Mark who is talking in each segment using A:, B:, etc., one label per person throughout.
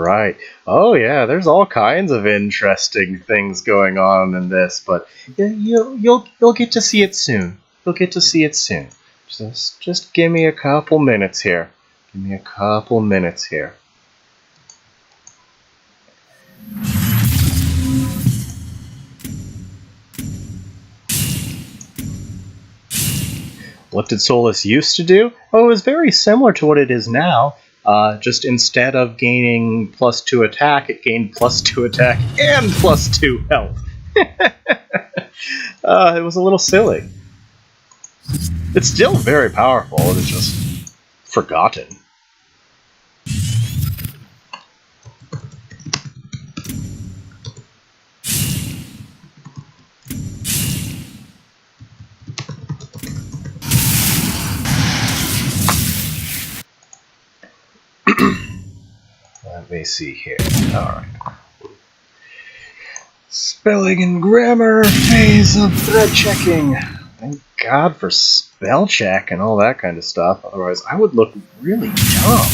A: right. Oh yeah, there's all kinds of interesting things going on in this, but you'll get to see it soon. You'll get to see it soon. Just give me a couple minutes here. Give me a couple minutes here. What did Solus used to do? Oh, it was very similar to what it is now. Just instead of gaining +2 attack, it gained +2 attack and +2 health. It was a little silly. It's still very powerful, it's just forgotten. Let me see here. Alright. Spelling and grammar phase of thread checking. Thank God for spell check and all that kind of stuff. Otherwise, I would look really dumb.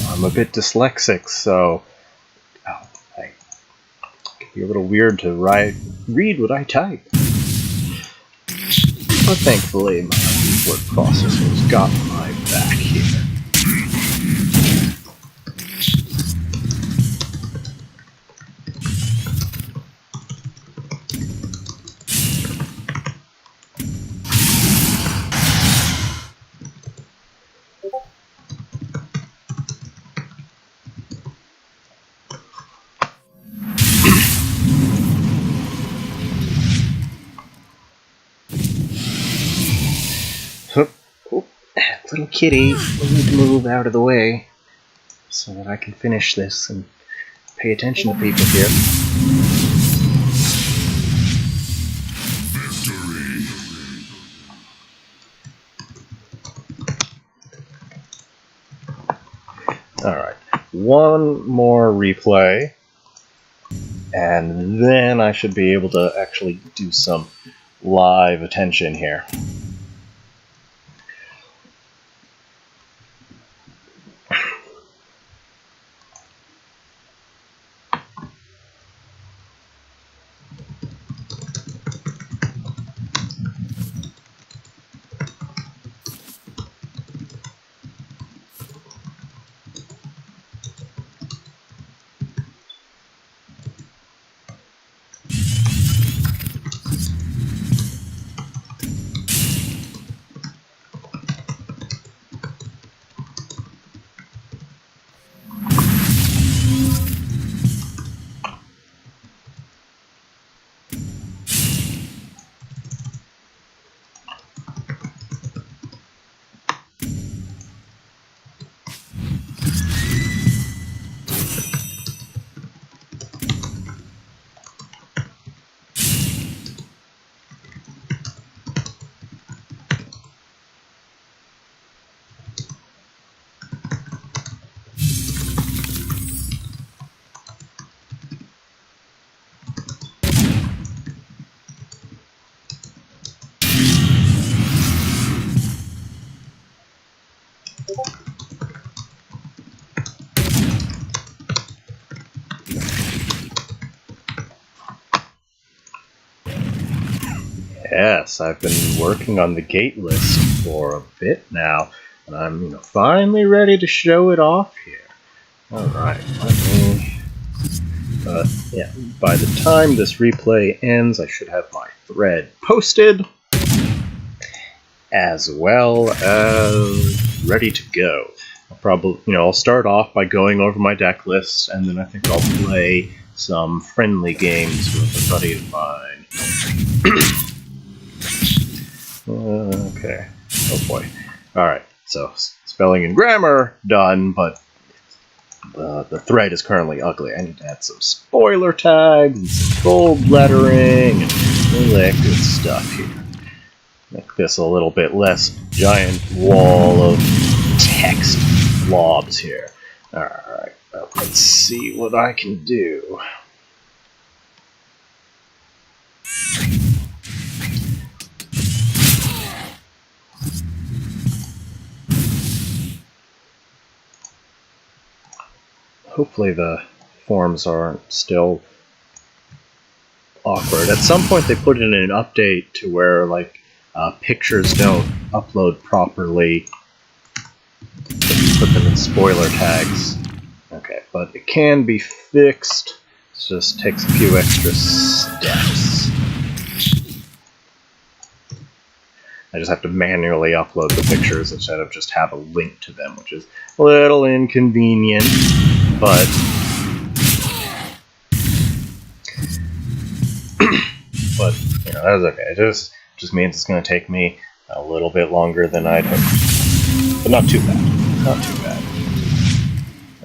A: I'm a bit dyslexic, so it can be a little weird to read what I type. But thankfully, my word processor's got my back here. Little kitty, we need to move out of the way so that I can finish this and pay attention to people here. Alright, one more replay, and then I should be able to actually do some live attention here. Yes, I've been working on the gate list for a bit now, and I'm finally ready to show it off here. Alright, let me... yeah, by the time this replay ends, I should have my thread posted, as well as ready to go. I'll probably, I'll start off by going over my deck list, and then I think I'll play some friendly games with a buddy of mine. Okay. Oh boy. Alright, so spelling and grammar done, but the thread is currently ugly. I need to add some spoiler tags and some gold lettering and all that good stuff here. Make this a little bit less giant wall of text blobs here. Alright, well, let's see what I can do. hopefully the forms aren't still awkward. At some point they put in an update to where like pictures don't upload properly. Put them in spoiler tags. Okay, but it can be fixed. It just takes a few extra steps. I just have to manually upload the pictures instead of just have a link to them, which is a little inconvenient, but you know, that's okay. It just means it's going to take me a little bit longer than I'd hoped, but not too bad. Not too bad.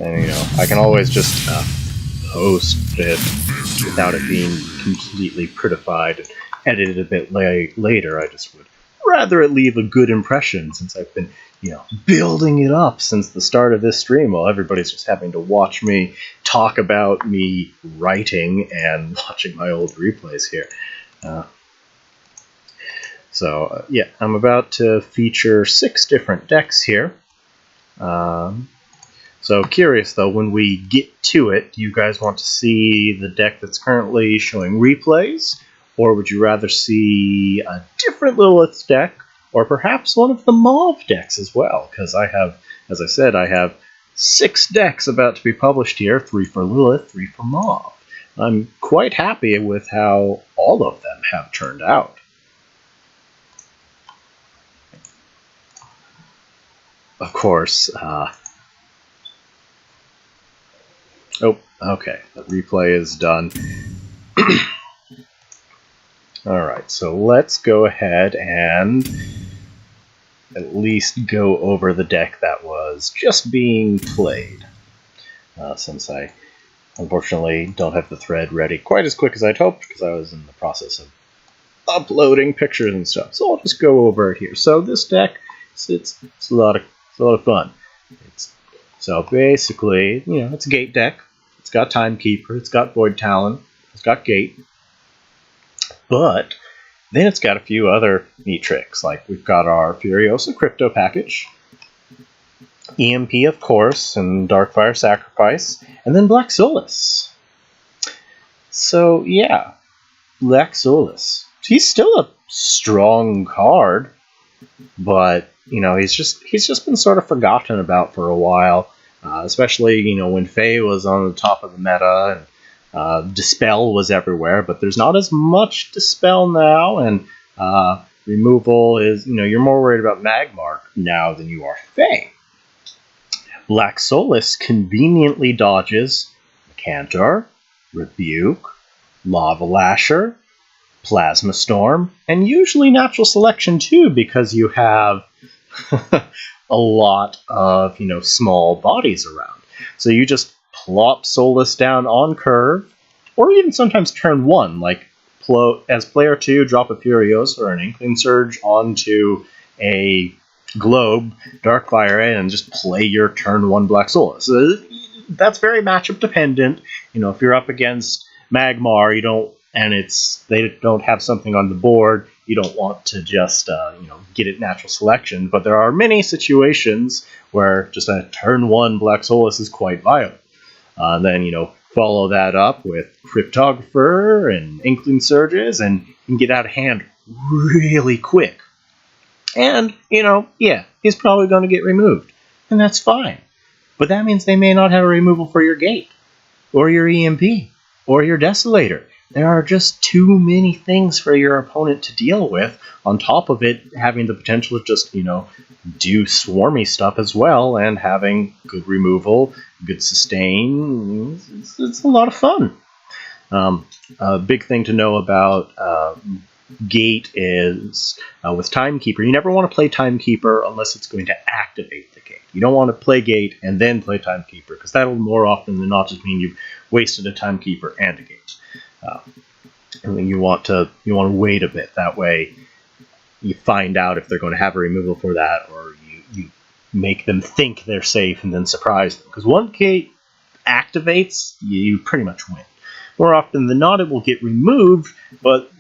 A: And you know, I can always just post it without it being completely prettified and edited a bit later. I just would rather it leave a good impression, since I've been, you know, building it up since the start of this stream while everybody's just having to watch me talk about me writing and watching my old replays here. Yeah, I'm about to feature 6 different decks here. So curious though, when we get to it, do you guys want to see the deck that's currently showing replays? Or would you rather see a different Lilith deck, or perhaps one of the Mauve decks as well? Because I have, as I said, I have 6 decks about to be published here, 3 for Lilith, 3 for Mauve. I'm quite happy with how all of them have turned out. Of course, oh, okay, the replay is done. Alright, so let's go ahead and at least go over the deck that was just being played. Since I unfortunately don't have the thread ready quite as quick as I'd hoped, because I was in the process of uploading pictures and stuff. So I'll just go over it here. So this deck, it's a lot of fun. So basically, you know, it's a gate deck. It's got Timekeeper, it's got Void Talon, it's got Gate. But then it's got a few other neat tricks, like we've got our Furiosa Crypto package, EMP of course, and Darkfire Sacrifice, and then Black Solus. So yeah, Black Solus. He's still a strong card, but you know, he's just been sort of forgotten about for a while, especially, you know, when Fae was on the top of the meta and Dispel was everywhere, but there's not as much Dispel now, and removal is, you know, you're more worried about Magmark now than you are Fae. Black Solus conveniently dodges Cantor, Rebuke, Lava Lasher, Plasma Storm, and usually Natural Selection too, because you have a lot of, you know, small bodies around. So you just plop Solus down on curve, or even sometimes turn 1, like as player 2, drop a Furiosa or an Inkling Surge onto a globe, Darkfire in, and just play your turn 1 Black Solus. That's very matchup dependent. You know, if you're up against Magmar, they don't have something on the board, you don't want to just you know, get it Natural Selection. But there are many situations where just a turn 1 Black Solus is quite viable. Then, you know, follow that up with Cryptographer and Inkling Surges, and you can get out of hand really quick. And, you know, yeah, he's probably going to get removed, and that's fine. But that means they may not have a removal for your Gate, or your EMP, or your Desolator. There are just too many things for your opponent to deal with, on top of it having the potential to just, you know, do swarmy stuff as well, and having good removal, good sustain. It's a lot of fun. A big thing to know about Gate is, with Timekeeper, you never want to play Timekeeper unless it's going to activate the Gate. You don't want to play Gate and then play Timekeeper, because that'll more often than not just mean you've wasted a Timekeeper and a Gate. And you want to wait a bit. That way you find out if they're going to have a removal for that, or you make them think they're safe and then surprise them. Because one Gate activates, you pretty much win. more often than not it will get removed, but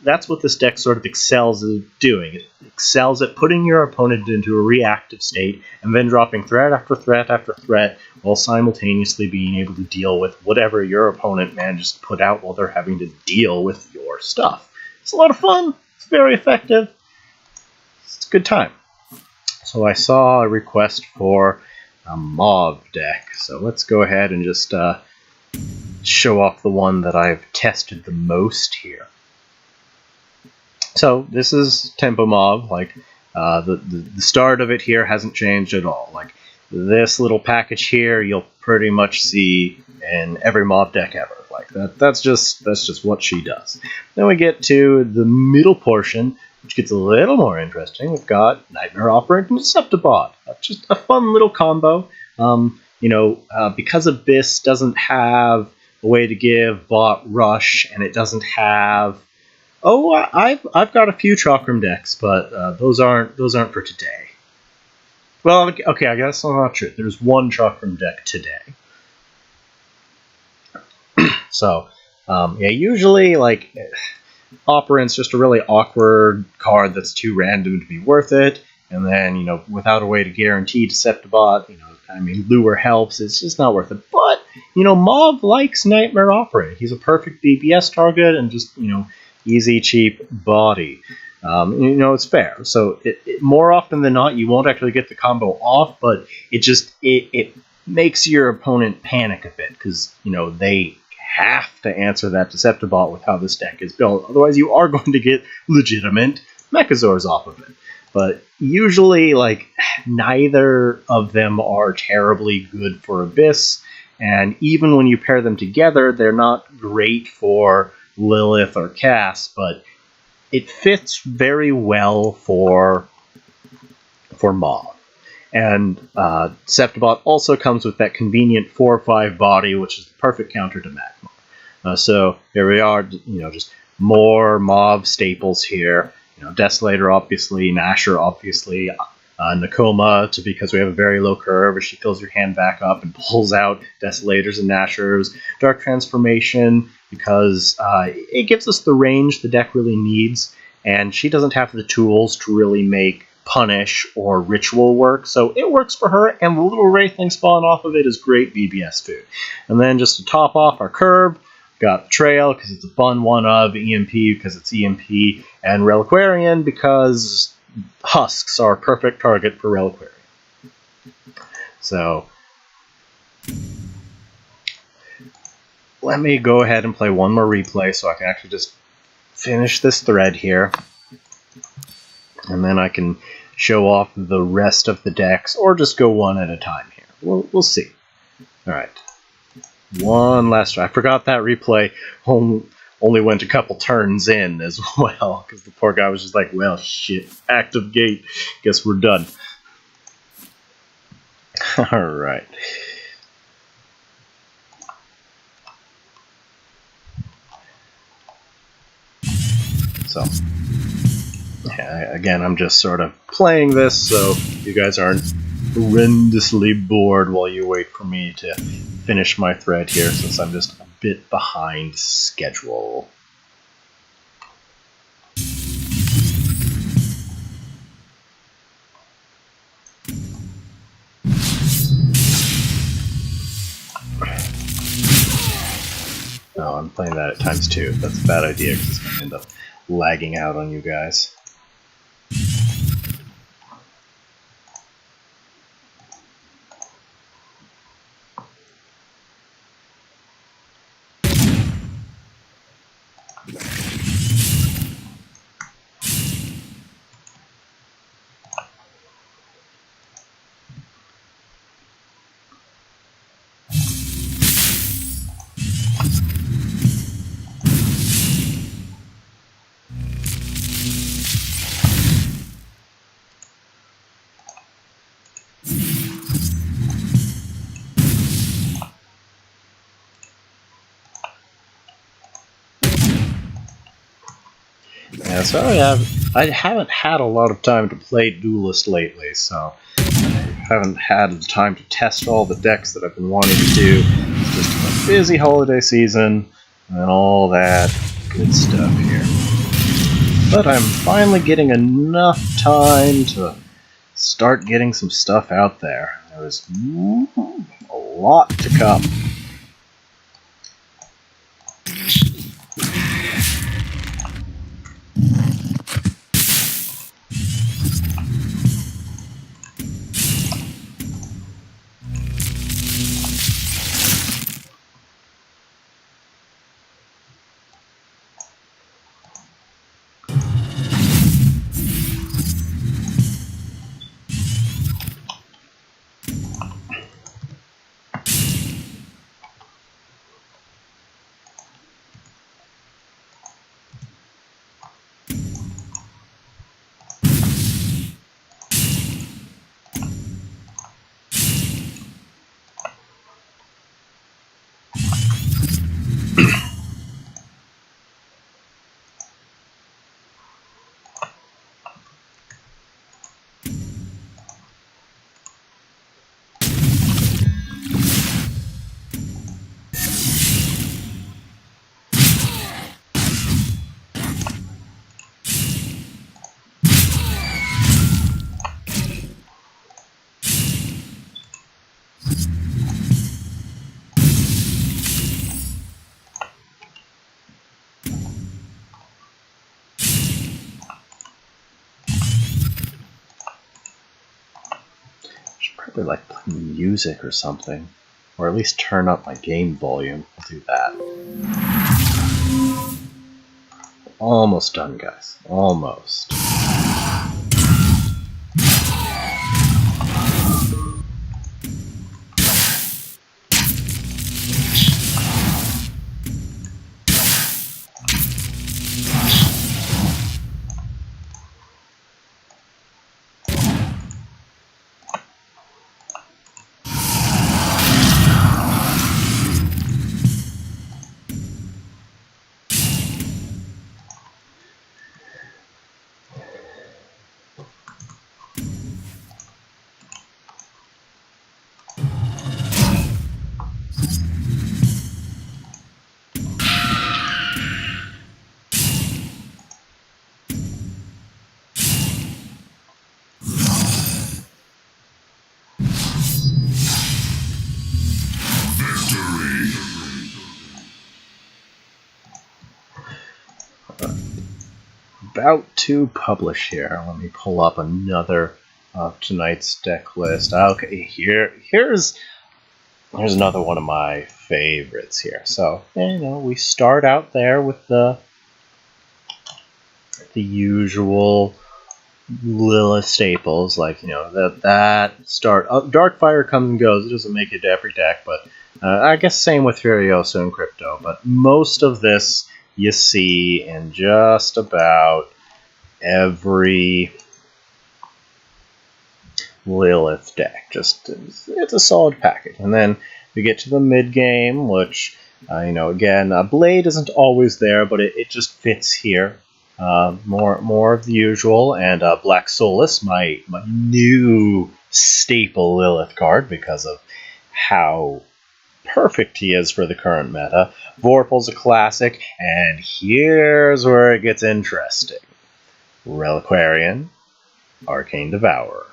A: that's what this deck sort of excels at doing. It excels at putting your opponent into a reactive state and then dropping threat after threat after threat while simultaneously being able to deal with whatever your opponent manages to put out while they're having to deal with your stuff. It's a lot of fun. It's very effective. It's a good time. So I saw a request for a Mauve deck, so let's go ahead and just show off the one that I've tested the most here. So this is Tempo Mauve. Like the start of it here hasn't changed at all. Like this little package here, you'll pretty much see in every Mauve deck ever. Like that's just what she does. Then we get to the middle portion, which gets a little more interesting. We've got Nightmare Operant and Deceptibot. That's just a fun little combo. Because Abyss doesn't have a way to give bot rush, and it doesn't have. Oh, I've got a few Chakram decks, but those aren't for today. Well, okay, I guess that's not true. There's one Chakram deck today. So, usually like Operant's just a really awkward card that's too random to be worth it, and then without a way to guarantee Deceptibot, Lure helps. It's just not worth it. But Mauve likes Nightmare Operant. He's a perfect BBS target and just easy, cheap body. It's fair. So it more often than not, you won't actually get the combo off, but it makes your opponent panic a bit because they have to answer that Deceptibot with how this deck is built. Otherwise, you are going to get legitimate Mechazords off of it. But usually, neither of them are terribly good for Abyss, and even when you pair them together, they're not great for Lilith or Cass, but it fits very well for Mauve. And Deceptibot also comes with that convenient 4/5 body, which is the perfect counter to Magmar. So here we are, just more Mauve staples here. Desolator, obviously, Nasher, obviously, Nakoma, because we have a very low curve, as she fills your hand back up and pulls out Desolators and Nashers. Dark Transformation, because it gives us the range the deck really needs, and she doesn't have the tools to really make Punish or Ritual work, so it works for her, and the little Wraithling spawn off of it is great BBS food. And then just to top off our curve, got Betrayal, because it's a fun one of, EMP, because it's EMP, and Reliquarian, because Husks are a perfect target for Reliquarian. So, let me go ahead and play one more replay so I can actually just finish this thread here. And then I can show off the rest of the decks, or just go one at a time here. We'll see. Alright. One last try. I forgot that replay only went a couple turns in as well, because the poor guy was just like, well, shit, active gate. Guess we're done. Alright. So, yeah, again, I'm just sort of playing this so you guys aren't horrendously bored while you wait for me to finish my thread here, since I'm just a bit behind schedule. Oh, I'm playing that at times 2. That's a bad idea because it's going to end up lagging out on you guys. Yeah, so I haven't had a lot of time to play Duelist lately, so I haven't had the time to test all the decks that I've been wanting to do. It's just a busy holiday season, and all that good stuff here. But I'm finally getting enough time to start getting some stuff out there. There's a lot to come. Probably like playing music or something, or at least turn up my game volume. I'll do that. Almost done, guys. Almost. About to publish here. Let me pull up another of tonight's deck list. Okay, here's another one of my favorites here. So, we start out there with the usual Lilith staples, like, that start. Darkfire comes and goes. It doesn't make it to every deck, but I guess same with Furiosa and Crypto. But most of this you see in just about every Lilith deck. It's a solid package. And then we get to the mid game, which, again, Blade isn't always there, but it just fits here. More of the usual, and Black Solus, my new staple Lilith card because of how perfect he is for the current meta. Vorpal's a classic, and here's where it gets interesting. Reliquarian, Arcane Devourer.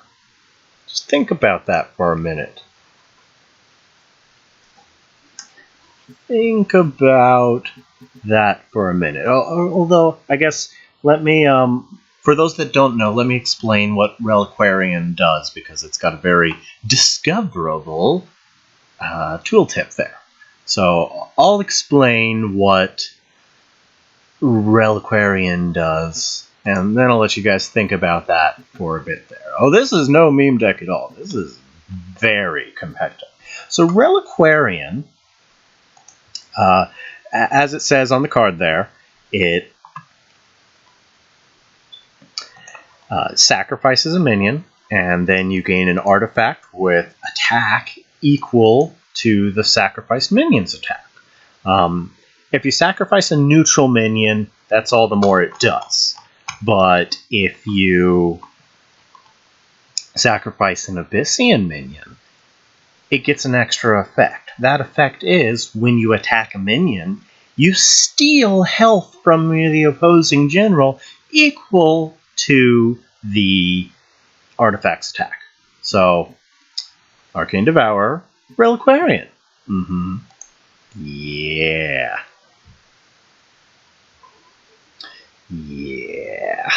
A: Just think about that for a minute. Think about that for a minute. Although, I guess, let me, for those that don't know, let me explain what Reliquarian does, because it's got a very discoverable tooltip there. So I'll explain what Reliquarian does, and then I'll let you guys think about that for a bit there. Oh, this is no meme deck at all. This is very competitive. So Reliquarian, as it says on the card there, it sacrifices a minion, and then you gain an artifact with attack equal to the sacrificed minion's attack. If you sacrifice a neutral minion, that's all the more it does. But if you sacrifice an Abyssian minion, it gets an extra effect. That effect is, when you attack a minion, you steal health from the opposing general equal to the artifact's attack. So, Arcane Devourer, Reliquarian. Yeah. Yeah.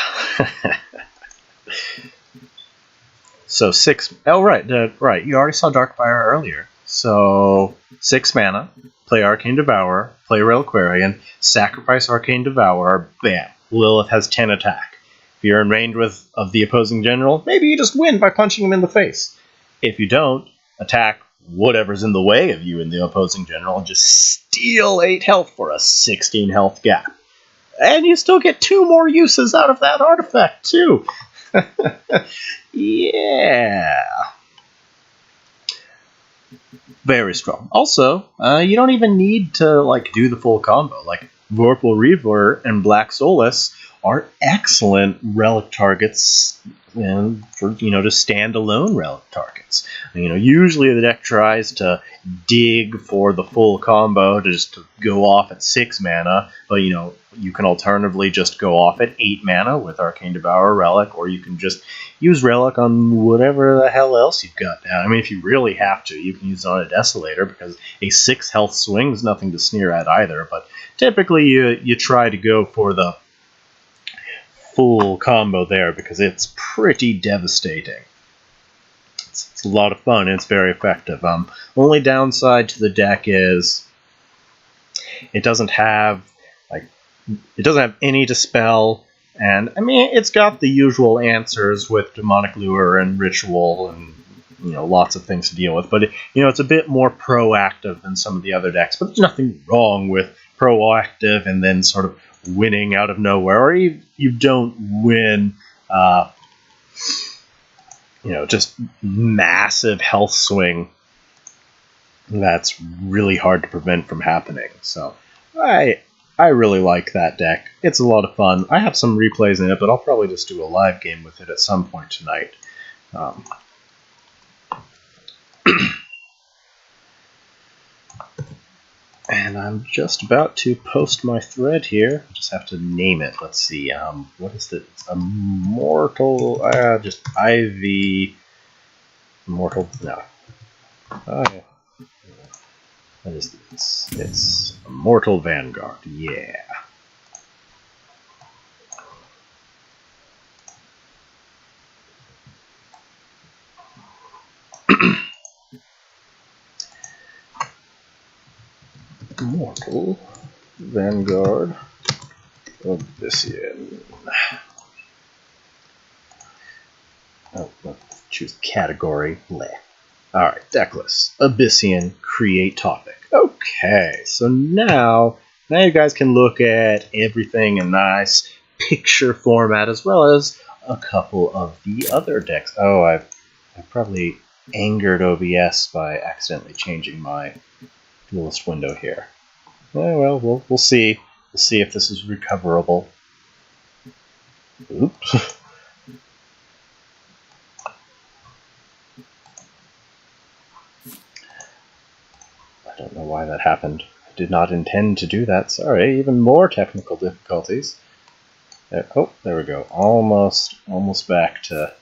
A: So 6... Oh, right. Right. You already saw Darkfire earlier. So 6 mana, play Arcane Devourer, play Reliquarian, sacrifice Arcane Devourer, bam. Lilith has 10 attack. If you're in range of the opposing general, maybe you just win by punching him in the face. If you don't, attack whatever's in the way of you in the opposing general and just steal 8 health for a 16 health gap. And you still get 2 more uses out of that artifact, too. Yeah. Very strong. Also, you don't even need to do the full combo. Like Vorpal Reaver and Black Solus are excellent relic targets, and for just standalone relic targets. Usually the deck tries to dig for the full combo to just go off at 6 mana, but you can alternatively just go off at 8 mana with Arcane Devourer Relic, or you can just use Relic on whatever the hell else you've got down. If you really have to, you can use it on a Desolator, because a 6 health swing is nothing to sneer at either, but typically you try to go for the full combo there, because it's pretty devastating. It's a lot of fun, and it's very effective. Only downside to the deck is it doesn't have any Dispel, and it's got the usual answers with Demonic Lure and Ritual and lots of things to deal with, but it's a bit more proactive than some of the other decks. But there's nothing wrong with proactive and then sort of winning out of nowhere, or you don't win just massive health swing that's really hard to prevent from happening. So I really like that deck. It's a lot of fun. I have some replays in it, but I'll probably just do a live game with it at some point tonight. And I'm just about to post my thread here. I just have to name it. Let's see. What is it? It's Immortal. Just IV. Immortal. No. What is this? It's Immortal Vanguard. Yeah. Immortal Vanguard Abyssian. Oh, let's choose category. Alright, deck list. Abyssian, create topic. Okay, so now you guys can look at everything in nice picture format, as well as a couple of the other decks. Oh, I've probably angered OBS by accidentally changing my duelist window here. Well, we'll see. We'll see if this is recoverable. Oops. I don't know why that happened. I did not intend to do that. Sorry. Even more technical difficulties. Oh, there we go. Almost back to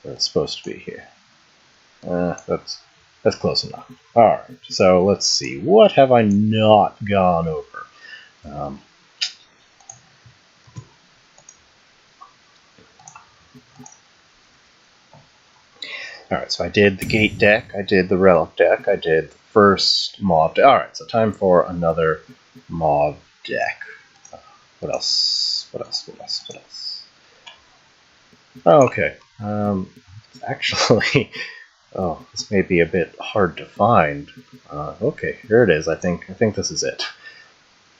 A: where it's supposed to be here. That's close enough. Alright, so let's see. What have I not gone over? Alright, so I did the Gate deck, I did the Relic deck, I did the first Mob deck. Alright, so time for another Mob deck. What else? Okay, actually... Oh, this may be a bit hard to find. Okay, here it is. I think this is it.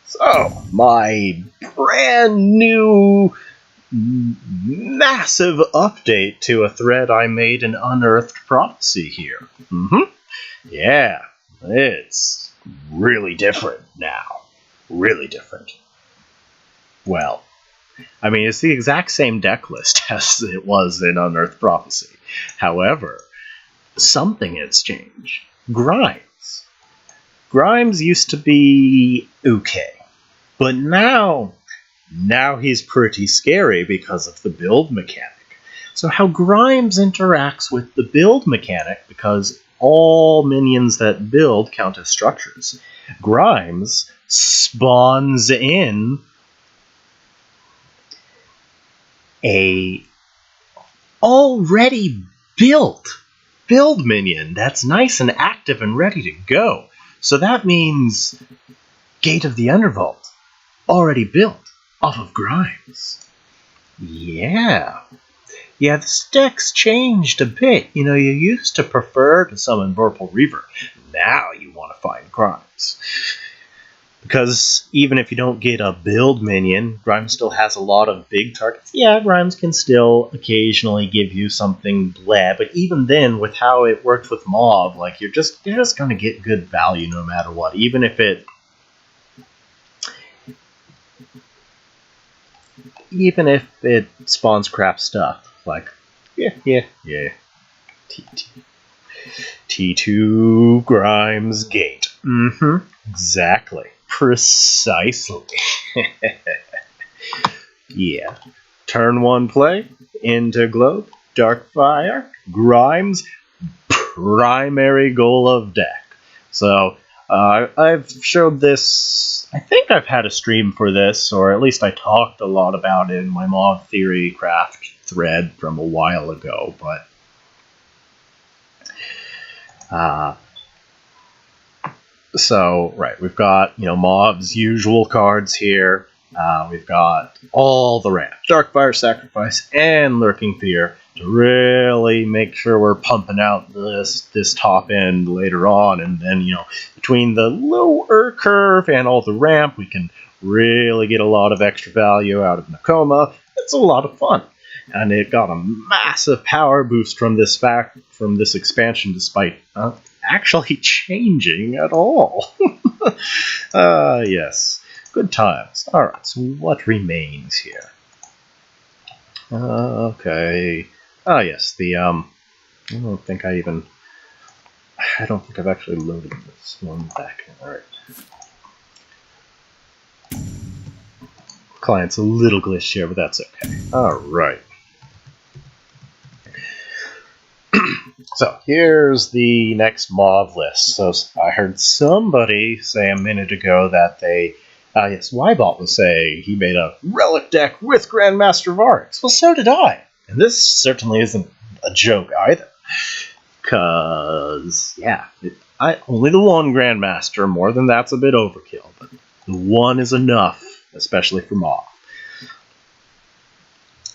A: So, my brand new massive update to a thread I made in Unearthed Prophecy here. Yeah, it's really different now. Really different. Well, it's the exact same deck list as it was in Unearthed Prophecy. However, something has changed. Grinds. Grimes used to be okay, but now he's pretty scary because of the build mechanic. So how Grimes interacts with the build mechanic, because all minions that build count as structures. Grimes spawns in a already built build minion that's nice and active and ready to go. So that means Gate of the Undervault already built off of Grimes. Yeah, this deck's changed a bit. You know, you used to prefer to summon Vorpal Reaver. Now you want to find Grimes. Because even if you don't get a build minion, Grimes still has a lot of big targets. Yeah, Grimes can still occasionally give you something blah, but even then, with how it works with Mauve, like you're just going to get good value no matter what. Even if it spawns crap stuff. Like, yeah. T2 Grimes Gate. Exactly. Precisely. Yeah. Turn 1 play, into Globe, Darkfire, Grimes, primary goal of deck. So, I've showed this, I think I've had a stream for this, or at least I talked a lot about it in my Mauve Theory Craft thread from a while ago, but so, right, we've got, Mauve's usual cards here. We've got all the ramp, Darkfire, Sacrifice, and Lurking Fear to really make sure we're pumping out this top end later on. And then, between the lower curve and all the ramp, we can really get a lot of extra value out of Nakoma. It's a lot of fun. And it got a massive power boost from this expansion, despite actually changing at all. Yes. Good times. Alright, so what remains here? Okay. Ah, yes, I don't think I've actually loaded this one back in. Alright. Client's a little glitched here, but that's okay. Alright. So, here's the next Mauve list. So, I heard somebody say a minute ago that yes, Wybot was saying he made a relic deck with Grandmaster Varix. Well, so did I. And this certainly isn't a joke either. Because, yeah, only the one Grandmaster, more than that's a bit overkill. But the one is enough, especially for Mauve.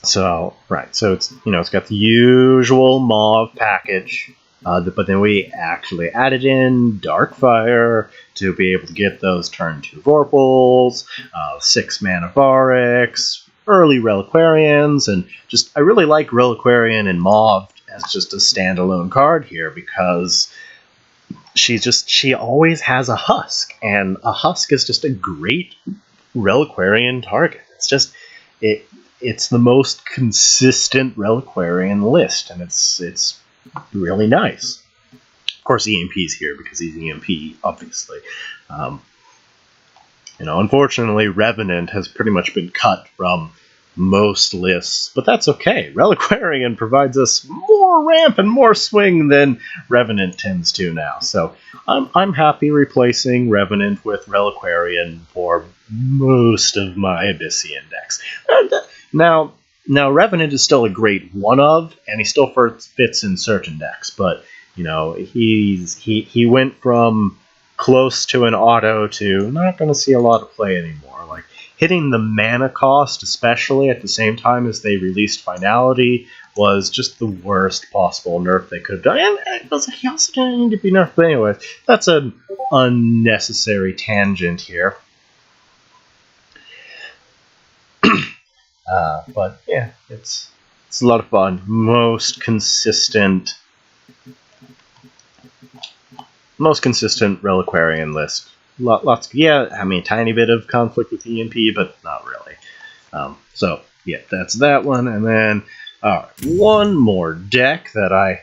A: So, right, so it's got the usual Mauve package, but then we actually added in Darkfire to be able to get those turn 2 Vorpals, 6 mana Varix, early Reliquarians, and I really like Reliquarian and Mauve as just a standalone card here, because she always has a Husk, and a Husk is just a great Reliquarian target. It's the most consistent Reliquarian list, and it's really nice. Of course, EMP's here because he's EMP, obviously. Unfortunately, Revenant has pretty much been cut from most lists, but that's okay. Reliquarian provides us more ramp and more swing than Revenant tends to now. So I'm happy replacing Revenant with Reliquarian for most of my Abyssian decks. Now Revenant is still a great one-of, and he still fits in certain decks, but, he went from close to an auto to not going to see a lot of play anymore. Like, hitting the mana cost, especially at the same time as they released Finality, was just the worst possible nerf they could have done. And he also didn't need to be nerfed anyway. That's an unnecessary tangent here. But yeah, it's a lot of fun. Most consistent Reliquarian list. Tiny bit of conflict with EMP, but not really. So yeah, that's that one, and then one more deck that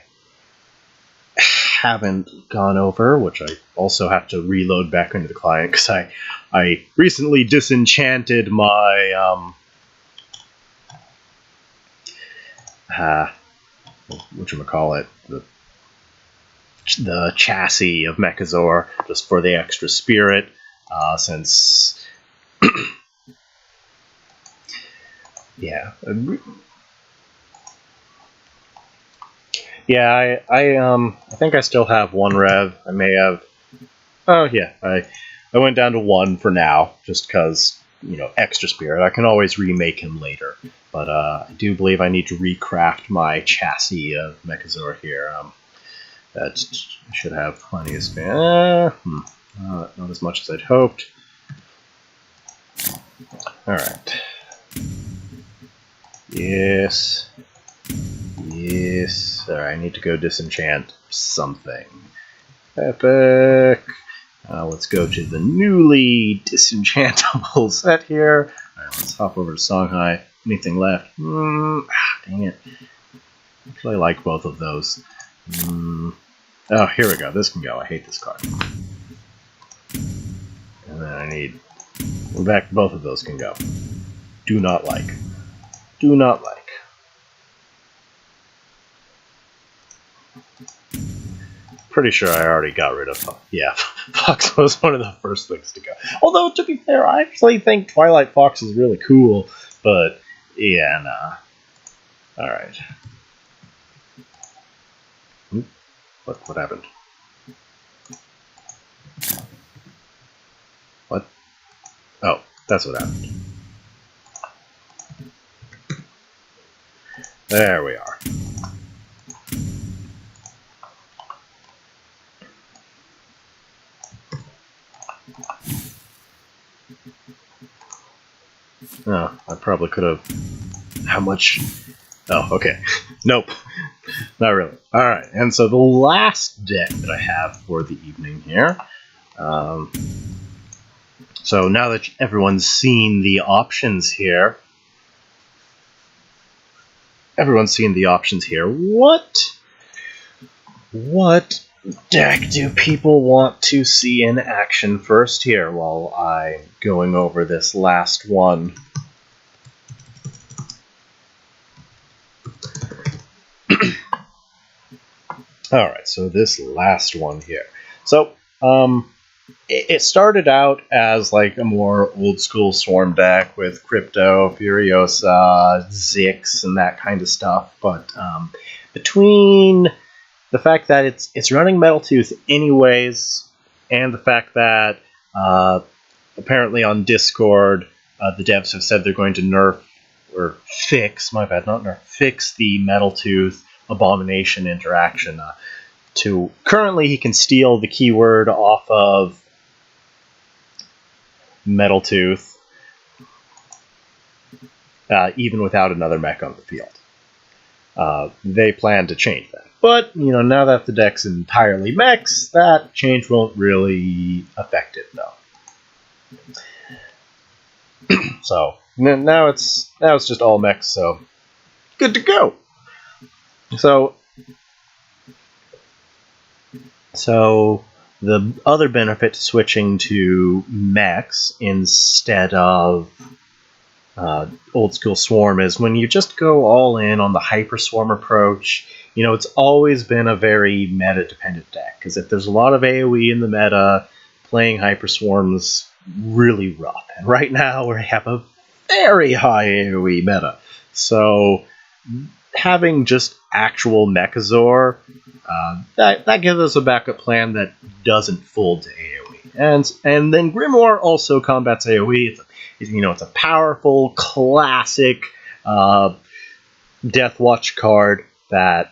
A: haven't gone over, which I also have to reload back into the client because I recently disenchanted my whatchamacallit, the chassis of Mechazor, just for the extra spirit, since yeah. Yeah, I think I still have one rev. I may have. Oh yeah, I went down to one for now, just because, you know, extra spirit. I can always remake him later, but I do believe I need to recraft my chassis of Mechazor here. That should have plenty of spam. Not as much as I'd hoped. All right. Yes. Yes. Alright, I need to go disenchant something. Epic. Let's go to the newly disenchantable set here. Alright, let's hop over to Songhai. Anything left? Dang it. I actually like both of those. Oh, here we go. This can go. I hate this card. And then I need... In fact, both of those can go. Do not like. Do not like. Pretty sure I already got rid of Fox. Yeah, Fox was one of the first things to go. Although, to be fair, I actually think Twilight Fox is really cool, but yeah, nah. Alright. What happened? What? Oh, that's what happened. There we are. Oh, I probably could have... How much? Oh, okay. Nope. Not really. Alright, and so the last deck that I have for the evening here. So now that everyone's seen the options here... What deck do people want to see in action first here while I'm going over this last one? Alright, so this last one here. So, it started out as like a more old school Swarm deck with Crypto, Furiosa, Zix, and that kind of stuff, but between the fact that it's running Metal Tooth anyways, and the fact that apparently on Discord the devs have said they're going to nerf or fix, my bad, not nerf, fix the Metal Tooth Abomination interaction. To currently, he can steal the keyword off of Metal Tooth, even without another mech on the field. They plan to change that. But, you know, now that the deck's entirely mechs, that change won't really affect it, though. So, now it's just all mechs, so good to go! So the other benefit to switching to mechs instead of old school Swarm is when you just go all in on the Hyper Swarm approach, you know, it's always been a very meta-dependent deck, because if there's a lot of AoE in the meta, playing Hyper Swarm's really rough. And right now we have a very high AoE meta. So having just actual Mechazor, that gives us a backup plan that doesn't fold to AoE. And then Grimoire also combats AoE. It's a powerful, classic Deathwatch card that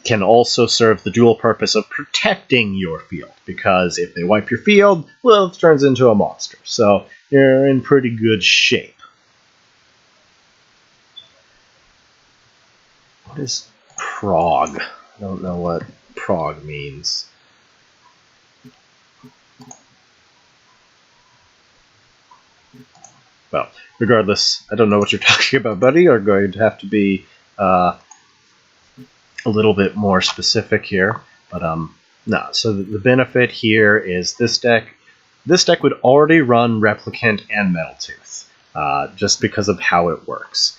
A: can also serve the dual purpose of protecting your field, because if they wipe your field, well, it turns into a monster. So you're in pretty good shape. What is prog? I don't know what prog means. Well, regardless, I don't know what you're talking about, buddy. Are going to have to be a little bit more specific here, but no. So the benefit here is this deck. This deck would already run Replicant and Metal Tooth, just because of how it works.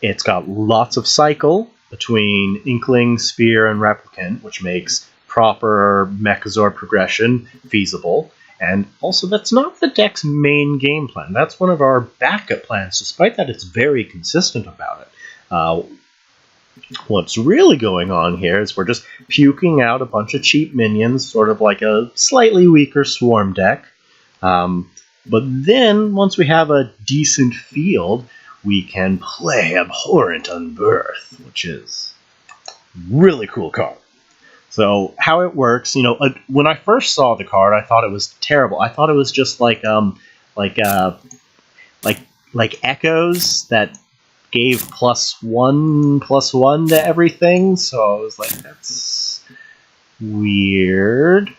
A: It's got lots of cycle between Inkling, Sphere, and Replicant, which makes proper Mechazord progression feasible. And also, that's not the deck's main game plan. That's one of our backup plans, despite that it's very consistent about it. What's really going on here is we're just puking out a bunch of cheap minions, sort of like a slightly weaker Swarm deck. But then, once we have a decent field, we can play Abhorrent Unbirth, which is a really cool card. So how it works, when I first saw the card, I thought it was terrible. I thought it was just like echoes that gave +1/+1 to everything. So I was like, that's weird.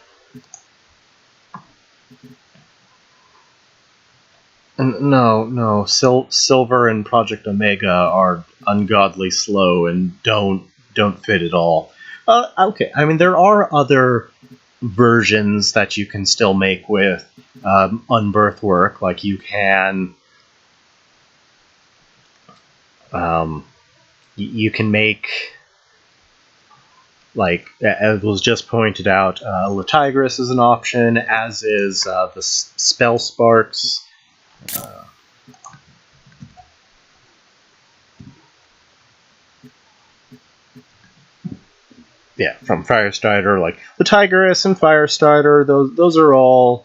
A: No, Silver and Project Omega are ungodly slow and don't fit at all. Okay, I mean, there are other versions that you can still make with Unbirth work. Like you can make, like as was just pointed out, Latigris is an option, as is the Spell Sparks. Yeah, from Firestarter, like the Tigris and Firestarter, those are all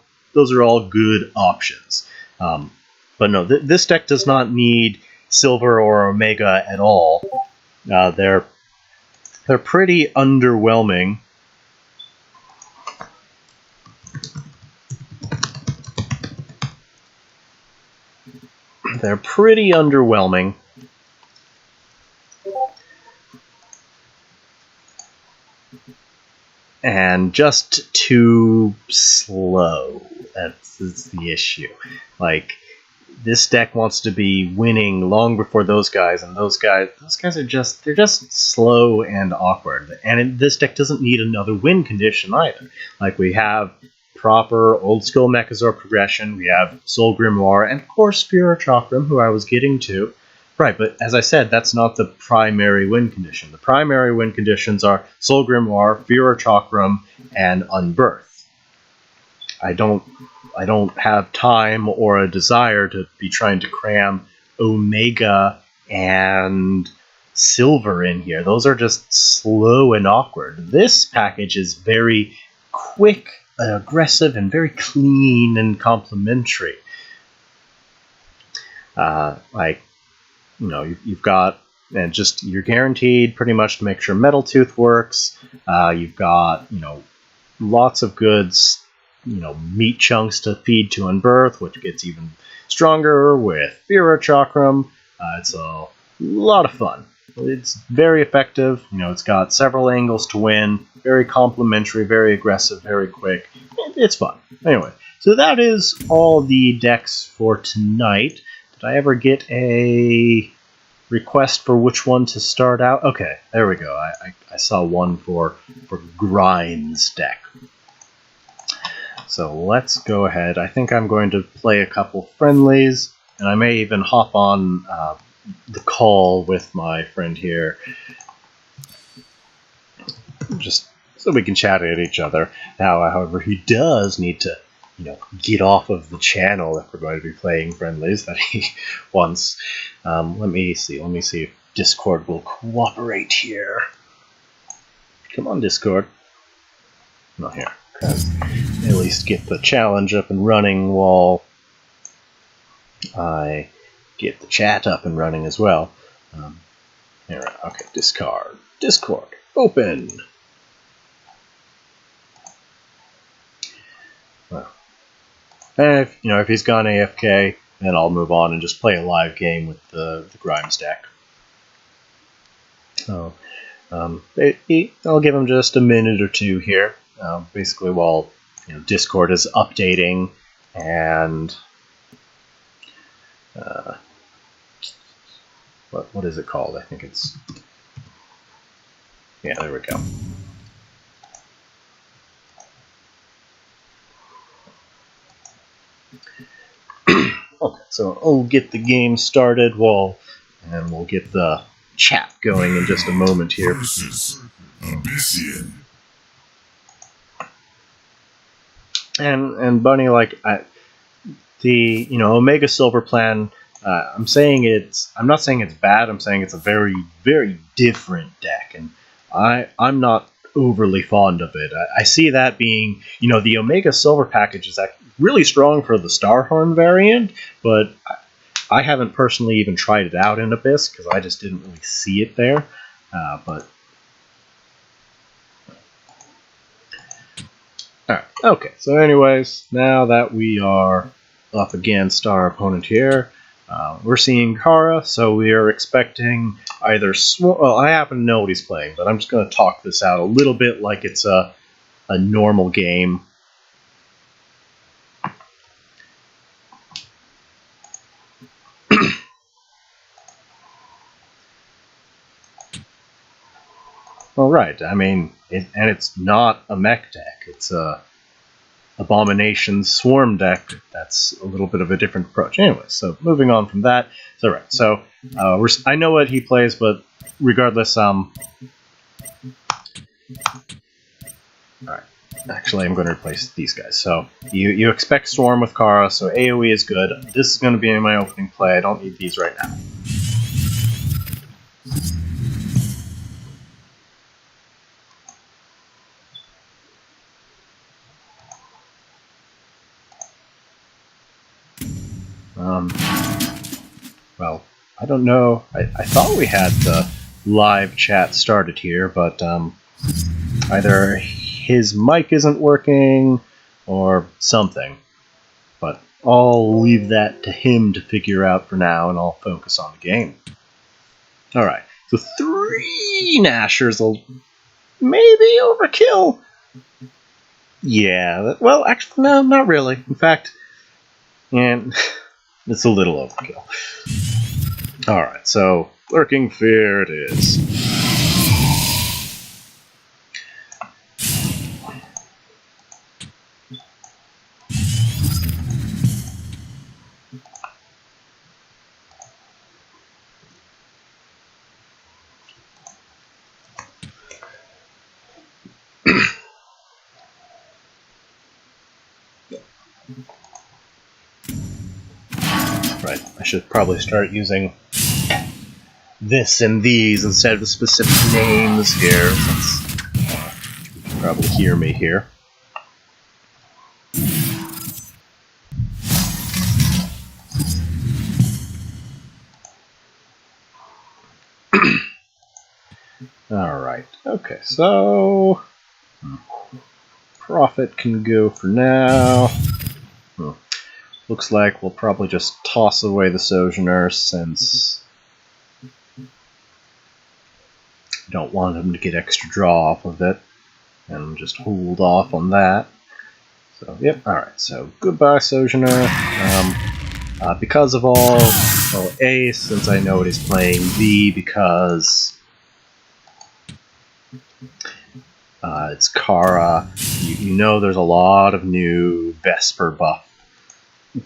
A: good options. But no, this deck does not need Silver or Omega at all. They're pretty underwhelming. They're pretty underwhelming. And just too slow. That's the issue. Like, this deck wants to be winning long before those guys, and those guys are just slow and awkward. And this deck doesn't need another win condition either. Like, we have proper old school Mechazord progression, we have Soul Grimoire, and of course Sphere Chakram, who I was getting to. Right, but as I said, that's not the primary win condition. The primary win conditions are Soul Grimoire, Sphere Chakram, and Unbirth. I don't have time or a desire to be trying to cram Omega and Silver in here. Those are just slow and awkward. This package is very quick, aggressive, and very clean and complementary. You've got, and just, you're guaranteed pretty much to make sure Metal Tooth works. You've got, lots of goods, meat chunks to feed to Unbirth, which gets even stronger with Sphere Chakram. It's a lot of fun. It's very effective. It's got several angles to win. Very complementary, very aggressive, very quick. It's fun. Anyway, so that is all the decks for tonight. Did I ever get a request for which one to start out? Okay, there we go. I saw one for Grimes deck. So let's go ahead. I think I'm going to play a couple friendlies, and I may even hop on the call with my friend here, just so we can chat at each other. Now, however, he does need to, get off of the channel if we're going to be playing friendlies that he wants. Let me see if Discord will cooperate here. Come on, Discord. Not here. At least get the challenge up and running while I get the chat up and running as well. Okay, Discord, open. Well, and if he's gone AFK, then I'll move on and just play a live game with the Grimes deck. So, I'll give him just a minute or two here, basically while Discord is updating and what is it called? I think it's Yeah, there we go. Okay, so I'll get the game started, and we'll get the chat going in just a moment here.
B: Versus Abyssian.
A: And Bunny, like the Omega Silver plan. I'm not saying it's bad. I'm saying it's a very, very different deck, and I'm not overly fond of it. I see that being, the Omega Silver package is really strong for the Starhorn variant, but I haven't personally even tried it out in Abyss because I just didn't really see it there. But alright, okay. So, anyways, now that we are up against our opponent here, we're seeing Kara, so we are expecting either well, I happen to know what he's playing, but I'm just going to talk this out a little bit like it's a normal game. Alright, I mean, and it's not a mech deck, it's a Abomination Swarm deck. That's a little bit of a different approach. Anyway, so moving on from that. So right, so I know what he plays, but regardless, all right. Actually, I'm going to replace these guys. So you expect Storm with Kara, so AoE is good. This is going to be in my opening play. I don't need these right now. Well, I don't know. I thought we had the live chat started here, but either his mic isn't working or something. But I'll leave that to him to figure out for now, and I'll focus on the game. Alright, so 3 Nashers will maybe overkill. Yeah, well, actually, no, not really. In fact, and it's a little overkill. Alright, so Lurking Fear it is. Right, I should probably start using this and these instead of the specific names here, since you can probably hear me here. Alright, okay, so Prophet can go for now. Looks like we'll probably just toss away the Sojourner since I don't want him to get extra draw off of it, and just hold off on that. So, yep, alright, so goodbye Sojourner. Because of all, well, A, since I know what he's playing, B, because it's Kara, you know there's a lot of new Vesper buff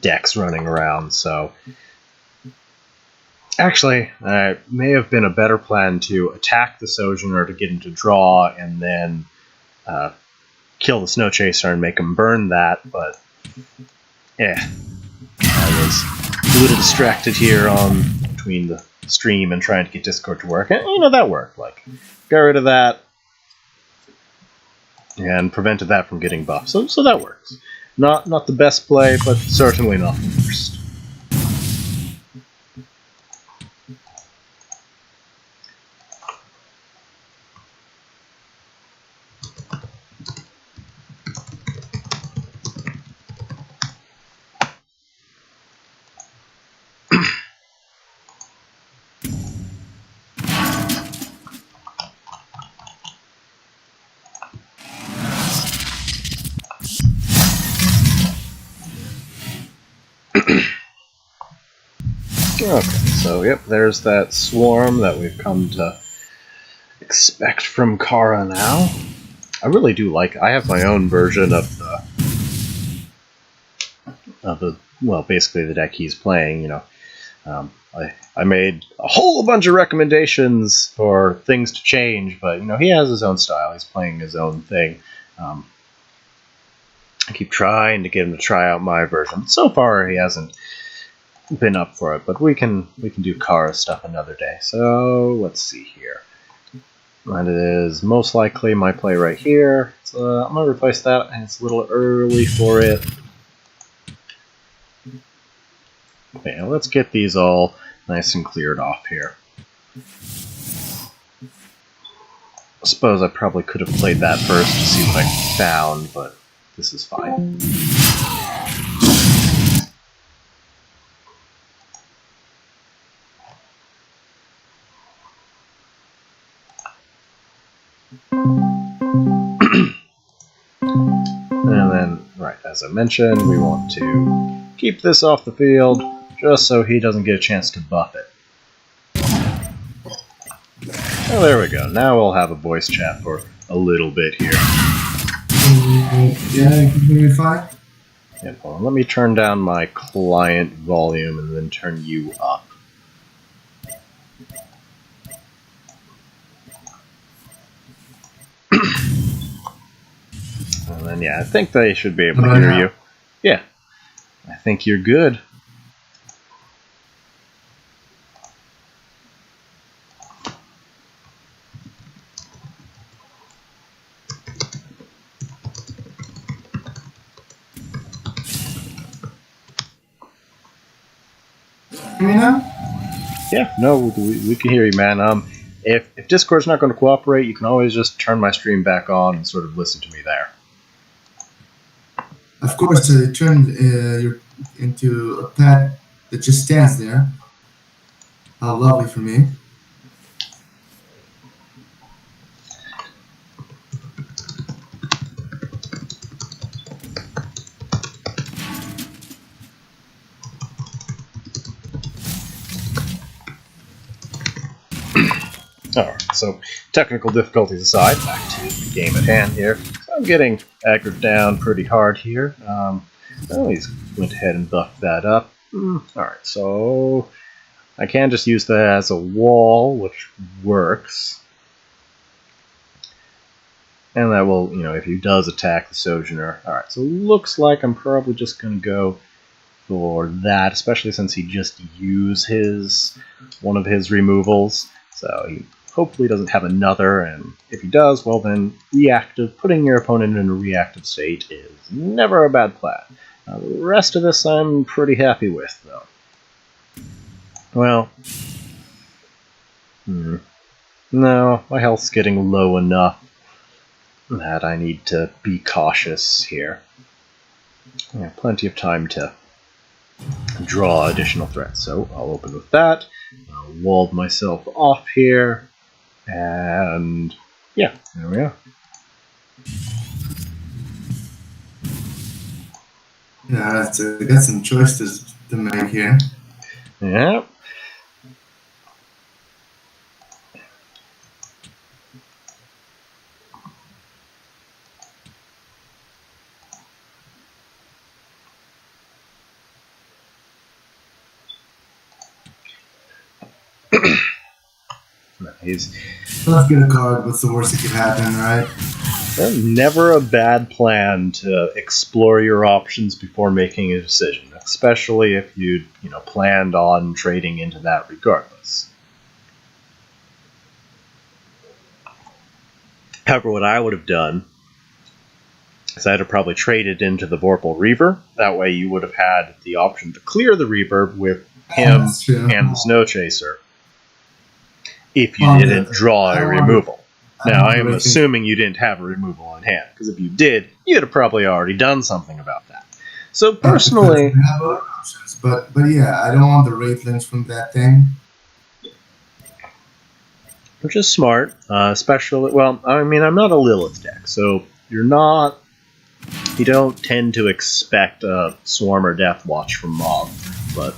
A: decks running around, so actually, it may have been a better plan to attack the Sojourner to get him to draw, and then kill the Snow Chaser and make him burn that, but I was a little distracted here between the stream and trying to get Discord to work, and that worked. Like, got rid of that and prevented that from getting buffed, so that works. Not the best play, but certainly not the worst. Okay, so yep, there's that swarm that we've come to expect from Kara now? I really do like. I have my own version of the well, basically the deck he's playing. You know, I made a whole bunch of recommendations for things to change, but you know he has his own style. He's playing his own thing. I keep trying to get him to try out my version. So far, he hasn't been up for it, but we can do Kara stuff another day. So let's see here. That is most likely my play right here. So I'm gonna replace that, and it's a little early for it. Okay, let's get these all nice and cleared off here. I suppose I probably could have played that first to see what I found, but this is fine. And then, right, as I mentioned, we want to keep this off the field just so he doesn't get a chance to buff it. Oh, there we go. Now we'll have a voice chat for a little bit here.
C: Yeah, you can hear me fine.
A: Yeah, hold on. Let me turn down my client volume and then turn you up. And then, yeah, I think they should be able to hear you. Yeah, I think you're good.
C: Hear me now?
A: Yeah, no, we can hear you, man. If Discord's not going to cooperate, you can always just turn my stream back on and sort of listen to me there.
C: Of course, turn into a pet that just stands there. How lovely for me.
A: Alright, so technical difficulties aside, back to the game at hand here. So I'm getting aggroed down pretty hard here. Well, he's went ahead and buffed that up. Alright, so I can just use that as a wall, which works. And that will, you know, if he does attack the Sojourner. Alright, so looks like I'm probably just going to go for that, especially since he just used one of his removals. So he hopefully doesn't have another, and if he does, well then, putting your opponent in a reactive state is never a bad plan. The rest of this I'm pretty happy with, though. Well, no, my health's getting low enough that I need to be cautious here. I have plenty of time to draw additional threats, so I'll open with that. I'll wall myself off here. And yeah, there we are.
C: Yeah, I got some choices to make here.
A: Yeah.
C: Let's get a card. What's the worst that could happen, right?
A: Never a bad plan to explore your options before making a decision, especially if you planned on trading into that regardless. However, what I would have done is I'd have probably traded into the Vorpal Reaver. That way you would have had the option to clear the Reaver with him and the Snow Chaser if you didn't draw a removal. Now, I am assuming you didn't have a removal on hand, because if you did, you'd have probably already done something about that. So personally,
C: have other options, but yeah, I don't want the Wraithlings from that thing.
A: Which is smart, especially, well, I mean, I'm not a Lilith deck, so you don't tend to expect a Swarm or Death Watch from Mob, but,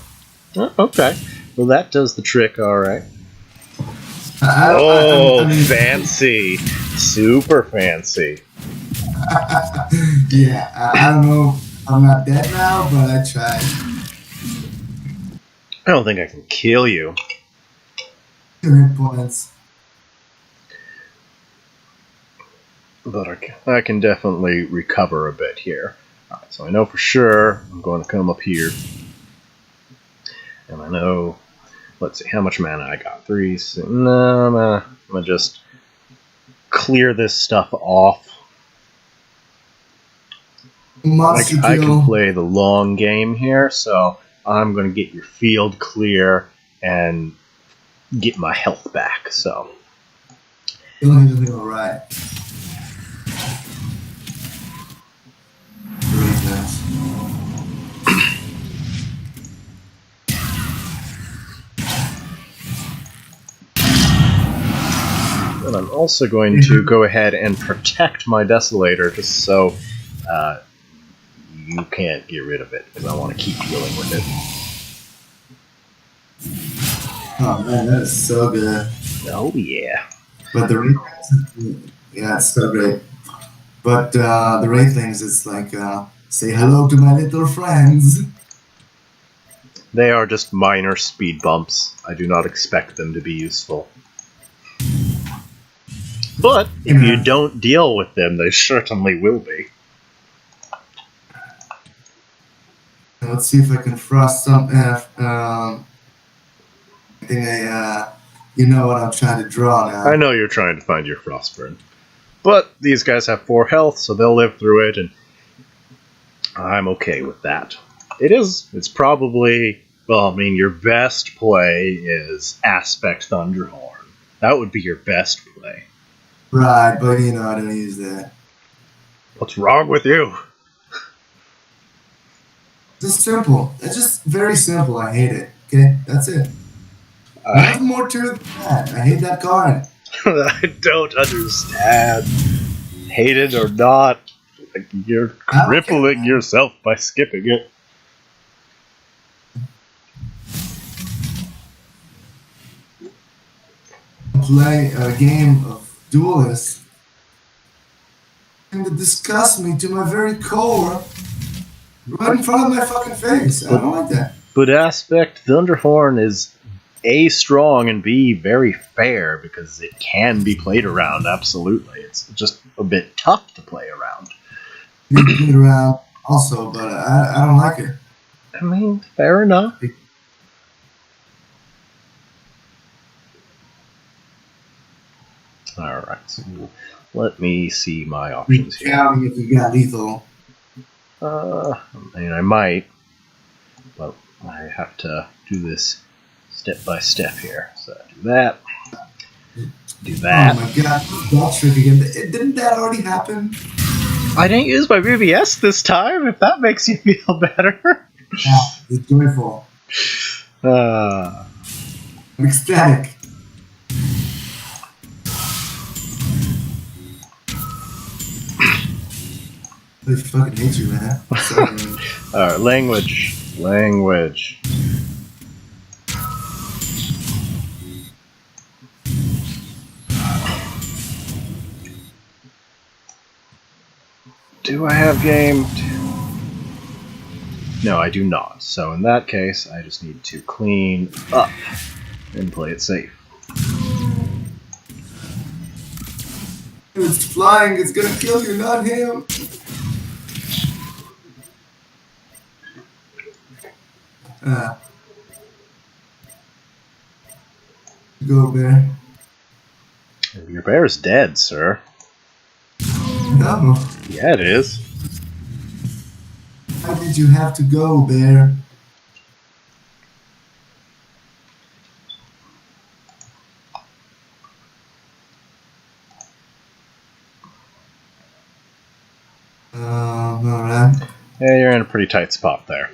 A: okay. Well, that does the trick, alright. Oh,
C: I mean,
A: fancy. Super fancy.
C: yeah, I don't know. I'm not dead now, but I tried.
A: I don't think I can kill you.
C: 2 hit points.
A: But I can definitely recover a bit here. Alright, so I know for sure I'm going to come up here. And I know, let's see, how much mana I got? 3, 6, no, I'm gonna just clear this stuff off.
C: Monster
A: I
C: kill.
A: can play the long game here, so I'm going to get your field clear and get my health back, so.
C: Heal, alright. Very nice.
A: And I'm also going to go ahead and protect my Desolator just so you can't get rid of it, because I want to keep dealing with it.
C: Oh man, that is so good.
A: Oh yeah.
C: But the yeah, it's so great. But the Wraith things, it's like say hello to my little friends.
A: They are just minor speed bumps. I do not expect them to be useful. But if you don't deal with them, they certainly will be.
C: Let's see if I can frost some. You know what I'm trying to draw now.
A: I know you're trying to find your Frostburn. But these guys have 4 health, so they'll live through it, and I'm okay with that. It's probably, well, I mean, your best play is Aspect Thunderhorn. That would be your best play.
C: Right, but you know, I don't use that.
A: What's wrong with you?
C: Just simple. It's just very simple. I hate it. Okay, that's it. Nothing more to it than that. I hate that card.
A: I don't understand. Hate it or not, you're crippling yourself by skipping it.
C: Play a game of Duelist and to disgust me to my very core right in front of my fucking face. I don't like that.
A: But Aspect Thunderhorn is A, strong, and B, very fair, because it can be played around, absolutely. It's just a bit tough to play around.
C: You can play it around also, but I don't like it.
A: I mean, fair enough. Alright, so let me see my options here.
C: Counting if you got lethal.
A: I mean, I might, but I have to do this step by step here. So do that. Do that.
C: Oh my god, that trick again. Didn't that already happen?
A: I didn't use my BBS this time, if that makes you feel better.
C: Yeah, it's joyful. I'm ecstatic. I fucking hate you, man.
A: Alright, language. Do I have game? No, I do not. So in that case, I just need to clean up and play it safe.
C: It's flying, it's gonna kill you, not him. Go, bear.
A: Your bear's dead, sir.
C: No.
A: Yeah, it is.
C: Why did you have to go, bear? Alright.
A: Yeah, you're in a pretty tight spot there.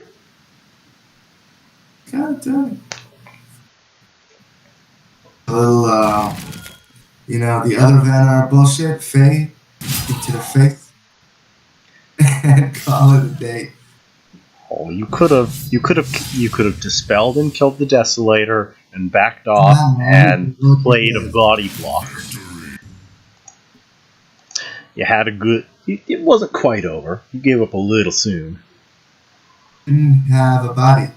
C: God damn it. A little, you know, the other Vanguard bullshit, Faye, into the face, and call it a day.
A: Oh, you could have dispelled and killed the Desolator, and backed off and played a body block. You had a good... It wasn't quite over. You gave up a little soon.
C: Didn't have a body.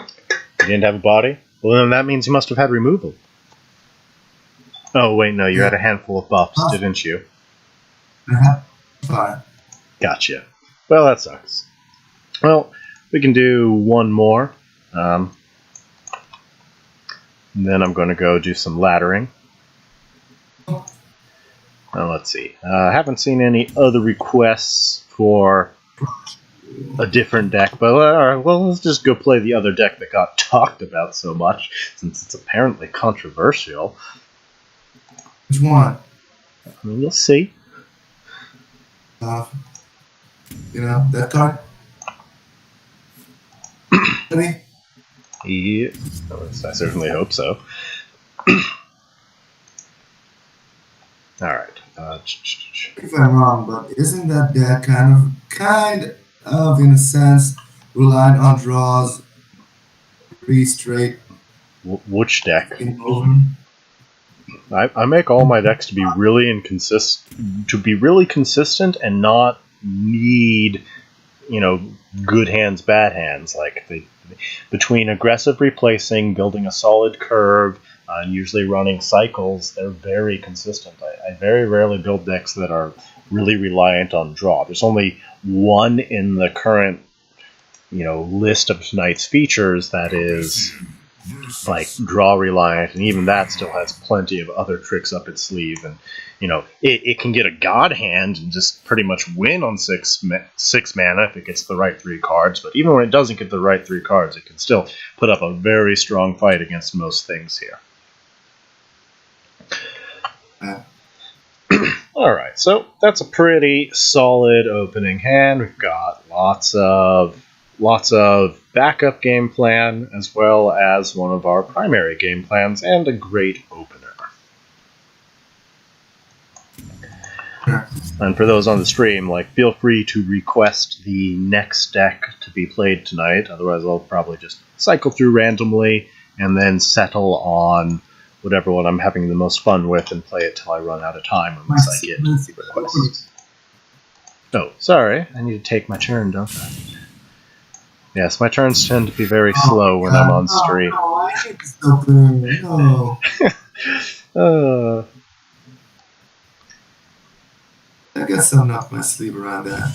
A: You didn't have a body? Well, then that means you must have had removal. Oh, wait, no, you had a handful of buffs, didn't you?
C: Fine.
A: Gotcha. Well, that sucks. Well, we can do one more. And then I'm going to go do some laddering. Let's see. I haven't seen any other requests for a different deck, but alright, well, let's just go play the other deck that got talked about so much, since it's apparently controversial.
C: Which one?
A: I mean, we'll see.
C: That card? Ready?
A: Yeah, I certainly hope so. Alright.
C: If I'm wrong, but isn't that deck kind of, in a sense, reliant on draws, pretty straight
A: Which deck?
C: in over?
A: I make all my decks to be really consistent and not need, good hands, bad hands. Like between aggressive replacing, building a solid curve, and usually running cycles, they're very consistent. I very rarely build decks that are really reliant on draw. There's only one in the current, list of tonight's features that is like draw reliant, and even that still has plenty of other tricks up its sleeve. And it can get a god hand and just pretty much win on six mana if it gets the right 3 cards. But even when it doesn't get the right 3 cards, it can still put up a very strong fight against most things here. Alright, so that's a pretty solid opening hand. We've got lots of backup game plan, as well as one of our primary game plans, and a great opener. And for those on the stream, feel free to request the next deck to be played tonight. Otherwise, I'll probably just cycle through randomly and then settle on whatever one I'm having the most fun with and play it till I run out of time unless I get requests. Oh, sorry. I need to take my turn, don't I? Yes, my turns tend to be very slow when I'm on stream.
C: No, I hate this opener. No. I got something up my sleeve around that.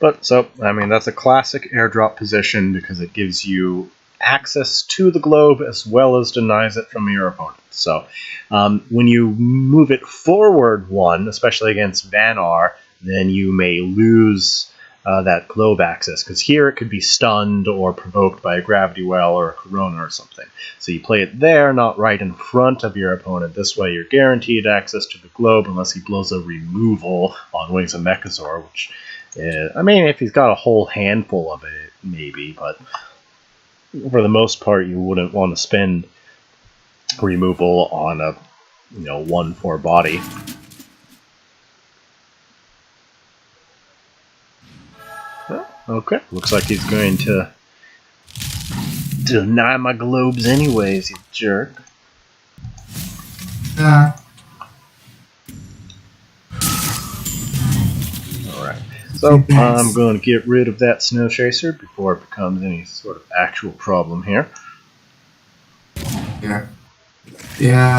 A: But, that's a classic airdrop position because it gives you access to the globe as well as denies it from your opponent. So, when you move it forward 1, especially against Vanguard, then you may lose that globe access, because here it could be stunned or provoked by a gravity well or a corona or something. So you play it there, not right in front of your opponent. This way you're guaranteed access to the globe unless he blows a removal on Wings of Mechazor, which, if he's got a whole handful of it, maybe, but for the most part you wouldn't want to spend removal on a 1/4 body. Okay, looks like he's going to deny my globes anyways, you jerk. Alright, so I'm going to get rid of that Snow Chaser before it becomes any sort of actual problem here.
C: Yeah,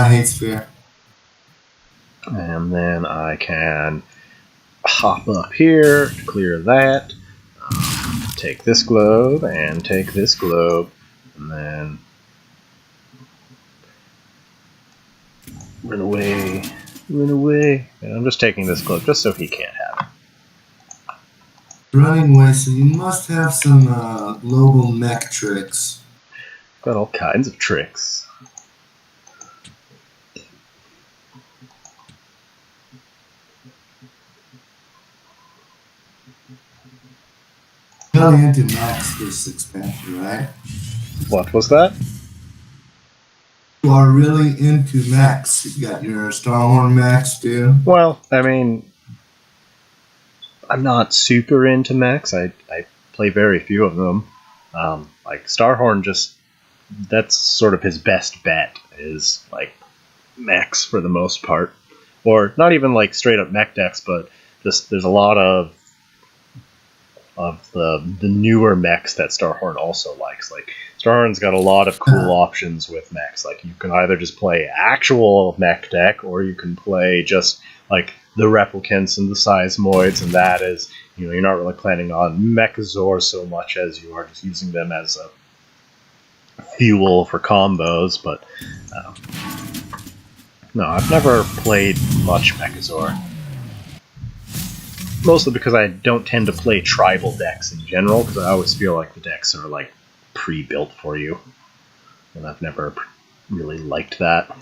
C: I hate Sphere.
A: And then I can hop up here to clear that. Take this globe and take this globe, and then run away. And I'm just taking this globe just so he can't have it.
C: Running away, so you must have some global mech tricks.
A: Got all kinds of tricks.
C: Really into Max this expansion, right?
A: What was that?
C: You are really into mechs. You got your Starhorn mechs, too.
A: Well, I mean, I'm not super into mechs. I play very few of them. Like Starhorn, that's sort of his best bet is like mechs for the most part, or not even like straight up mech decks, but just there's a lot of the newer mechs that Starhorn also likes. Like Starhorn's got a lot of cool options with mechs. Like you can either just play actual mech deck, or you can play just like the replicants and the seismoids, and that is, you're not really planning on Mechazor so much as you are just using them as a fuel for combos. But no, I've never played much Mechazor. Mostly because I don't tend to play tribal decks in general, because I always feel like the decks are like pre-built for you, and I've never really liked that.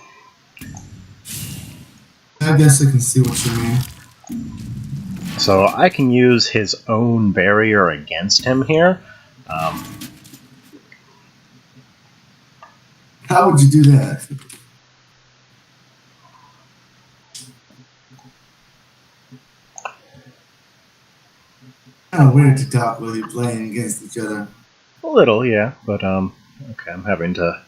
C: I guess I can see what you mean.
A: So I can use his own barrier against him here.
C: How would you do that? Kind of weird to talk while you're playing against each other.
A: A little, yeah, but okay, I'm having to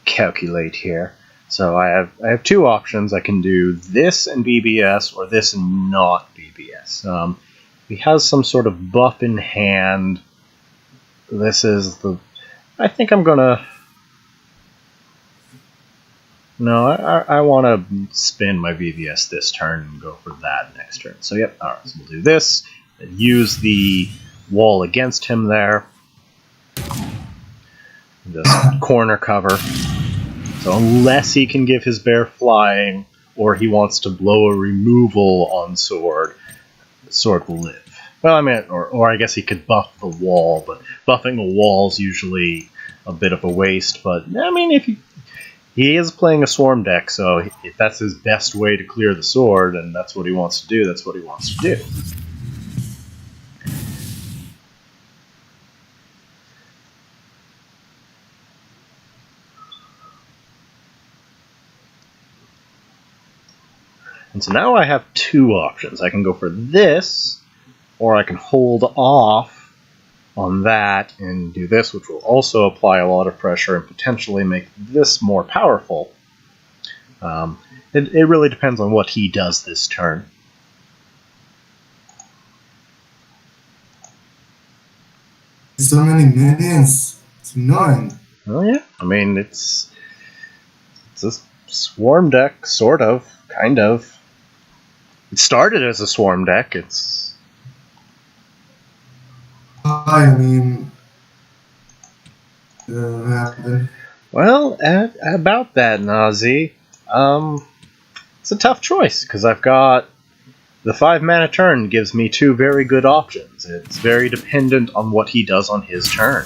A: calculate here. So I have two options. I can do this and BBS, or this and not BBS. If he has some sort of buff in hand, this is the... I think I'm gonna... No, I want to spin my BBS this turn and go for that next turn. So yep, alright, so we'll do this, and use the wall against him there. This corner cover. So unless he can give his bear flying, or he wants to blow a removal on Sword, Sword will live. Well, I mean, or I guess he could buff the wall, but buffing the wall's usually a bit of a waste. But I mean, if he is playing a Swarm deck, so if that's his best way to clear the Sword, and that's what he wants to do, that's what he wants to do. And so now I have two options. I can go for this, or I can hold off on that and do this, which will also apply a lot of pressure and potentially make this more powerful. It really depends on what he does this turn.
C: So many minions. It's annoying.
A: Oh yeah, I mean, it's a Swarm deck, sort of, kind of. It started as a Swarm deck. It's...
C: I mean... what happened?
A: Well, about that, Nazi, it's a tough choice, because I've got... The 5-mana turn gives me two very good options. It's very dependent on what he does on his turn.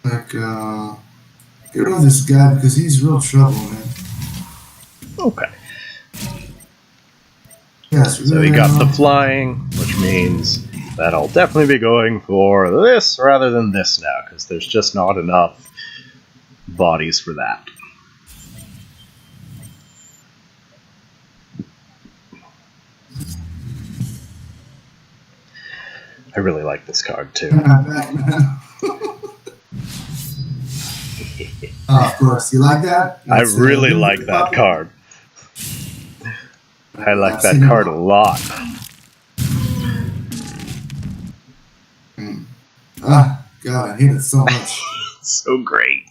C: Like, get rid of this guy because he's real trouble, man.
A: Okay.
C: Yes,
A: So he got the flying, which means that I'll definitely be going for this rather than this now, because there's just not enough bodies for that. I really like this card too.
C: Of course, you like that?
A: I really like that card. I like that card a lot.
C: Ah, God, I hate it so much.
A: So great.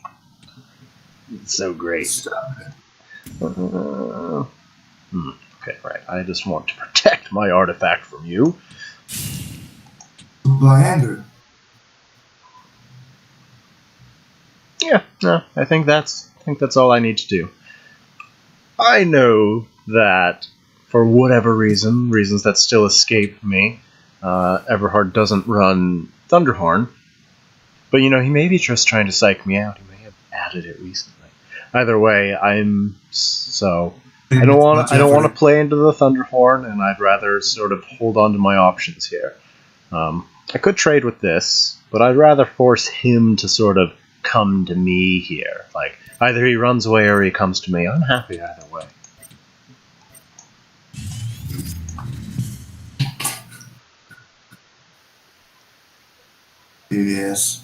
A: It's so great.
C: Stop it.
A: Okay, right. I just want to protect my artifact from you.
C: By anger.
A: Yeah, no, I think that's all I need to do. I know that for whatever reasons that still escape me, Everhard doesn't run Thunderhorn, but he may be just trying to psych me out. He may have added it recently. Either way, I don't want to play into the Thunderhorn, and I'd rather sort of hold on to my options here. I could trade with this, but I'd rather force him to sort of come to me here. Like, either he runs away or he comes to me. I'm happy either way.
C: Yes.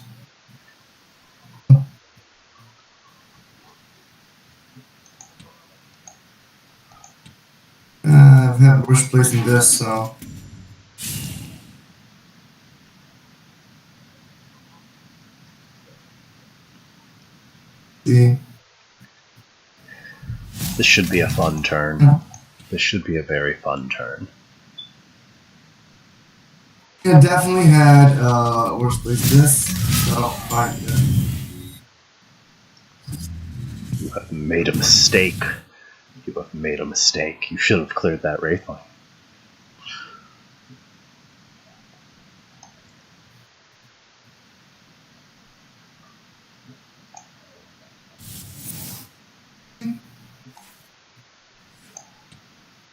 C: I've had worse place than this, so. See.
A: This should be a fun turn. This should be a very fun turn.
C: Yeah, definitely had worse place than this, so fine. Yeah.
A: You have made a mistake. You have made a mistake. You should have cleared that Wraithling.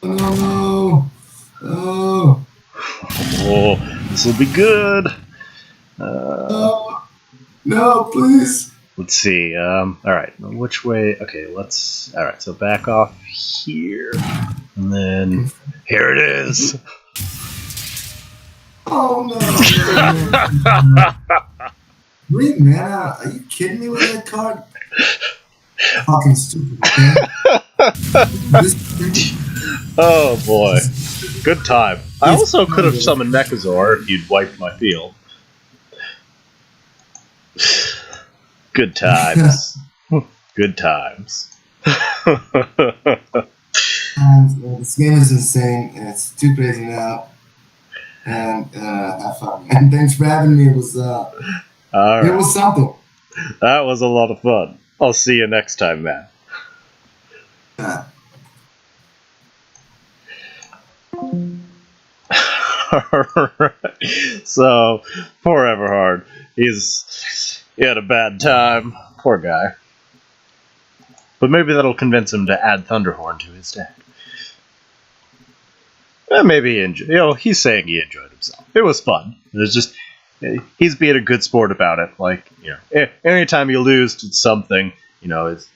C: Oh, oh,
A: Oh, this will be good.
C: oh, no, please.
A: Let's see. All right. Which way? Okay. Let's. All right. So back off here, and then here it is.
C: Oh no! Green mana? Are you kidding me with that card? Fucking stupid. Okay?
A: Oh boy. Good time. I also could have summoned Nekazor if you'd wiped my field. Good times. Good times.
C: This game is insane, and it's too crazy now. And have fun. And thanks for having me. It was
A: Alright.
C: it was something.
A: That was a lot of fun. I'll see you next time, man. Alright. So, poor Everhard. He had a bad time. Poor guy. But maybe that'll convince him to add Thunderhorn to his deck. Maybe he's saying he enjoyed himself. It was fun. It was just, he's being a good sport about it. Like, anytime you lose to something, it's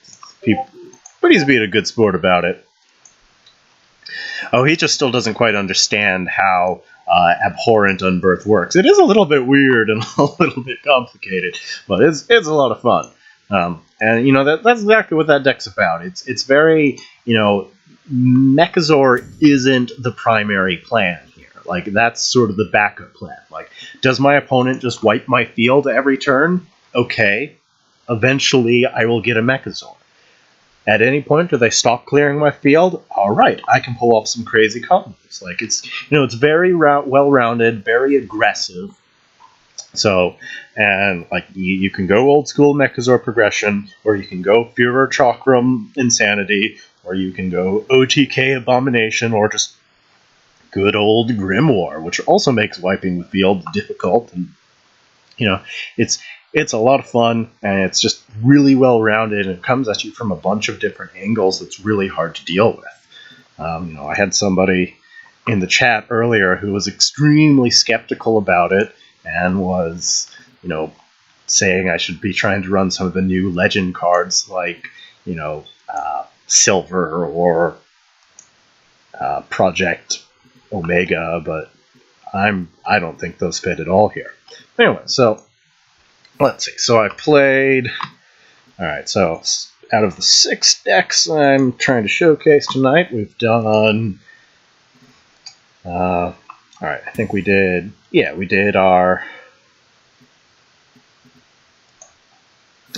A: people. But he's being a good sport about it. Oh, he just still doesn't quite understand how abhorrent Unbirth works. It is a little bit weird and a little bit complicated, but it's a lot of fun. And that's exactly what that deck's about. It's very, Nekazor isn't the primary plan here. Like, that's sort of the backup plan. Like, does my opponent just wipe my field every turn? Okay. Eventually, I will get a Mechazor. At any point, do they stop clearing my field? All right, I can pull off some crazy combos. Like, it's very well-rounded, very aggressive. So, and like you can go old school Mechazor progression, or you can go Furor Chakram Insanity, or you can go OTK Abomination, or just good old Grimoire, which also makes wiping the field difficult. And it's a lot of fun, and it's just really well rounded, and it comes at you from a bunch of different angles that's really hard to deal with. I had somebody in the chat earlier who was extremely skeptical about it, and was, saying I should be trying to run some of the new legend cards like, Silver or Project Omega, but I don't think those fit at all here. Anyway, so let's see. So I played. All right. So out of the 6 decks I'm trying to showcase tonight, we've done. All right. I think we did. Yeah, we did our.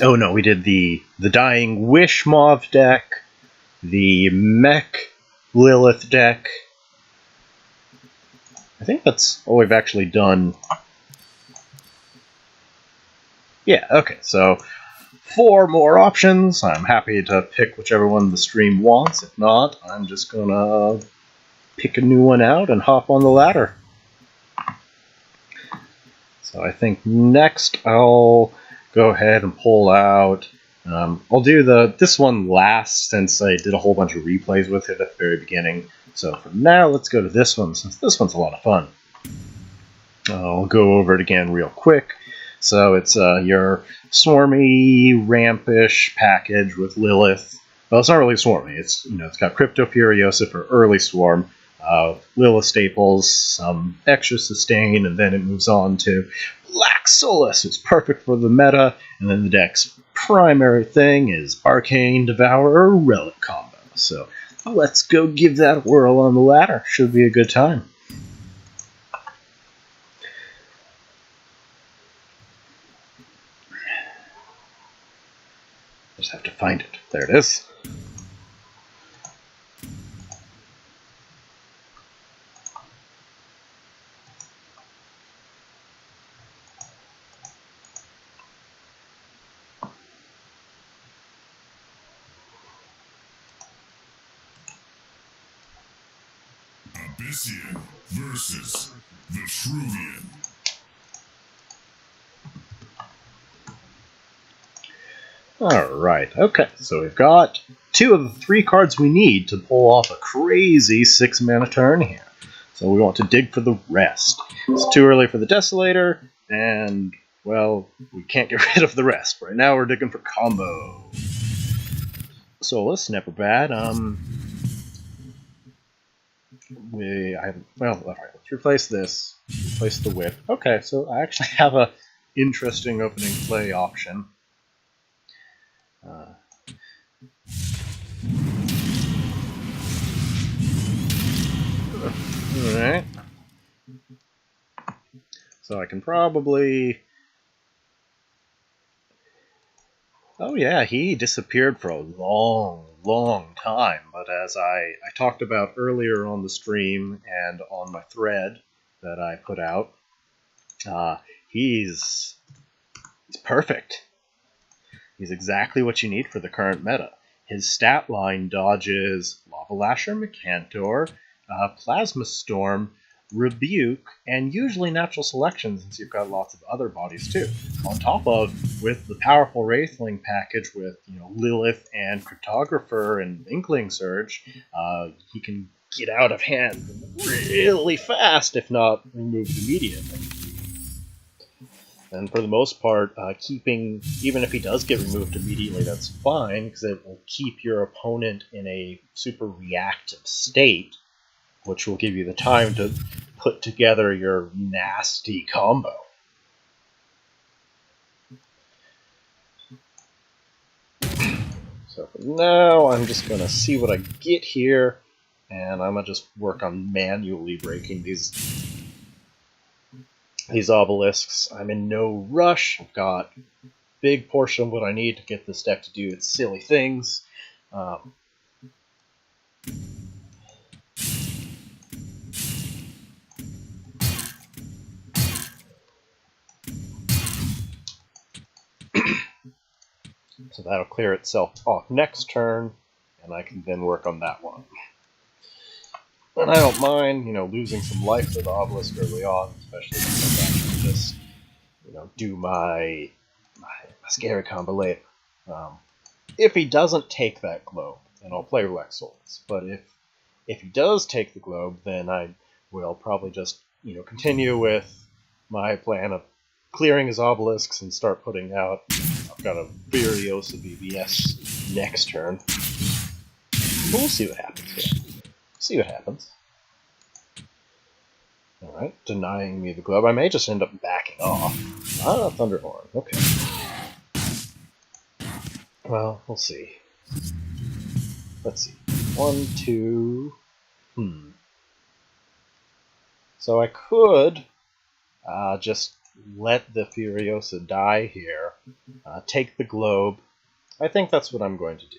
A: Oh no, we did the Dying Wish Mauve deck, the Mech Lilith deck. I think that's all we've actually done. Yeah, okay, so 4 more options. I'm happy to pick whichever one the stream wants. If not, I'm just gonna pick a new one out and hop on the ladder. So I think next I'll go ahead and pull out. I'll do this one last, since I did a whole bunch of replays with it at the very beginning. So for now, let's go to this one, since this one's a lot of fun. I'll go over it again real quick. So it's your swarmy, rampish package with Lilith. Well, it's not really swarmy. It's got Crypto Furiosa for early swarm, Lilith staples, some extra sustain, and then it moves on to Black Solus, who's perfect for the meta. And then the deck's primary thing is Arcane Devourer Relic combo. So let's go give that a whirl on the ladder. Should be a good time. Just have to find it. There it is.
B: Abyssian versus the Shruvian.
A: Alright, okay, so we've got 2 of the 3 cards we need to pull off a crazy 6-mana turn here. So we want to dig for the rest. It's too early for the Desolator, and, well, we can't get rid of the rest. Right now we're digging for combo. Solus, never bad. Alright, let's replace this. Replace the whip. Okay, so I actually have a interesting opening play option. Alright. So I can probably... Oh yeah, he disappeared for a long, long time, but as I talked about earlier on the stream and on my thread that I put out, he's perfect. He's exactly what you need for the current meta. His stat line dodges Lava Lasher, Mecantor, Plasma Storm, Rebuke, and usually Natural Selection, since you've got lots of other bodies too. On top of, with the powerful Wraithling package with Lilith and Cryptographer and Inkling Surge, he can get out of hand really fast, if not removed immediately. And for the most part, even if he does get removed immediately, that's fine, because it will keep your opponent in a super reactive state, which will give you the time to put together your nasty combo. So for now, I'm just going to see what I get here, and I'm going to just work on manually breaking these obelisks. I'm in no rush. I've got a big portion of what I need to get this deck to do its silly things. So that'll clear itself off next turn, and I can then work on that one. And I don't mind, losing some life to the obelisk early on, especially since I can just, do my scary combo later. If he doesn't take that globe, then I'll play Black Souls. But if he does take the globe, then I will probably just, continue with my plan of clearing his obelisks and start putting out. I've got a Furiosa BBS next turn. We'll see what happens here. See what happens. Alright, denying me the globe. I may just end up backing off. Ah, Thunderhorn. Okay. Well, we'll see. Let's see. 1, 2... So I could just let the Furiosa die here, take the globe. I think that's what I'm going to do.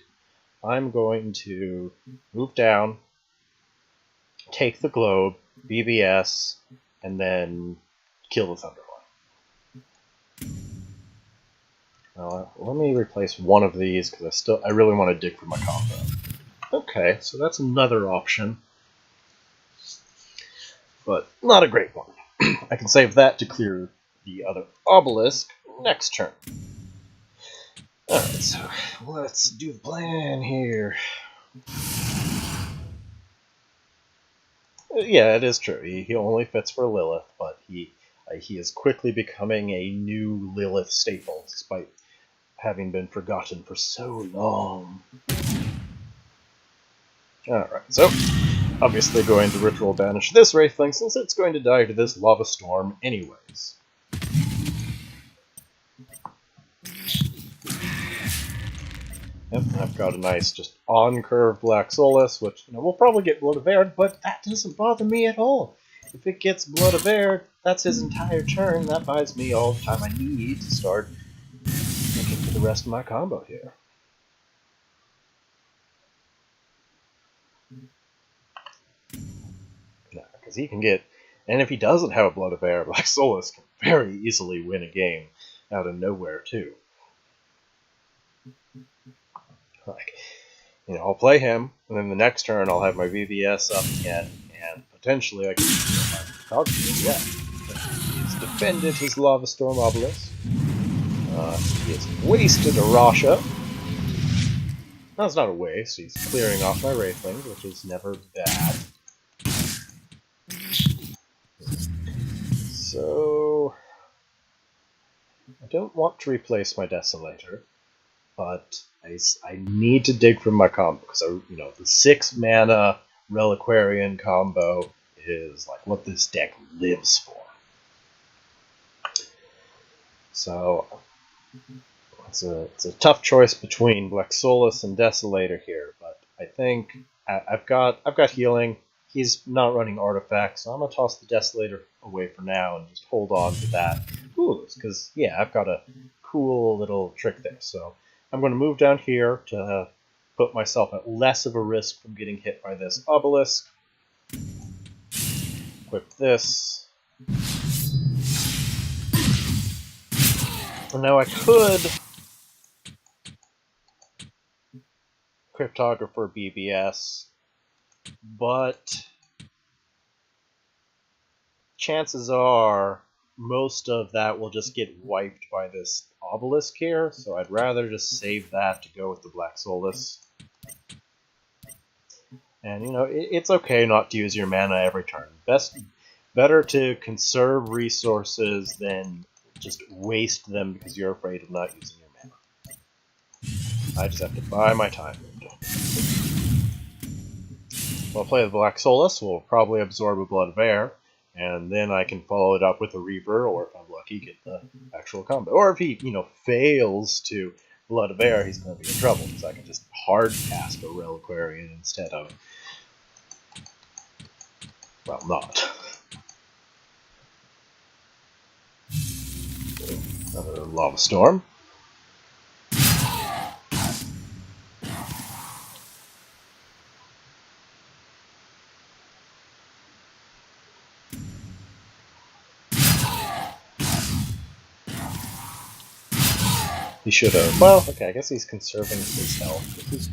A: I'm going to move down, take the globe, BBS, and then kill the Thunderhorn. Let me replace one of these because I really want to dig for my combo. Okay, so that's another option, but not a great one. I can save that to clear the other obelisk next turn. Alright, so let's do the plan here. Yeah, it is true. He only fits for Lilith, but He is quickly becoming a new Lilith staple, despite having been forgotten for so long. Alright, so obviously going to ritual banish this Wraithling since it's going to die to this lava storm anyways. Yep, I've got a nice just on-curve Black Solus, which will probably get Blood of Air, but that doesn't bother me at all. If it gets Blood of Air, that's his entire turn. That buys me all the time I need to start looking for the rest of my combo here. Because he can get, and if he doesn't have a Blood of Air, Black Solus can very easily win a game out of nowhere too. Like, I'll play him, and then the next turn I'll have my VVS up again, and potentially I can use my photography. Yeah, he's defended his Lava Storm Obelisk. He has wasted a Rasha. That's not a waste. He's clearing off my Wraithlings, which is never bad. So I don't want to replace my Desolator, but I need to dig from my combo because the 6 mana Reliquarian combo is like what this deck lives for. So it's a tough choice between Black Solus and Desolator here, but I think I've got healing. He's not running artifacts, so I'm gonna toss the Desolator away for now and just hold on to that. Ooh, because yeah, I've got a cool little trick there. So I'm going to move down here to put myself at less of a risk from getting hit by this obelisk. Equip this. And now I could Cryptographer BBS, but chances are most of that will just get wiped by this obelisk here, so I'd rather just save that to go with the Black Solus. And it's okay not to use your mana every turn. Better to conserve resources than just waste them because you're afraid of not using your mana. I just have to buy my time. I'll play the Black Solus, we'll probably absorb a Blood of Air, and then I can follow it up with a Reaper, or if I'm lucky, get the actual combo. Or if he, fails to Blood of Air, he's going to be in trouble, because I can just hard cast a Reliquarian instead of, well, not. Another Lava Storm. He should have. Well, okay, I guess he's conserving his health, which is a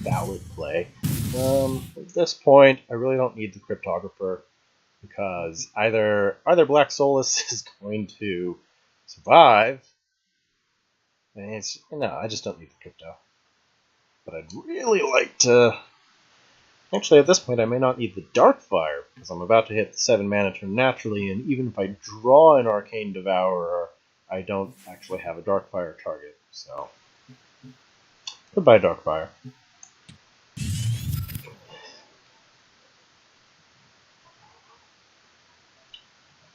A: valid play. At this point, I really don't need the Cryptographer, because either Black Solus is going to survive, and I just don't need the Crypto. But I'd really like to... Actually, at this point, I may not need the Darkfire, because I'm about to hit the 7 mana turn naturally, and even if I draw an Arcane Devourer, I don't actually have a Darkfire target, so goodbye Darkfire.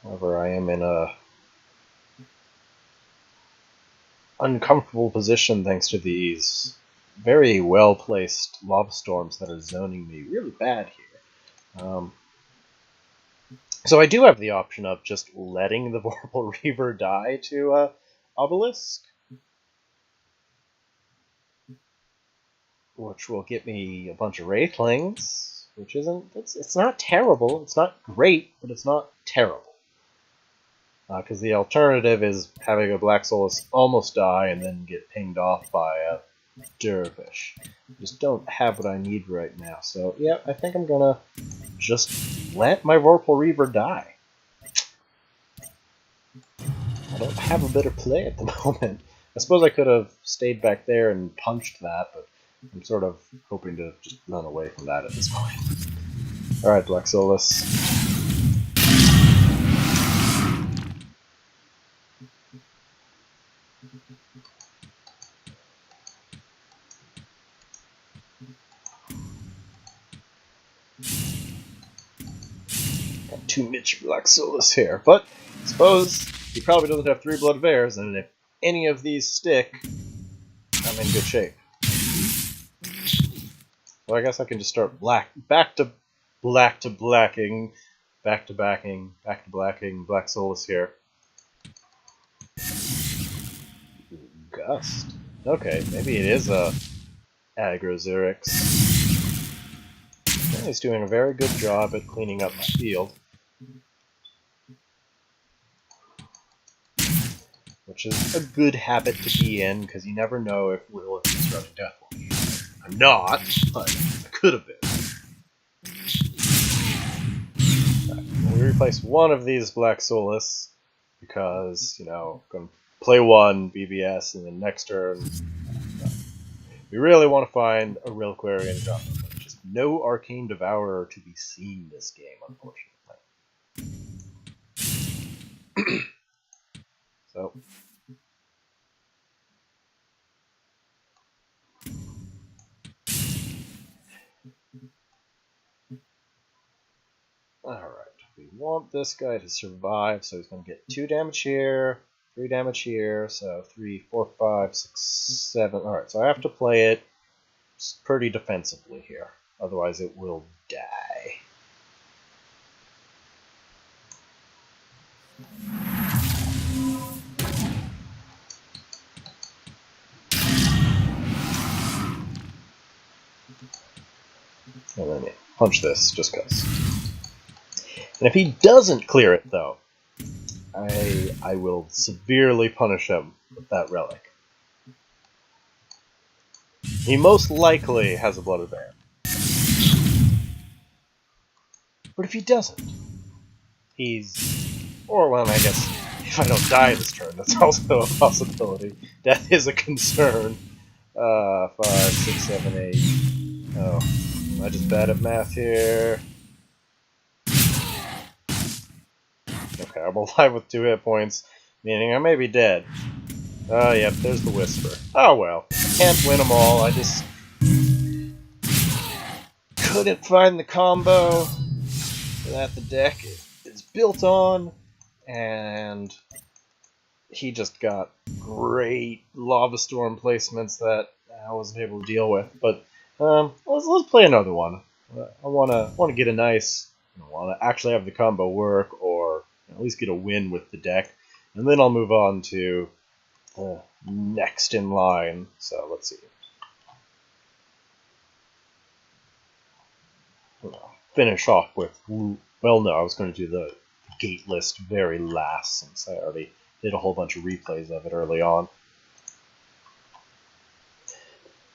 A: However, I am in a uncomfortable position thanks to these very well-placed Lava Storms that are zoning me really bad here. So I do have the option of just letting the Vorpal Reaver die to Obelisk, which will get me a bunch of Wraithlings, which it's not terrible, it's not great, but it's not terrible. Because the alternative is having a Black Solus almost die and then get pinged off by a Dervish. I just don't have what I need right now, so yeah, I think I'm gonna just let my Vorpal Reaver die. I don't have a better play at the moment. I suppose I could have stayed back there and punched that, but I'm sort of hoping to just run away from that at this point. Alright, Black Solus. too much Black Solus here. But I suppose he probably doesn't have 3 Blood of Airs, and if any of these stick, I'm in good shape. Well, I guess I can just start back to blacking, back to blacking, Black Solus here. Gust. Okay, maybe it is a aggro Xerix. Yeah, he's doing a very good job at cleaning up my field. Which is a good habit to be in, because you never know if Lilith is running Deathwatch. I'm not, but I could have been. Right, we replace one of these Black Solus, because, you know, I'm going to play one BBS, and then next turn, we really want to find a Reliquary and combo. Just no Arcane Devourer to be seen this game, unfortunately. So... Alright, we want this guy to survive, so he's going to get 2 damage here, 3 damage here, so 3, 4, 5, 6, 7. Alright, so I have to play it pretty defensively here, otherwise it will die. And then yeah, punch this, just cause. And if he doesn't clear it, though, I will severely punish him with that relic. He most likely has a Blood of Air. But if he doesn't, he's... Or, well, I guess, if I don't die this turn, that's also a possibility. Death is a concern. 5, 6, 7, 8... Oh, am I just bad at math here? Okay, I'm alive with 2 hit points, meaning I may be dead. Oh, yep, there's the Whisper. Oh well, can't win them all, I just... couldn't find the combo that the deck is built on, and he just got great Lava Storm placements that I wasn't able to deal with. But let's play another one. I wanna get a nice... I want to actually have the combo work, or at least get a win with the deck, and then I'll move on to the next in line. So let's see. I'll finish off with, well, no, I was going to do the gate list very last, since I already did a whole bunch of replays of it early on.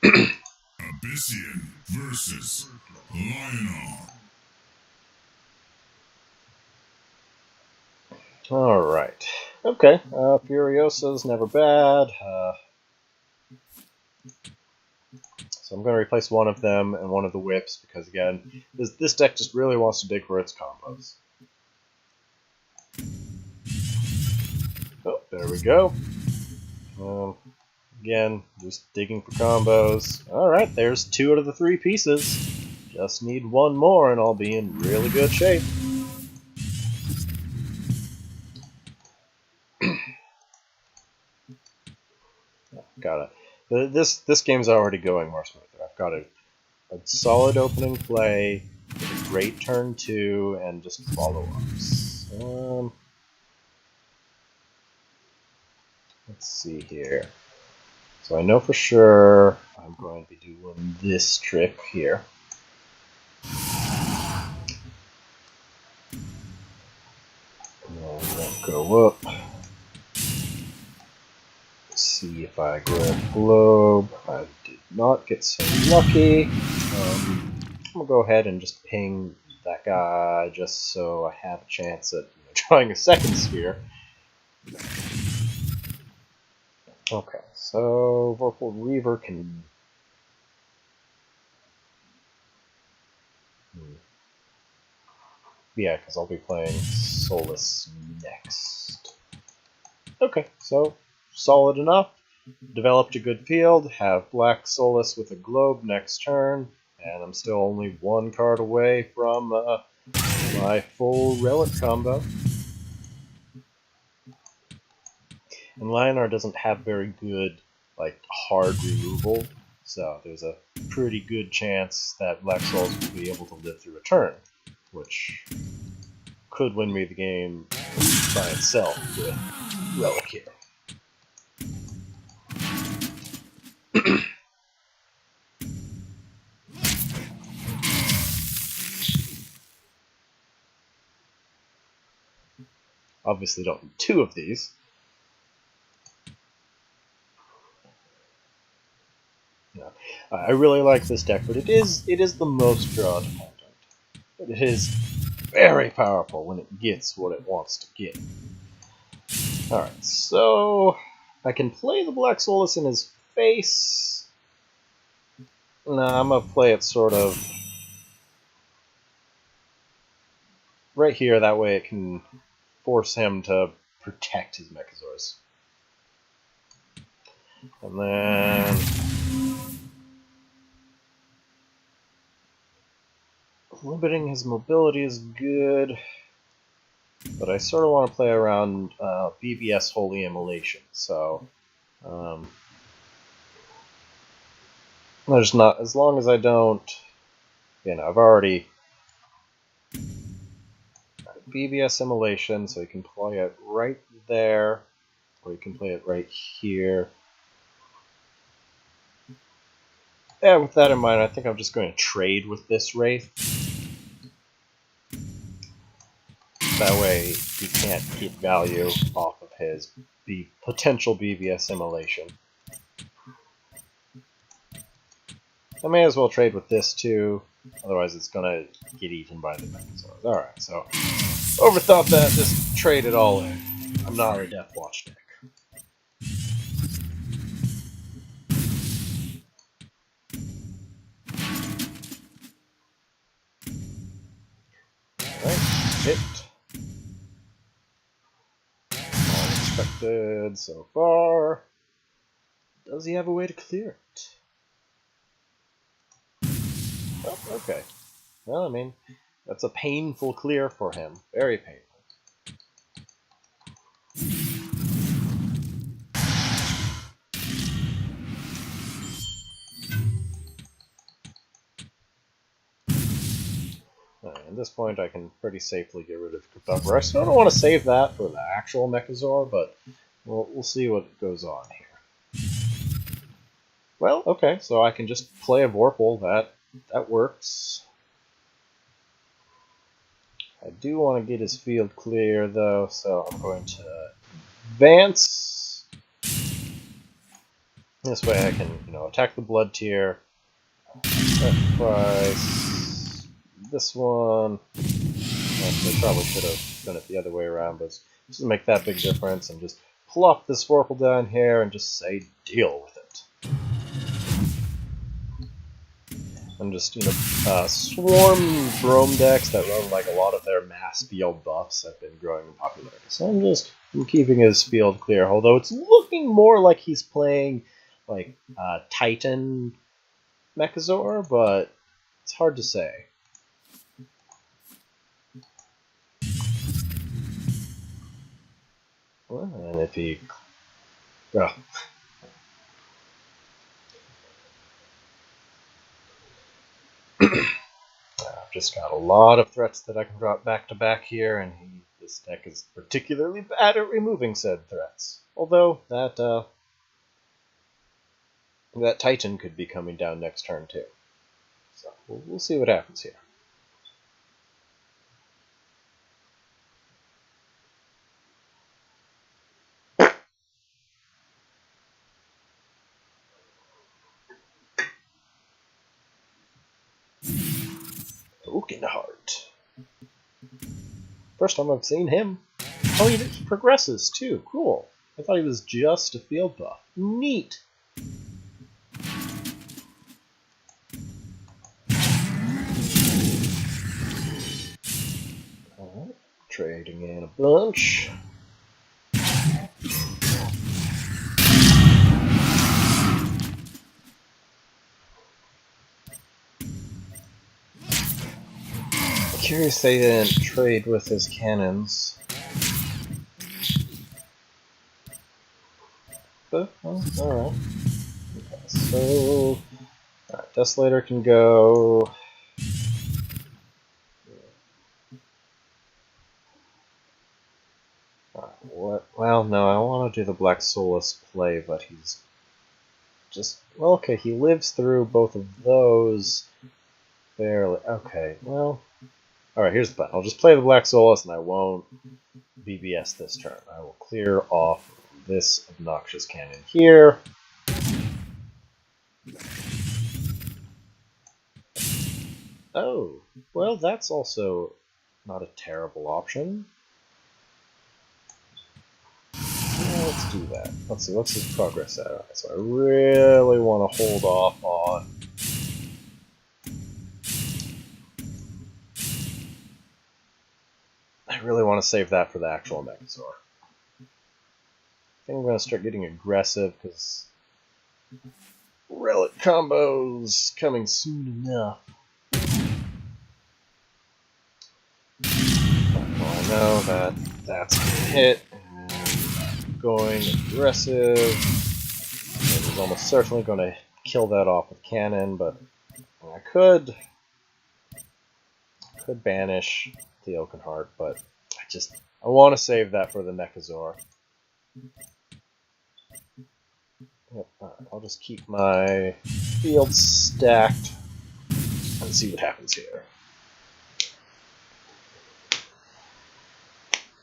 B: Abyssian versus Lionel.
A: Alright. Okay, Furiosa's never bad. So I'm going to replace one of them and one of the whips, because again, this deck just really wants to dig for its combos. Oh, there we go. Again, just digging for combos. Alright, there's 2 out of the 3 pieces. Just need 1 more and I'll be in really good shape. Got it. This game's already going more smoother. I've got a solid opening play, a great turn 2, and just follow-ups. Let's see here. So I know for sure I'm going to be doing this trick here. I'll go up. See if I grab Globe. I did not get so lucky. I'm gonna go ahead and just ping that guy just so I have a chance at trying a second sphere. Okay, so Vorpal Reaver can... Yeah, because I'll be playing Solus next. Okay, so solid enough. Developed a good field, have Black Solus with a Globe next turn, and I'm still only 1 card away from my full relic combo. And Lionar doesn't have very good, like, hard removal, so there's a pretty good chance that Black Souls will be able to live through a turn, which could win me the game by itself with Relic here. Obviously don't need two of these. No. I really like this deck, but it is the most draw dependent. But it is very powerful when it gets what it wants to get. Alright, so I can play the Black Solus in his face. No, I'm gonna play it sort of right here, that way it can force him to protect his Mechazors. And then limiting his mobility is good, but I sort of want to play around BBS Holy Immolation, so there's not, as long as I don't, I've already BBS Immolation, so you can play it right there, or you can play it right here. Yeah, with that in mind, I think I'm just going to trade with this Wraith. That way, he can't get value off of his potential BBS Immolation. I may as well trade with this too, otherwise it's gonna get eaten by the Mechazords. Alright, so overthought that, just trade it all in. I'm not a Death Watch deck. Alright, hit. All expected so far. Does he have a way to clear it? Oh, okay. Well, I mean, that's a painful clear for him. Very painful. At this point, I can pretty safely get rid of Cryptopher. I still don't want to save that for the actual Mechazor, but we'll see what goes on here. Well, okay, so I can just play a Vorpal. That works. I do want to get his field clear, though, so I'm going to advance. This way I can, attack the Blood Tier. Sacrifice this one. Actually, I probably should have done it the other way around, but just to make that big difference, and just plop this Vorpal down here and just say, deal with it. And just, swarm Brome decks that run like a lot of their mass field buffs have been growing in popularity. So I'm keeping his field clear, although it's looking more like he's playing like Titan Mechazor, but it's hard to say. Well, and if he... Well... I've just got a lot of threats that I can drop back to back here, and this deck is particularly bad at removing said threats. Although that Titan could be coming down next turn too. So we'll see what happens here. Oakenheart. First time I've seen him. Oh, he progresses too. Cool. I thought he was just a field buff. Neat. Alright, trading in a bunch. Curious they didn't trade with his cannons. But, well, alright. Okay, so... Alright, Desolator can go... What? Well, no, I want to do the Black Soulless play, but he's just... Well, okay, he lives through both of those. Barely. Okay, well... Alright, here's the plan. I'll just play the Black Soulless and I won't BBS this turn. I will clear off this obnoxious cannon here. Oh, well, that's also not a terrible option. Yeah, let's do that. Let's see, what's his progress at? Alright, so I really want to hold off on... I really want to save that for the actual Megazord. I think I'm going to start getting aggressive, because relic combos coming soon enough. Well, I know that that's going to hit, and going aggressive, and he's almost certainly going to kill that off with cannon, but I could banish the Oakenheart, but I want to save that for the Mechazor. Yep, I'll just keep my field stacked and see what happens here.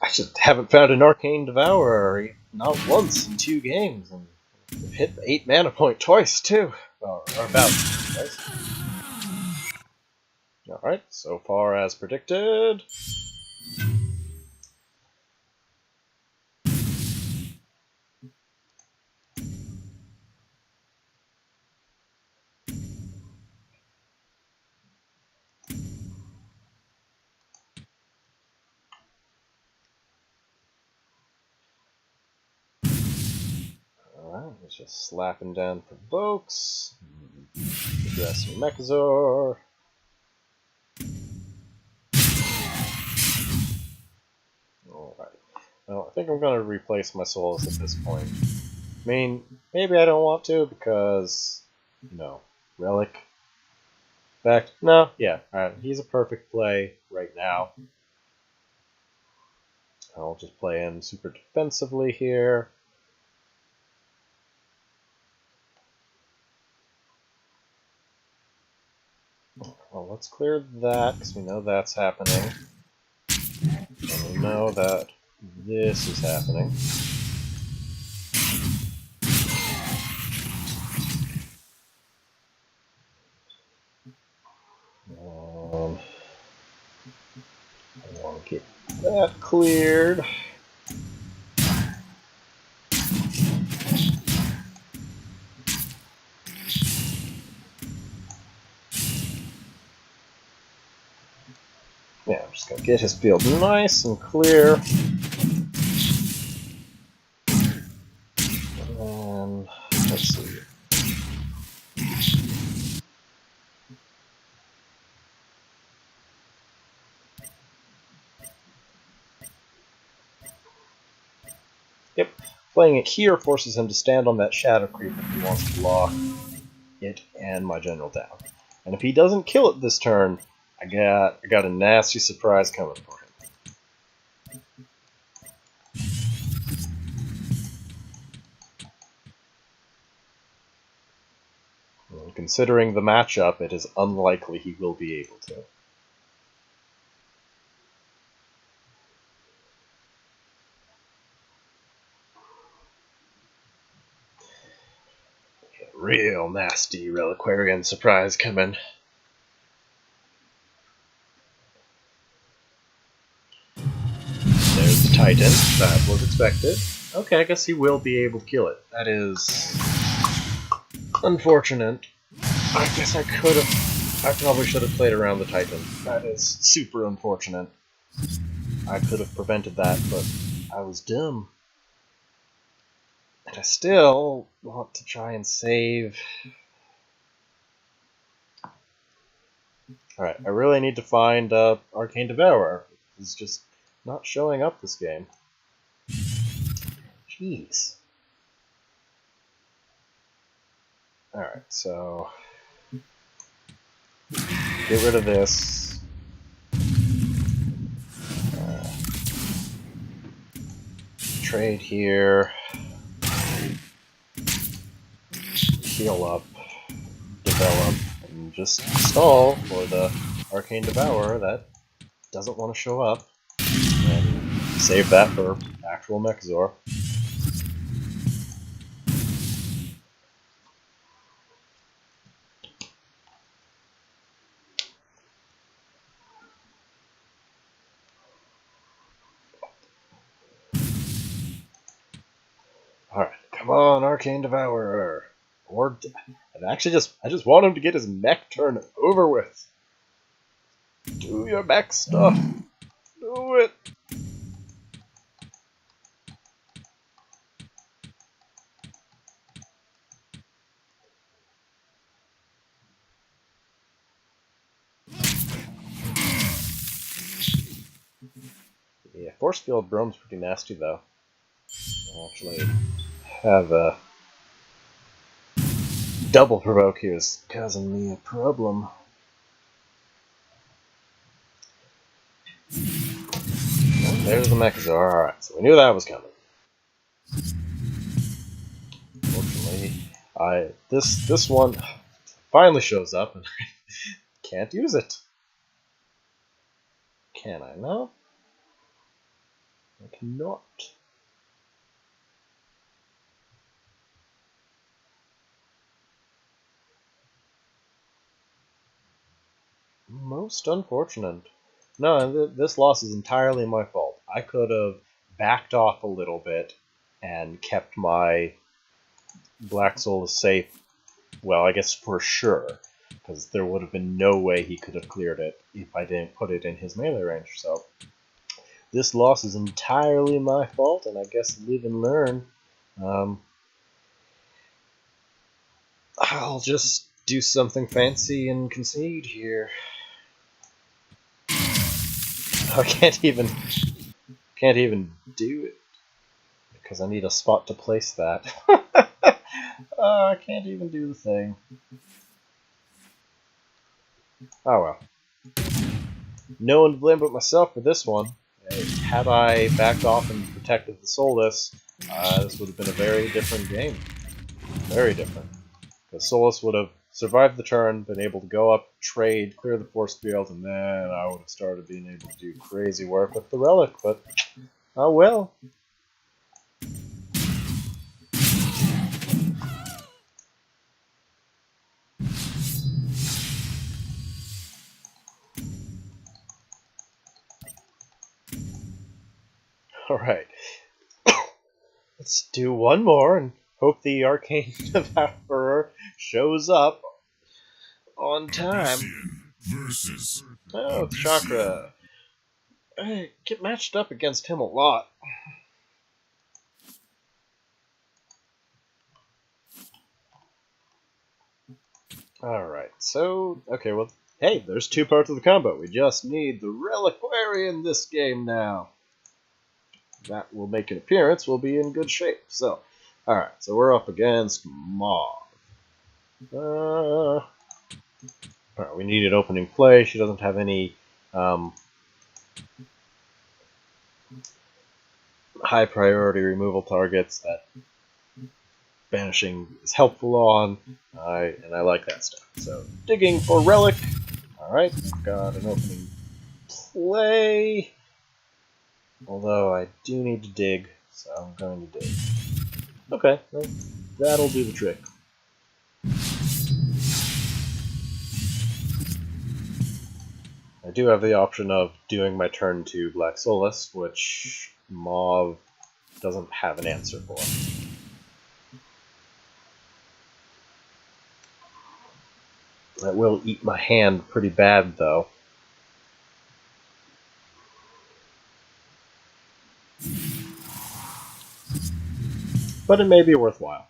A: I just haven't found an Arcane Devourer not once in 2 games, and I've hit the 8 mana point twice too, or about twice. Alright, so far as predicted. Alright, let's just slapping down provokes. Addressing Mechazor. Alright. Well, I think I'm going to replace my souls at this point. I mean, maybe I don't want to because, relic. In fact, no, yeah, alright, he's a perfect play right now. I'll just play him super defensively here. Well, let's clear that, because we know that's happening. And we know that this is happening. I want to get that cleared. Yeah, I'm just going to get his field nice and clear. And let's see. Yep, playing it here forces him to stand on that shadow creep if he wants to lock it and my general down. And if he doesn't kill it this turn, I got a nasty surprise coming for him. And considering the matchup, it is unlikely he will be able to. Real nasty Reliquarian surprise coming. There's the Titan. That was expected. Okay, I guess he will be able to kill it. That is unfortunate. I guess I probably should have played around the Titan. That is super unfortunate. I could have prevented that, but I was dumb. And I still want to try and save... Alright, I really need to find Arcane Devourer. He's just not showing up this game. Jeez. Alright, so... get rid of this. Trade here. Heal up. Develop. And just stall for the Arcane Devourer that doesn't want to show up. And save that for actual Mechazor. Alright, come on, Arcane Devourer. Or I just want him to get his mech turn over with. Do your mech stuff. Do it. Yeah, Force Field Brome's pretty nasty though. I actually have a double provoke here is causing me a problem. And there's the Mechazor. Alright, so we knew that was coming. Unfortunately, this one finally shows up and I can't use it. Can I? No? I cannot. Most unfortunate. No, this loss is entirely my fault. I could have backed off a little bit and kept my Black Soul safe. Well, I guess for sure, because there would have been no way he could have cleared it if I didn't put it in his melee range. So this loss is entirely my fault, and I guess live and learn. I'll just do something fancy and concede here. I can't even do it because I need a spot to place that. I can't even do the thing. Oh well. No one to blame but myself for this one. Had I backed off and protected the Solus, this would have been a very different game. Very different. Because Solus would have survived the turn, been able to go up, trade, clear the force field, and then I would have started being able to do crazy work with the relic, but oh well. Alright. Let's do one more and hope the Arcane Devourer shows up on time.
B: Versus
A: Oh, Chakra. I get matched up against him a lot. Alright, so, okay, well, hey, there's two parts of the combo. We just need the Reliquary in this game now. That will make an appearance. We'll be in good shape. So, alright, so we're up against Mauve. Alright, we need an opening play. She doesn't have any high priority removal targets that banishing is helpful on, and I like that stuff. So, digging for Relic. Alright, got an opening play. Although I do need to dig, so I'm going to dig. Okay, well, that'll do the trick. I do have the option of doing my turn to Black Solus, which Mauve doesn't have an answer for. That will eat my hand pretty bad, though. But it may be worthwhile.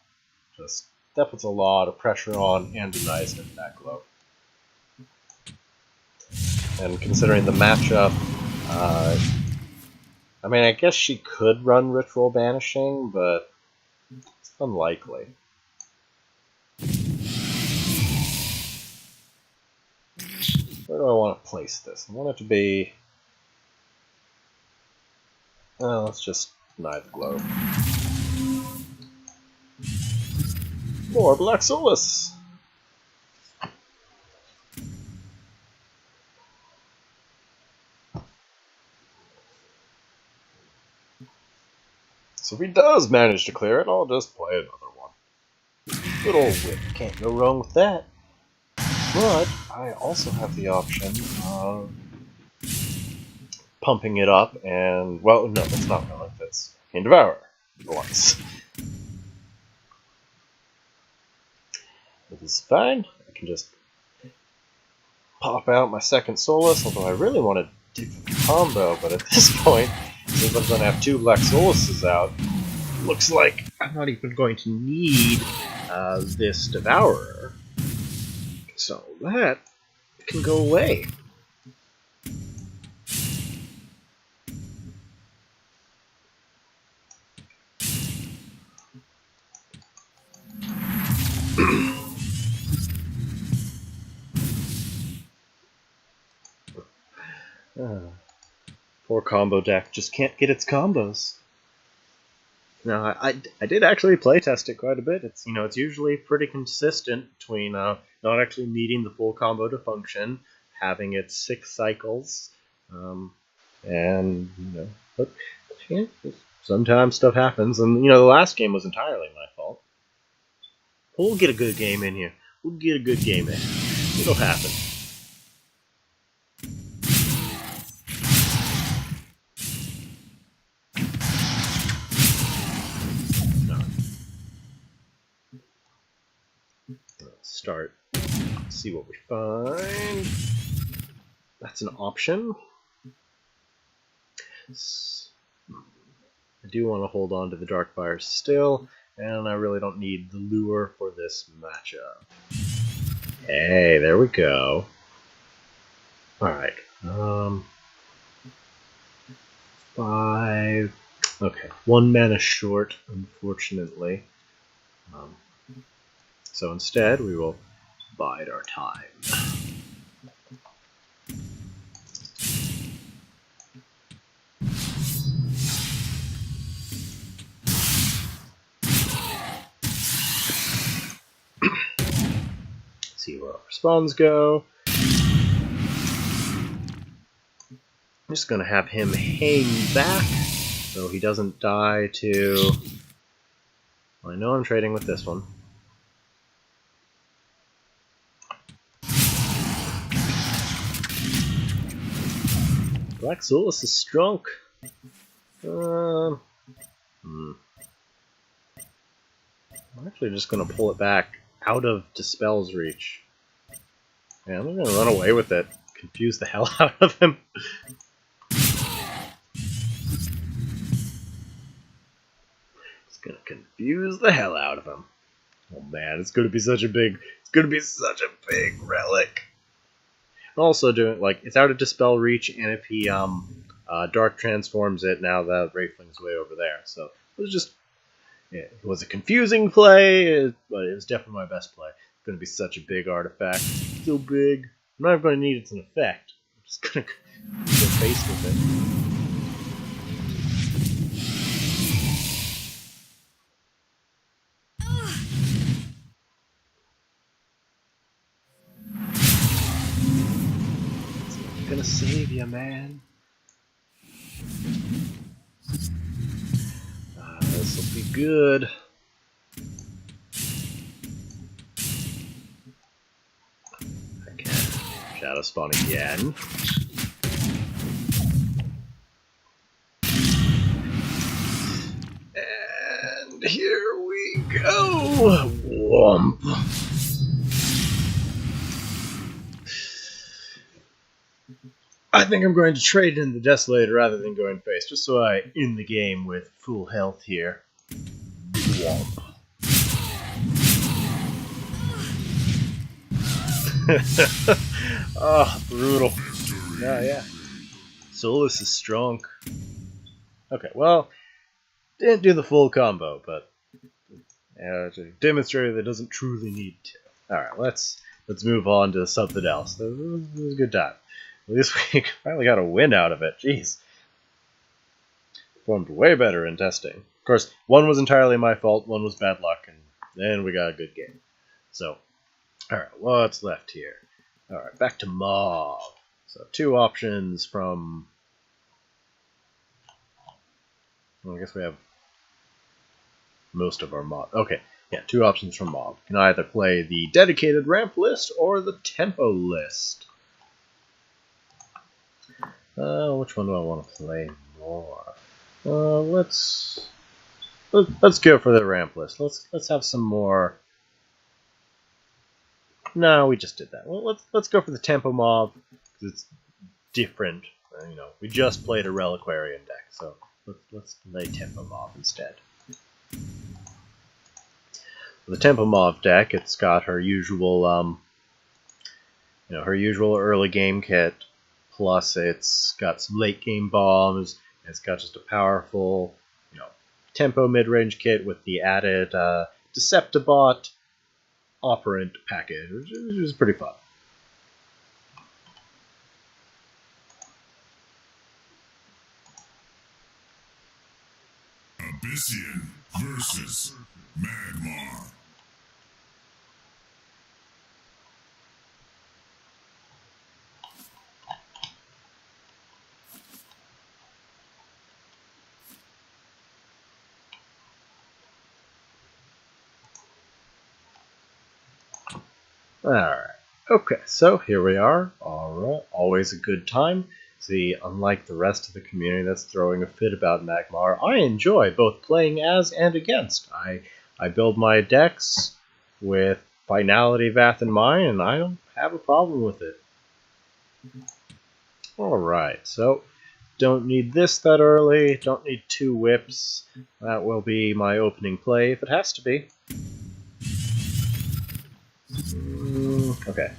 A: Just that puts a lot of pressure on and denies him that glow. And considering the matchup, I mean, I guess she could run Ritual Banishing, but it's unlikely. Where do I want to place this? I want it to be... let's just Knife Glow. More Black Solus! So if he does manage to clear it, I'll just play another one. Good old whip, can't go wrong with that. But I also have the option of pumping it up and, well, no, that's not Relic, that's in Devourer once. This is fine. I can just pop out my second Solus, although I really want to do the combo, but at this point, since I'm going to have 2 Black Soluses out, looks like I'm not even going to need this Devourer. So that can go away. Poor combo deck just can't get its combos. No, I did actually playtest it quite a bit. It's it's usually pretty consistent between not actually needing the full combo to function, having its 6 cycles, and but yeah, sometimes stuff happens, and the last game was entirely my fault. We'll get a good game in here. We'll get a good game in. It'll happen. Start. See what we find. That's an option. I do want to hold on to the Darkfire still, and I really don't need the lure for this matchup. Hey, there we go. Alright. 5. Okay, 1 mana short, unfortunately. So instead, we will bide our time. See where our spawns go. I'm just going to have him hang back so he doesn't die to... Well, I know I'm trading with this one. Black Solus is strong. I'm actually just going to pull it back out of Dispel's reach. Yeah, I'm going to run away with it. Confuse the hell out of him. Just going to confuse the hell out of him. Oh man, it's going to be such a big relic. Also doing, it's out of Dispel reach, and if he Dark transforms it, now the Wraithling's way over there. So it was just, it was a confusing play, but it was definitely my best play. It's going to be such a big artifact. So big. I'm not even going to need it as an effect. I'm just going to go face with it. Gonna save you, man. This will be good. Okay, Shadow Spawn again. And here we go. Womp. I think I'm going to trade in the Desolator rather than going face, just so I end the game with full health here. Womp. Oh, brutal. Oh, yeah. Solus is strong. Okay, well, didn't do the full combo, but demonstrated that it doesn't truly need to. Alright, let's move on to something else. This was a good time. At least we finally got a win out of it. Jeez. Performed way better in testing. Of course, one was entirely my fault, one was bad luck, and then we got a good game. So, alright, what's left here? Alright, back to Mob. So, two options from... Well, I guess we have most of our Mob. Okay, yeah, two options from Mob. You can either play the dedicated ramp list or the tempo list. Which one do I want to play more? Let's go for the ramp list. Let's have some more. No, we just did that. Well, let's go for the tempo Mob because it's different. We just played a Reliquarian deck, so let's play tempo Mob instead. The tempo Mob deck, it's got her usual her usual early game kit. Plus, it's got some late game bombs. It's got just a powerful, tempo mid-range kit with the added Deceptibot operant package, which is pretty fun.
B: Abyssian versus Magmar.
A: Alright, okay, so here we are. Alright, always a good time. See, unlike the rest of the community that's throwing a fit about Magmar, I enjoy both playing as and against. I build my decks with Finality Vath in mind, and I don't have a problem with it. Alright, so don't need this that early, don't need two whips. That will be my opening play if it has to be. Okay.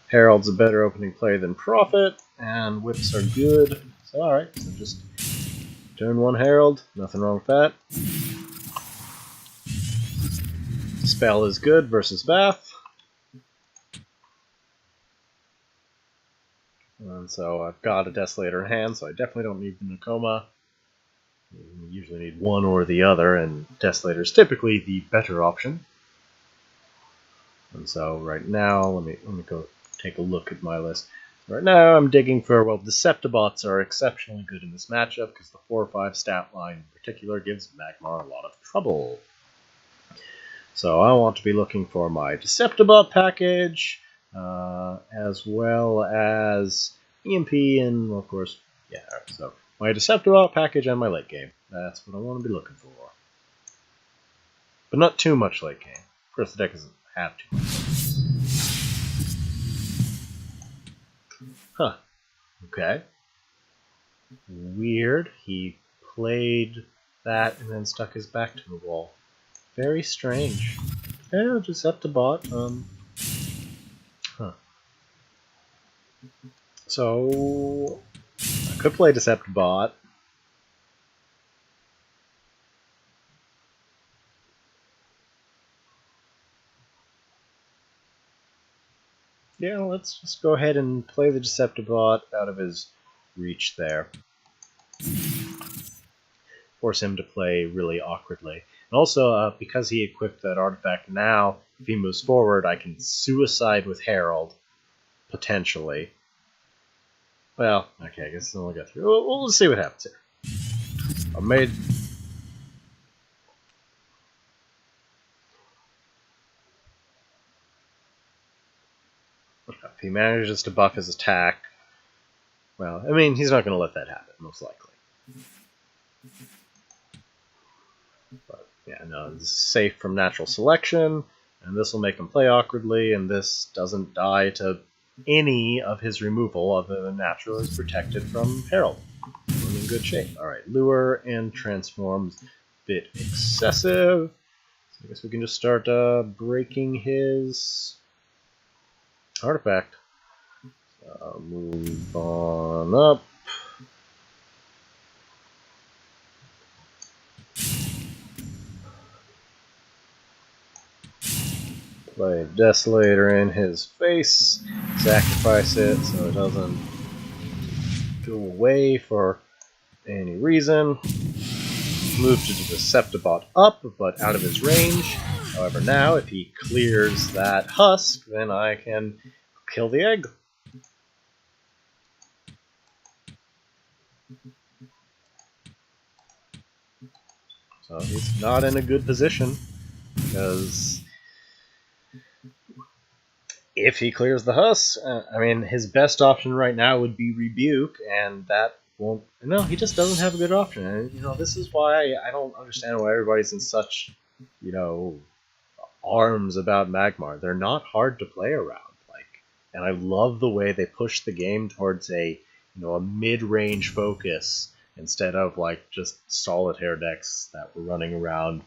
A: Herald's a better opening play than Prophet, and whips are good. So alright, so just turn one Herald, nothing wrong with that. Spell is good versus Vath. And so I've got a Desolator in hand, so I definitely don't need the Nakoma. You usually need one or the other, and Desolator is typically the better option. And so right now, let me go take a look at my list. Right now I'm digging for, well, Deceptibots are exceptionally good in this matchup because the 4 or 5 stat line in particular gives Magmar a lot of trouble. So I want to be looking for my Deceptibot package, as well as EMP and, of course, yeah, so my Deceptibot package and my late game. That's what I want to be looking for. But not too much late game. Of course, the deck doesn't have too much. Huh. Okay. Weird. He played that and then stuck his back to the wall. Very strange. Yeah, Deceptibot. Huh. So I could play Deceptibot. Yeah, let's just go ahead and play the Deceptibot out of his reach there. Force him to play really awkwardly. And also, because he equipped that artifact now, if he moves forward, I can suicide with Herald, potentially. Well, okay, I guess we'll go through. We'll see what happens here. I made... If he manages to buff his attack, well, I mean, he's not going to let that happen, most likely. But, yeah, no, this is safe from natural selection, and this will make him play awkwardly, and this doesn't die to any of his removal other than natural is protected from Herald. I'm in good shape. Alright, Lure and Transform's a bit excessive. So I guess we can just start breaking his artifact. Move on up. Play Desolator in his face. Sacrifice it so it doesn't go away for any reason. Move to the Deceptibot up, but out of his range. However, now if he clears that husk, then I can kill the egg. So he's not in a good position, because if he clears the husk, I mean, his best option right now would be Rebuke, and that won't... No, he just doesn't have a good option. And, you know, this is why I don't understand why everybody's in such, you know, arms about Magmar. They're not hard to play around. And I love the way they push the game towards a mid-range focus instead of like just solitaire decks that were running around.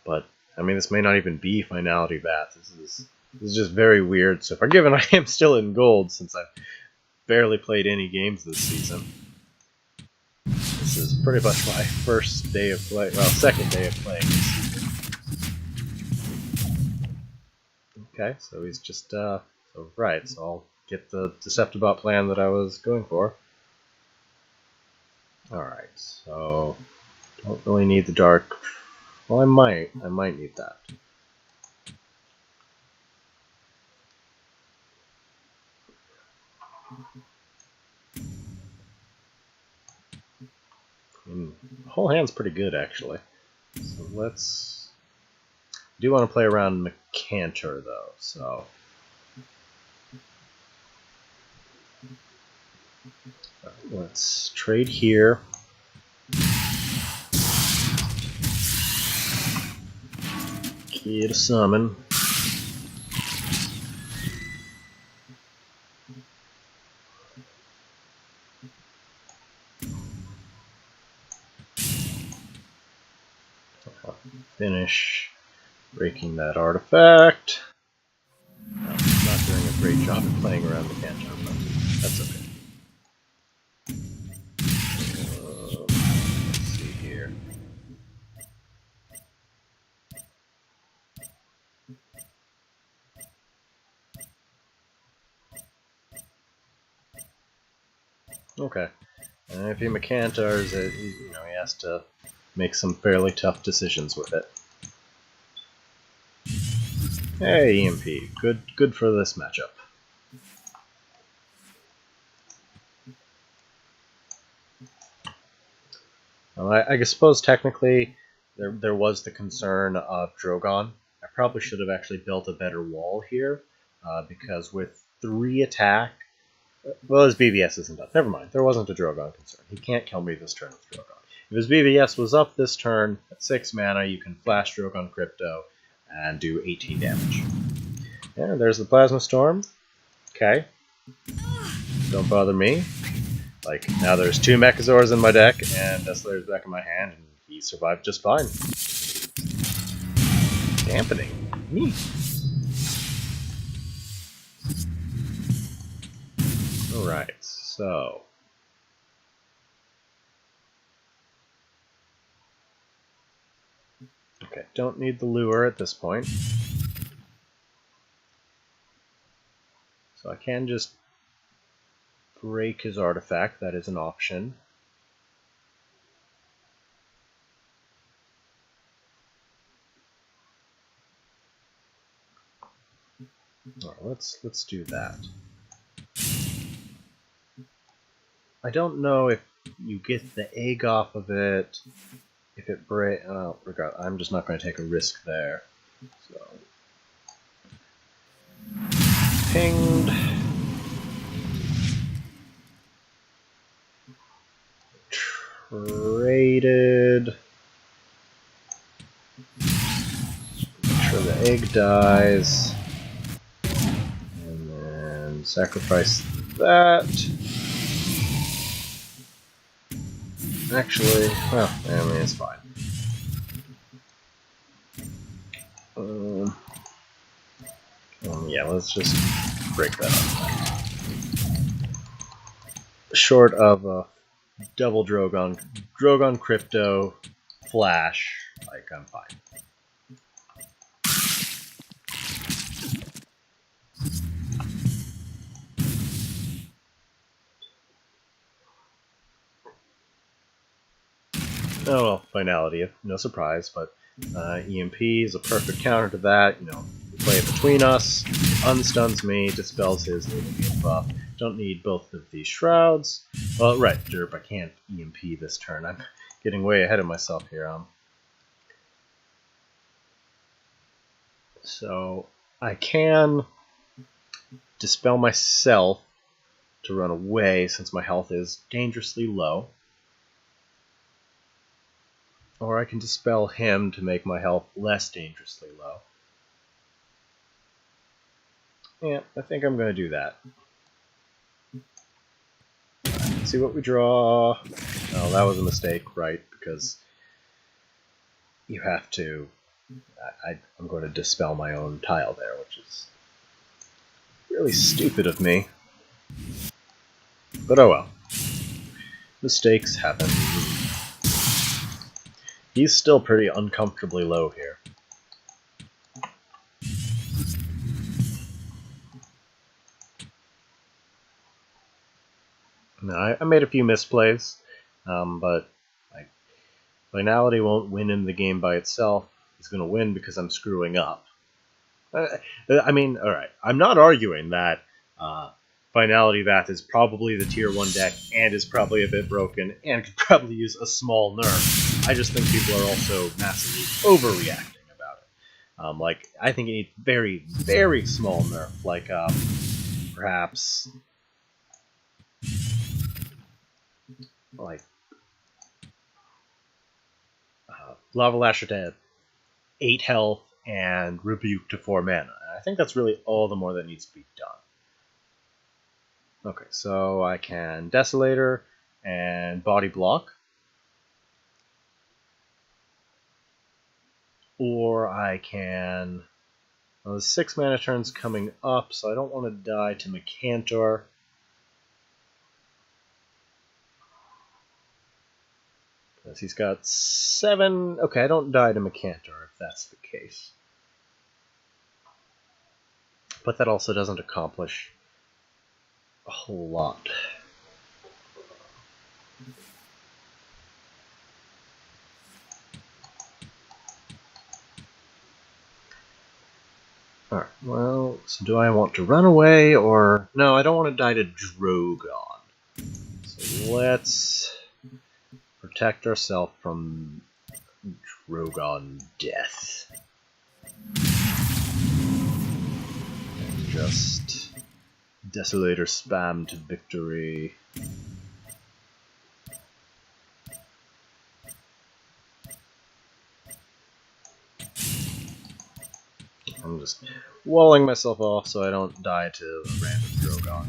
A: But I mean, this may not even be Finality Bath. This is just very weird. So forgiven, I am still in gold since I've barely played any games this season. This is pretty much my first day of play. Well, second day of playing this season. Okay, so he's just right. So I'll get the Deceptibot plan that I was going for. All right, so don't really need the dark. Well, I might need that. The whole hand's pretty good, actually. So let's... I do want to play around Mecantor, though, so... Let's trade here. Key to summon. Finish breaking that artifact. No, I'm not doing a great job of playing around Mecantor, but that's okay. Let's see here. Okay. And if he Mecantors it, he has to make some fairly tough decisions with it. Hey, EMP. Good for this matchup. I suppose technically there was the concern of Drogon. I probably should have actually built a better wall here, because with 3 attack, well, his BBS isn't up. Never mind, there wasn't a Drogon concern. He can't kill me this turn with Drogon. If his BBS was up this turn, at 6 mana, you can flash Drogon Crypto and do 18 damage. Yeah, there's the Plasma Storm. Okay. Don't bother me. Like, now there's 2 Mechazors in my deck, and Desolator's back in my hand, and he survived just fine. Dampening. Neat. Alright, so... Okay, don't need the lure at this point. So I can just break his artifact, that is an option. Alright, let's do that. I don't know if you get the egg off of it, if it break. Oh, regard. I'm just not going to take a risk there. So pinged. Traded. Make sure the egg dies. And then sacrifice that. Actually, well, I mean, it's fine. Yeah, let's just break that up. Short of a double Drogon Crypto, Flash, like, I'm fine. Oh well, finality, no surprise, but EMP is a perfect counter to that. You know, play it between us, unstuns me, dispels his game buff. Don't need both of these shrouds. Well, right, derp, I can't EMP this turn. I'm getting way ahead of myself here. So I can dispel myself to run away since my health is dangerously low. Or I can dispel him to make my health less dangerously low. Yeah, I think I'm going to do that. Let's see what we draw. Oh, that was a mistake, right? Because you have to... I'm going to dispel my own tile there, which is really stupid of me. But oh well. Mistakes happen. He's still pretty uncomfortably low here. Now, I made a few misplays, but finality won't win in the game by itself. He's going to win because I'm screwing up. I mean, alright, I'm not arguing that Finality Vath is probably the tier 1 deck and is probably a bit broken and could probably use a small nerf. I just think people are also massively overreacting about it. Like, I think it needs very, very small nerf, like perhaps like Lava Lasher to 8 health and Rebuke to 4 mana. I think that's really all the more that needs to be done. Okay, so I can Desolator and Body Block. Or I can... Well, the 6 mana turn's coming up, so I don't want to die to Mecantor. Because he's got 7... Okay, I don't die to Mecantor if that's the case. But that also doesn't accomplish a whole lot. Alright, well, so do I want to run away, or... No, I don't want to die to Drogon. So let's protect ourselves from Drogon death. And just Desolator spam to victory. I'm just walling myself off so I don't die to a random Drogon.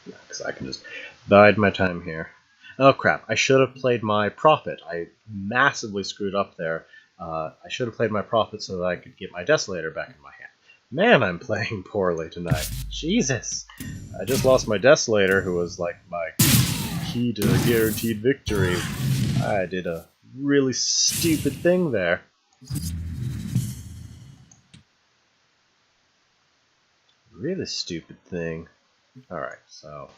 A: Because I can just bide my time here. Oh crap, I should have played my Prophet. I massively screwed up there. I should have played my Prophet so that I could get my Desolator back in my hand. Man, I'm playing poorly tonight. Jesus! I just lost my Desolator, who was like my key to a guaranteed victory. I did a really stupid thing there. Really stupid thing. Alright, so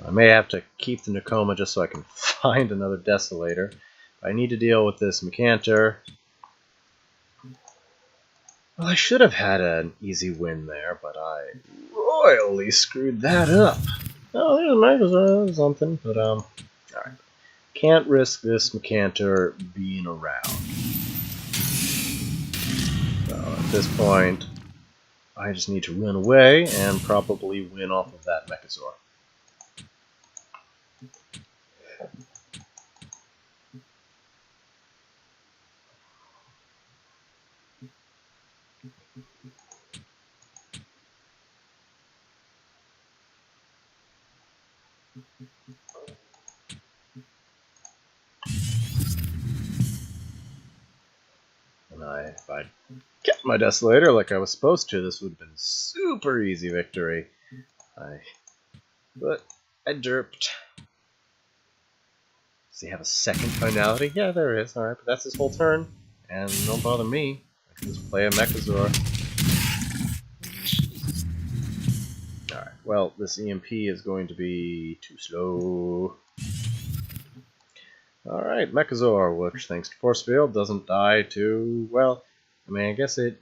A: I may have to keep the Nakoma just so I can find another Desolator. I need to deal with this Mecantor. Well, I should have had an easy win there, but I royally screwed that up. Oh, there's something, but alright. Can't risk this Mecantor being around. So at this point, I just need to run away and probably win off of that Mechazor. my Desolator like I was supposed to, this would have been super easy victory. But I derped. Does he have a second finality? Yeah, there is. Alright, but that's his whole turn. And don't bother me. I can just play a Mechazor. Alright, well, this EMP is going to be too slow. Alright, Mechazor, which thanks to Force Field doesn't die to, well, I mean, I guess it...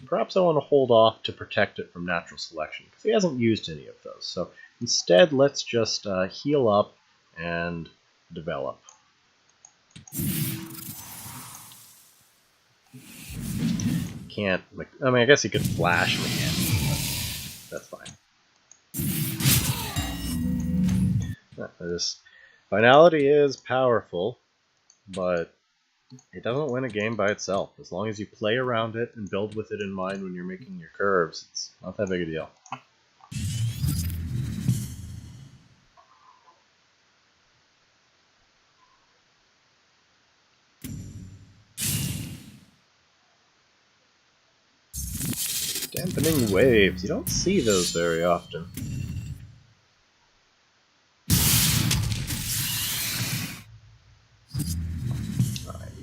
A: Perhaps I want to hold off to protect it from natural selection, because he hasn't used any of those. So instead, let's just heal up and develop. Can't... I mean, I guess he could flash again, but that's fine. This finality is powerful, but it doesn't win a game by itself. As long as you play around it and build with it in mind when you're making your curves, it's not that big a deal. Dampening waves. You don't see those very often.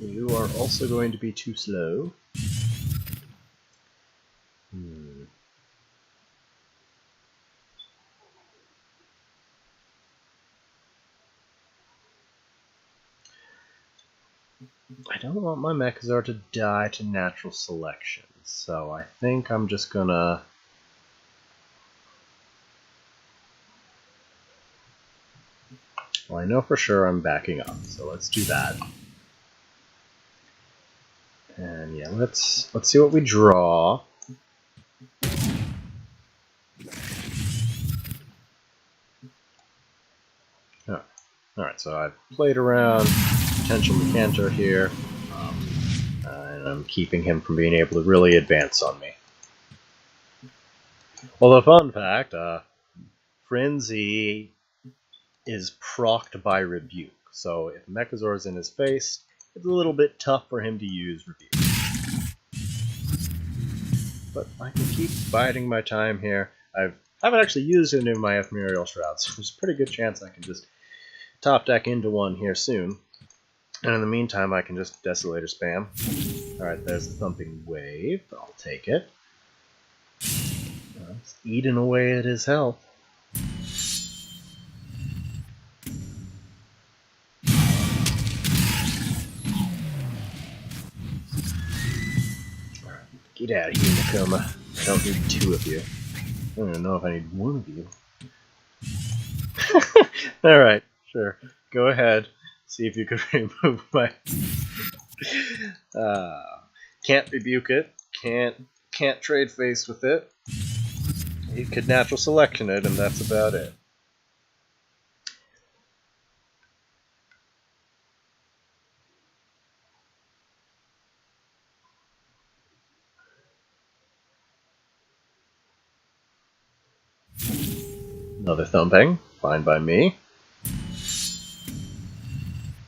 A: You are also going to be too slow. I don't want my Mechazor to die to natural selection, so I think I'm just gonna... Well, I know for sure I'm backing up, so let's do that. And yeah, let's see what we draw. Alright, so I've played around potential Mechantor here, and I'm keeping him from being able to really advance on me. Although, fun fact, Frenzy is procced by Rebuke, so if Mechazor is in his face, it's a little bit tough for him to use Rebuke. But I can keep biding my time here. I haven't actually used any of my Ephemeral Shrouds, so there's a pretty good chance I can just top deck into one here soon. And in the meantime, I can just Desolator spam. Alright, there's a Thumping Wave. I'll take it. It's eating away at his health. Get out of here, Nakoma. I don't need two of you. I don't even know if I need one of you. Alright, sure. Go ahead. See if you can remove my... can't rebuke it. Can't trade face with it. You could natural selection it, and that's about it. Another Thumping, fine by me.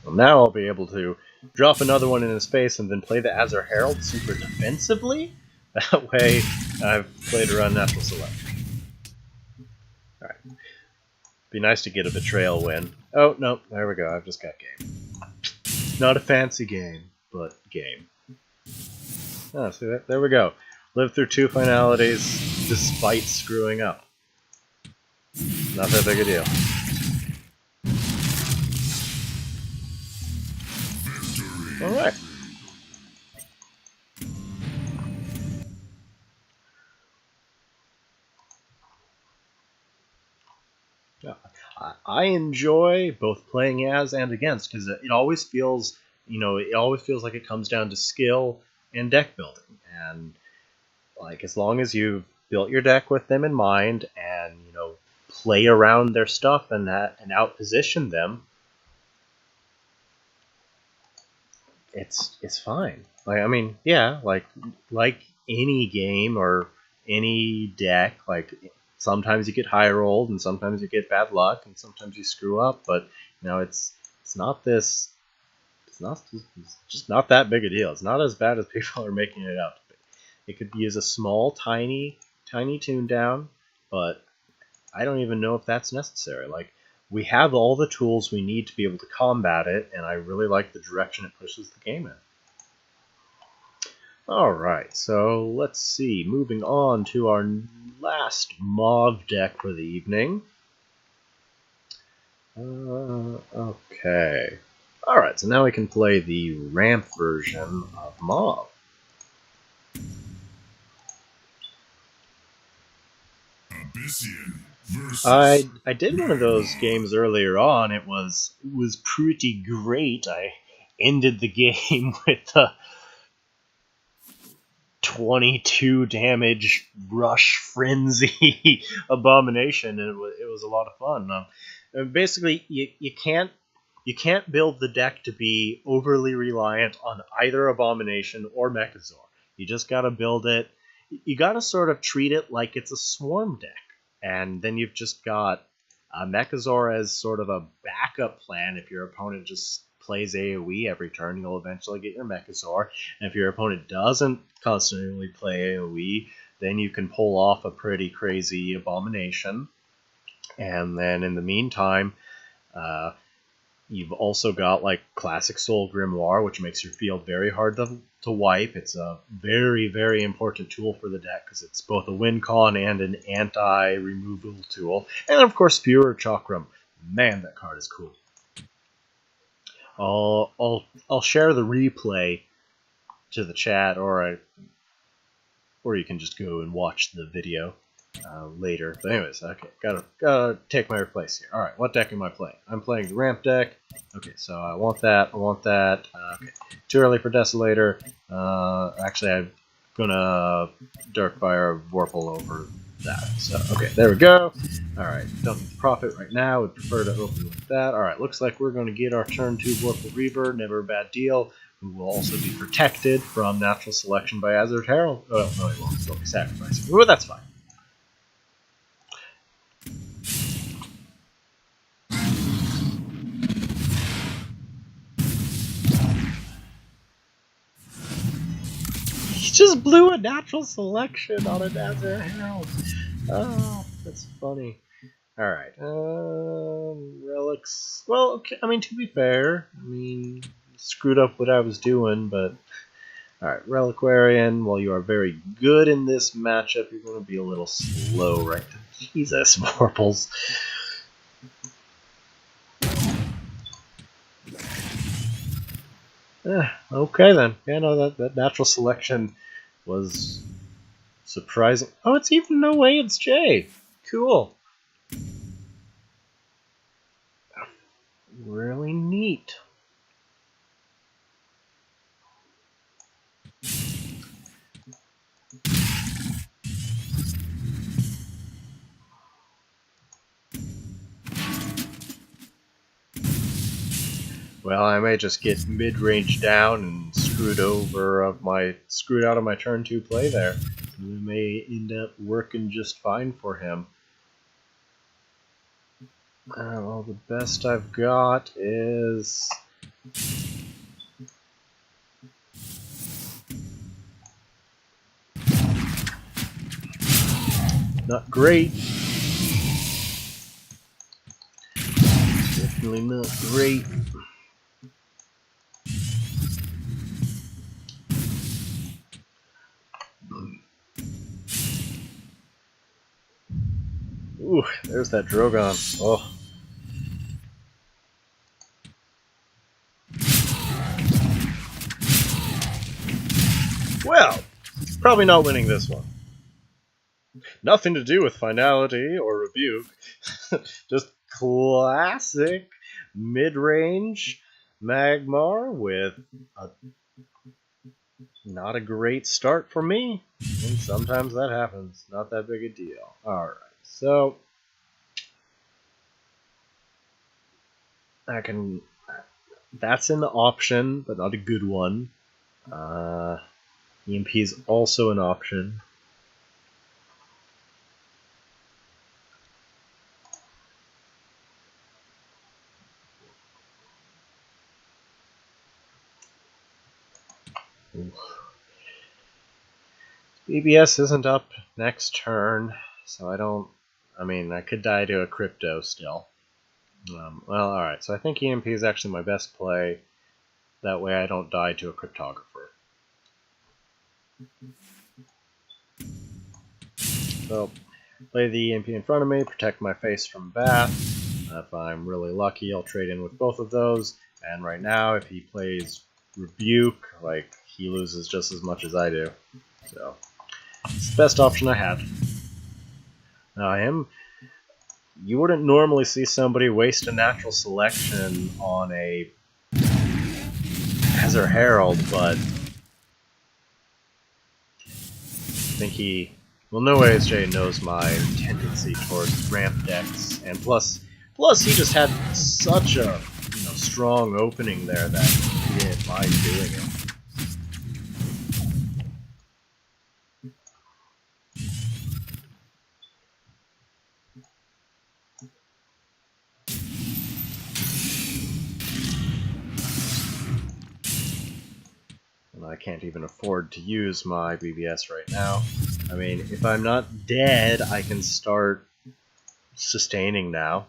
A: Well, now I'll be able to drop another one in his face and then play the Azure Herald super defensively. That way, I've played around natural selection. Alright. Be nice to get a Betrayal win. Oh, no, there we go, I've just got game. Not a fancy game, but game. Oh, see that? There we go. Lived through 2 finalities despite screwing up. Not that big a deal. Alright. Yeah. I enjoy both playing as and against, because it always feels, it always feels like it comes down to skill and deck building. And, like, as long as you've built your deck with them in mind and, play around their stuff and outposition them, it's fine. Like, I mean, yeah, like any game or any deck, like sometimes you get high rolled and sometimes you get bad luck and sometimes you screw up, but it's just not that big a deal. It's not as bad as people are making it out to be. It could use a small, tiny tune down, but I don't even know if that's necessary. Like, we have all the tools we need to be able to combat it, and I really like the direction it pushes the game in. Alright, so let's see. Moving on to our last Mauve deck for the evening. Okay. Alright, so now we can play the ramp version of Mauve.
B: Abyssian versus
A: I did one of those games earlier on. It was pretty great. I ended the game with a 22 damage rush frenzy abomination, and it was a lot of fun. And basically, you can't build the deck to be overly reliant on either abomination or Mechazor. You just gotta build it. You gotta sort of treat it like it's a swarm deck, and then you've just got Mechazor as sort of a backup plan. If your opponent just plays AoE every turn, you'll eventually get your Mechazor. And if your opponent doesn't constantly play AoE, then you can pull off a pretty crazy abomination. And then in the meantime, you've also got like Classic Soul Grimoire, which makes your field very hard to wipe. It's a very, very important tool for the deck because it's both a win con and an anti-removal tool. And of course, Furor Chakram. Man, that card is cool. I'll share the replay to the chat, or you can just go and watch the video later. But anyways, okay, gotta take my place here. All right, what deck am I playing? I'm playing the ramp deck. Okay, so I want that. Okay, too early for Desolator. Actually, I'm gonna Darkfire Vorpal over that. So okay, there we go. All right, don't need to profit right now. Would prefer to open with that. All right, looks like we're going to get our turn 2 Vorpal Reaver. Never a bad deal. Who will also be protected from natural selection by Azure Herald. Oh no, he won't. He'll be sacrificing. Well, that's fine. He just blew a natural selection on a Azure Herald. Oh, that's funny. Alright, relics. Well, okay, I mean, to be fair, screwed up what I was doing, but. Alright, Reliquarian, while you are very good in this matchup, you're going to be a little slow, right? Jesus, Vorpals. Okay then. Yeah, no, that natural selection was surprising. Oh, it's even no way it's J. Cool. Really neat. Well, I may just get mid-range down and screwed out of my turn 2 play there. So it may end up working just fine for him. Well, the best I've got is not great. Definitely not great. Ooh, there's that Drogon. Oh. Well, probably not winning this one. Nothing to do with finality or rebuke. Just classic mid-range Magmar with not a great start for me. And sometimes that happens. Not that big a deal. Alright, so that's an option, but not a good one. EMP is also an option. BBS isn't up next turn, so I don't... I mean, I could die to a crypto still. Well, alright, so I think EMP is actually my best play. That way I don't die to a cryptographer. So, play the EMP in front of me, protect my face from Bath. If I'm really lucky, I'll trade in with both of those. And right now, if he plays Rebuke, like, he loses just as much as I do. So, it's the best option I had. Now, you wouldn't normally see somebody waste a natural selection on a Hazard Herald, but I think he... Well, no ASJ knows my tendency towards ramp decks, and plus he just had such a strong opening there that he didn't mind doing it. And I can't even afford to use my BBS right now. I mean, if I'm not dead, I can start sustaining now.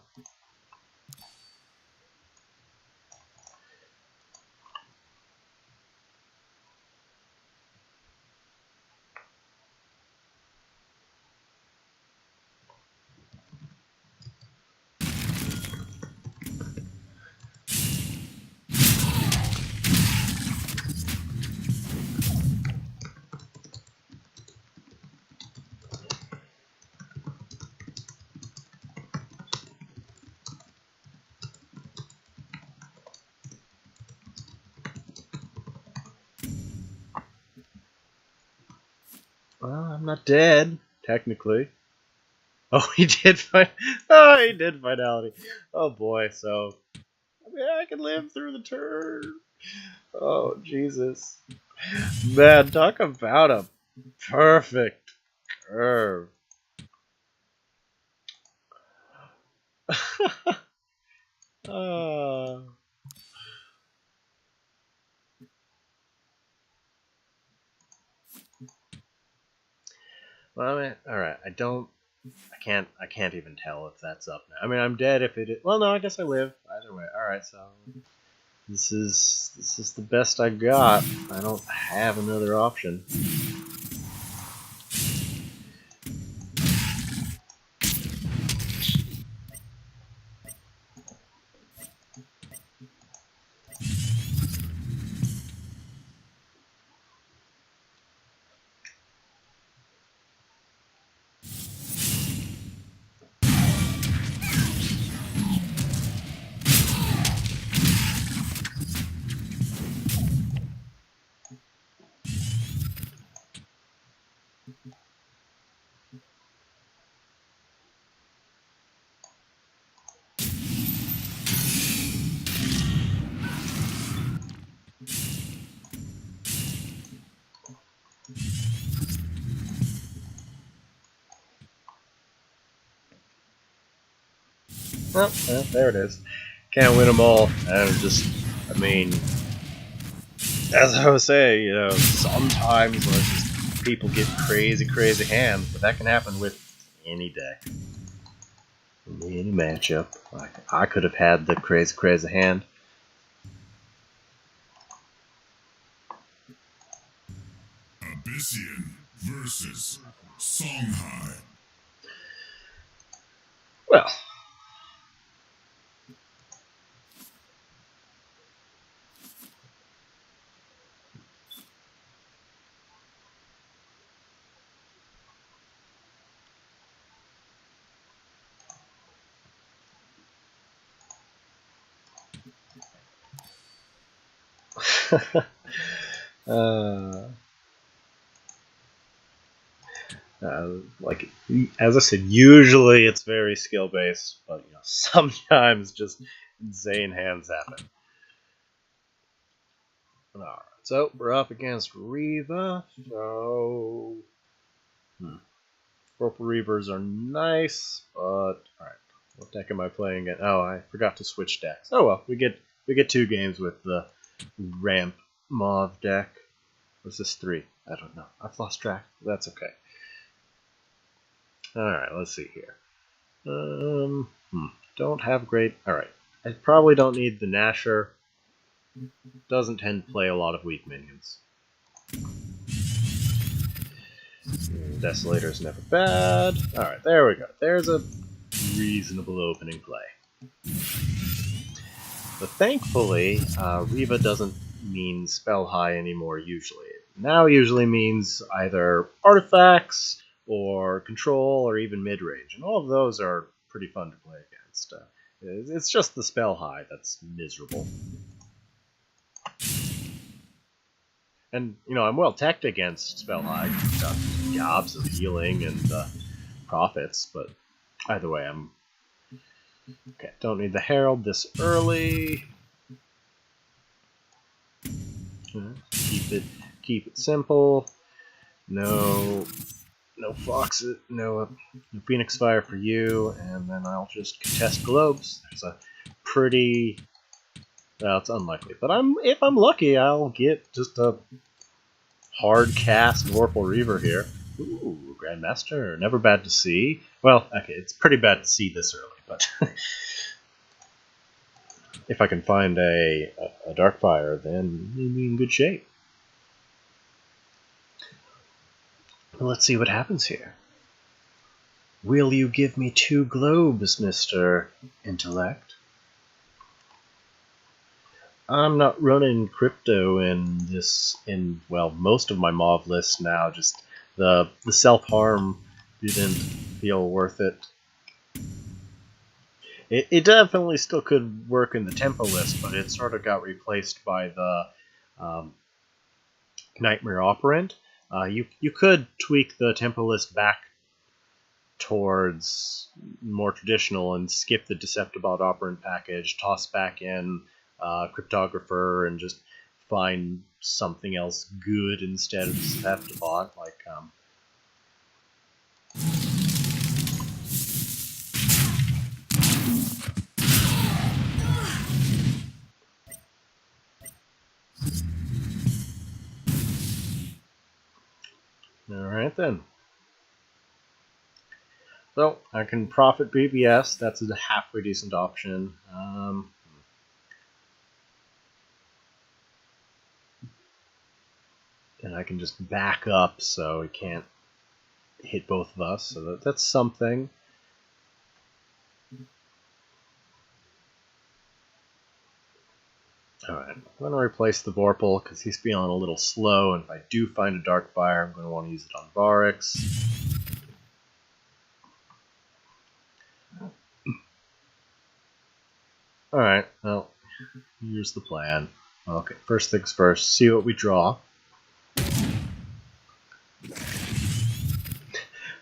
A: Well, I'm not dead, technically. Oh, he did find. Oh, he did finality. Oh boy, so I mean, I can live through the turn. Oh Jesus, man, talk about a perfect curve. Oh. Well, I mean, all right. I can't even tell if that's up now. I mean, I'm dead if it is. Well, no, I guess I live either way. All right, so this is the best I got. I don't have another option. Well, there it is. Can't win them all. And I mean, as I was saying, sometimes people get crazy hands, but that can happen with any deck, any matchup. Like, I could have had the crazy hand.
B: Abyssian versus Songhai.
A: Well. Like, as I said, usually it's very skill based, but sometimes just insane hands happen. Alright, so we're up against Reva. So Purple Reavers are nice, but alright. What deck am I playing again? Oh, I forgot to switch decks. Oh well, we get 2 games with the ramp mauve deck. What's this 3? I don't know. I've lost track. That's okay. Alright, let's see here. Don't have great... Alright. I probably don't need the Nasher. Doesn't tend to play a lot of weak minions. Desolator's never bad. Alright, there we go. There's a reasonable opening play. But thankfully, Riva doesn't mean spell high anymore usually. It now usually means either artifacts, or control, or even mid-range. And all of those are pretty fun to play against. It's just the spell high that's miserable. And, you know, I'm well teched against spell high. I've got gobs of healing and profits, but either way, I'm... Okay, don't need the Herald this early. Keep it simple. No Fox, no Phoenix Fire for you, and then I'll just contest globes. There's a pretty... Well, it's unlikely, but if I'm lucky, I'll get just a hard cast Vorpal Reaver here. Ooh, Grandmaster, never bad to see. Well, okay, it's pretty bad to see this early, but if I can find a Darkfire, then we'll be in good shape. Let's see what happens here. Will you give me 2 globes, Mr. Intellect? I'm not running crypto in well, most of my MOV lists now. Just the self-harm didn't feel worth it. It definitely still could work in the tempo list, but it sort of got replaced by the Nightmare Operant. You could tweak the tempo list back towards more traditional and skip the Deceptibot Operant package, toss back in Cryptographer, and just find something else good instead of Deceptibot, like Alright then. So, I can profit BBS, that's a halfway decent option. And I can just back up so he can't hit both of us, so that's something. Alright, I'm going to replace the Vorpal because he's feeling a little slow, and if I do find a Darkfire, I'm going to want to use it on Varix. Alright, well, here's the plan. Okay, first things first, see what we draw.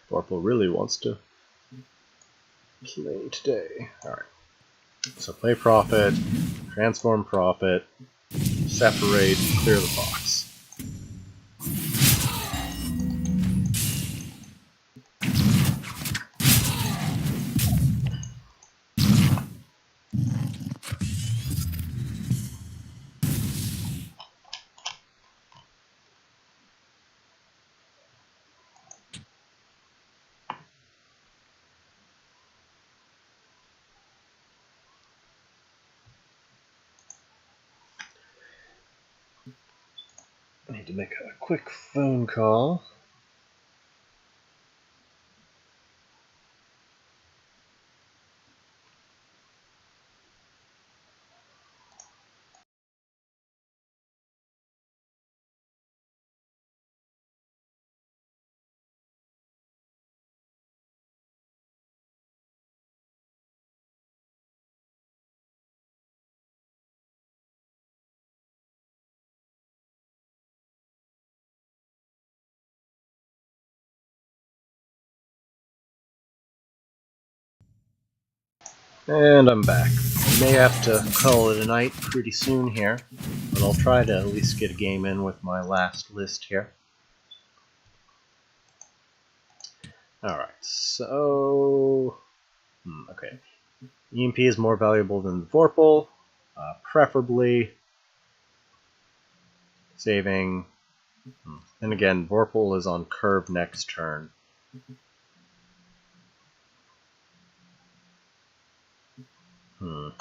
A: Vorpal really wants to play today. Alright, so play Prophet, transform Prophet, separate, clear the box. I need to make a quick phone call. And I'm back. I may have to call it a night pretty soon here, but I'll try to at least get a game in with my last list here. Alright, so... okay. EMP is more valuable than the Vorpal, preferably saving And again, Vorpal is on curve next turn. I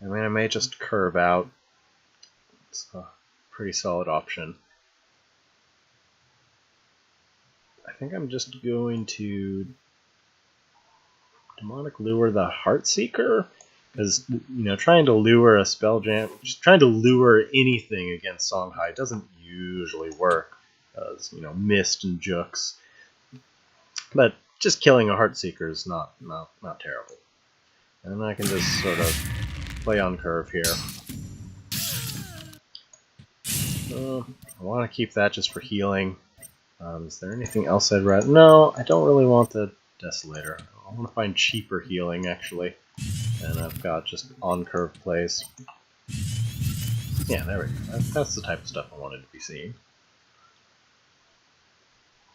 A: mean, I may just curve out. It's a pretty solid option. I think I'm just going to Demonic Lure the Heartseeker, because trying to lure a spell jam, just trying to lure anything against Songhai doesn't usually work, as Mist and Jux. But just killing a Heartseeker is not terrible, and I can just sort of play on curve here. I want to keep that just for healing. Is there anything else I'd rather? No, I don't really want the Desolator. I want to find cheaper healing, actually. And I've got just on-curve plays. Yeah, there we go. That's the type of stuff I wanted to be seeing.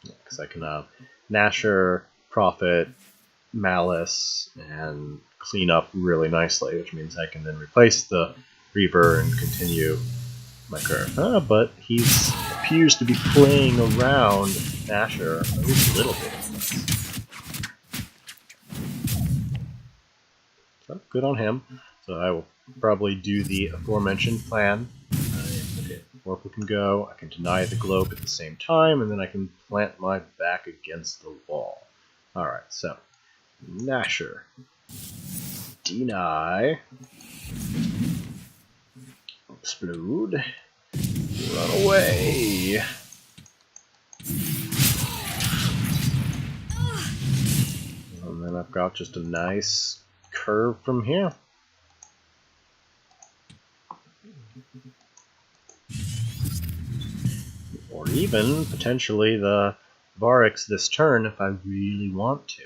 A: Because I can Nasher, Prophet, Malice, and clean up really nicely, which means I can then replace the Reaver and continue my curve. But he appears to be playing around Nasher at least a little bit. So good on him. So I will probably do the aforementioned plan. Okay, Vorpal can go, I can deny the globe at the same time, and then I can plant my back against the wall. Alright, so Nasher. Deny. Explode. Run away. And then I've got just a nice curve from here. Or even, potentially, the Varix this turn if I really want to.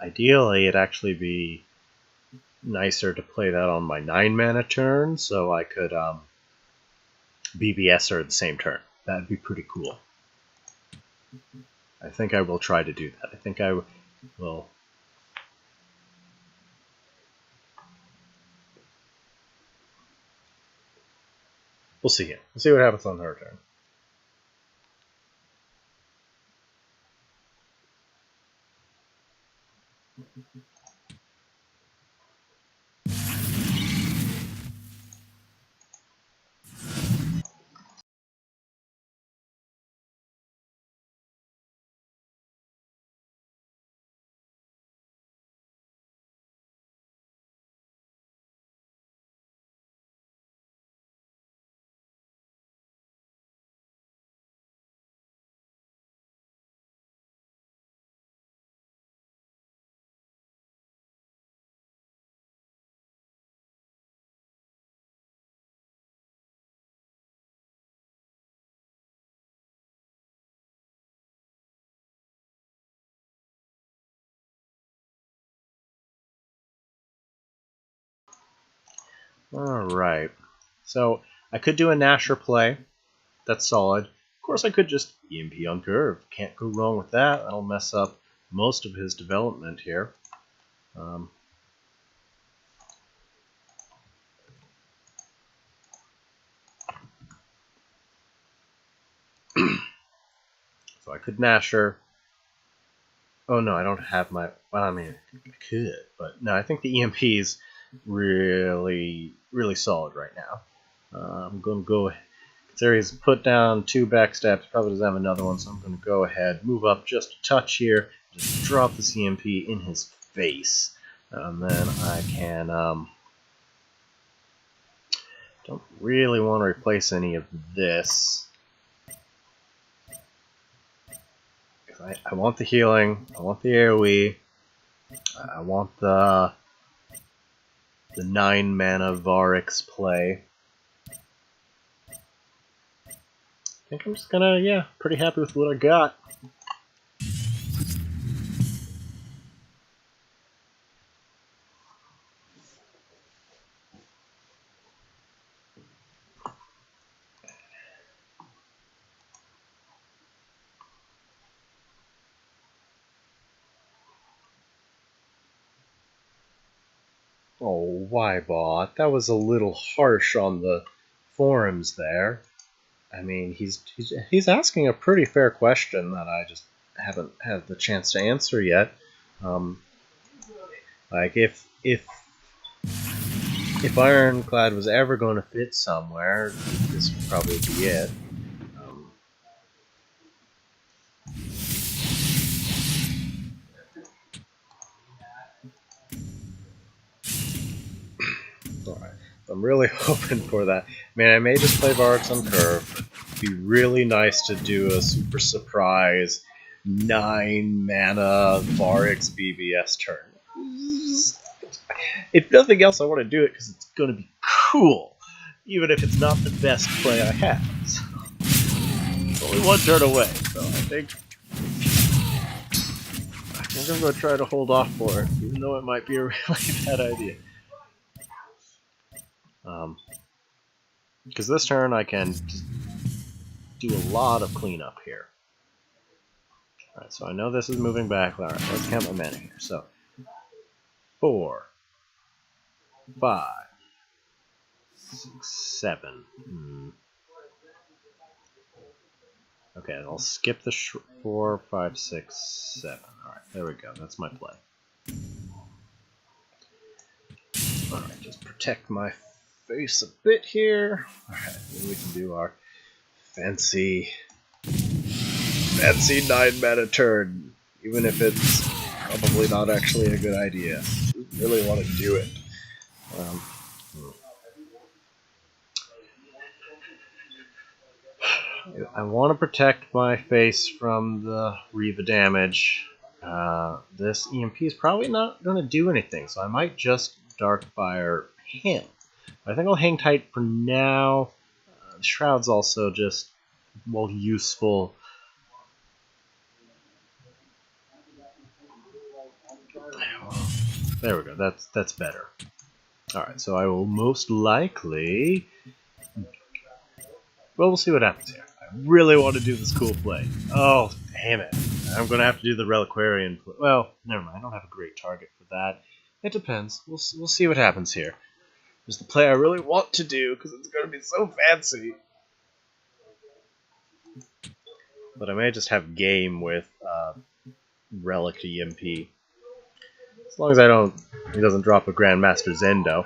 A: Ideally, it'd actually be nicer to play that on my 9-mana turn, so I could BBS her at the same turn. That'd be pretty cool. I think I will try to do that. I think I will... We'll see it. We'll see what happens on her turn. Alright. So, I could do a Nasher play. That's solid. Of course, I could just EMP on curve. Can't go wrong with that. That'll mess up most of his development here. So I could Nasher. Oh no, I don't have my... Well, I mean, I could. But no, I think the EMP is really solid right now. I'm going to go... Consider he's put down 2 backstabs, probably doesn't have another one, so I'm going to go ahead, move up just a touch here, just drop this EMP in his face. And then I can... don't really want to replace any of this. I want the healing, I want the AoE, I want the 9-mana Varix play. I think I'm just gonna, yeah, pretty happy with what I got. Oh, why, bot? That was a little harsh on the forums there. I mean, he's asking a pretty fair question that I just haven't had the chance to answer yet. Like if Ironclad was ever going to fit somewhere, this would probably be it. Alright, I'm really hoping for that. I mean, I may just play Varix on Curve, but it'd be really nice to do a super surprise 9 mana Varix BBS turn. If nothing else, I want to do it because it's going to be cool, even if it's not the best play I have. So, it's only one turn away, so I think I'm going to try to hold off for it, even though it might be a really bad idea. Because this turn I can just do a lot of cleanup here. Alright, so I know this is moving back. Alright, let's count my mana here. So, 4, 5, 6, 7. Okay, I'll skip the 4, 5, 6, 7. Alright, there we go. That's my play. Alright, just protect my face a bit here. Alright, then we can do our fancy 9 mana turn, even if it's probably not actually a good idea. I really want to do it. I want to protect my face from the Reva damage. This EMP is probably not going to do anything, so I might just Darkfire him. But I think I'll hang tight for now. The Shroud's also just, well, useful. There we go, that's better. Alright, so I will most likely... Well, we'll see what happens here. I really want to do this cool play. Oh, damn it. I'm going to have to do the Reliquarian play. Well, never mind, I don't have a great target for that. It depends. We'll see what happens here. There's the play I really want to do, because it's going to be so fancy. But I may just have game with Relic EMP. As long as he doesn't drop a Grandmaster Zendo.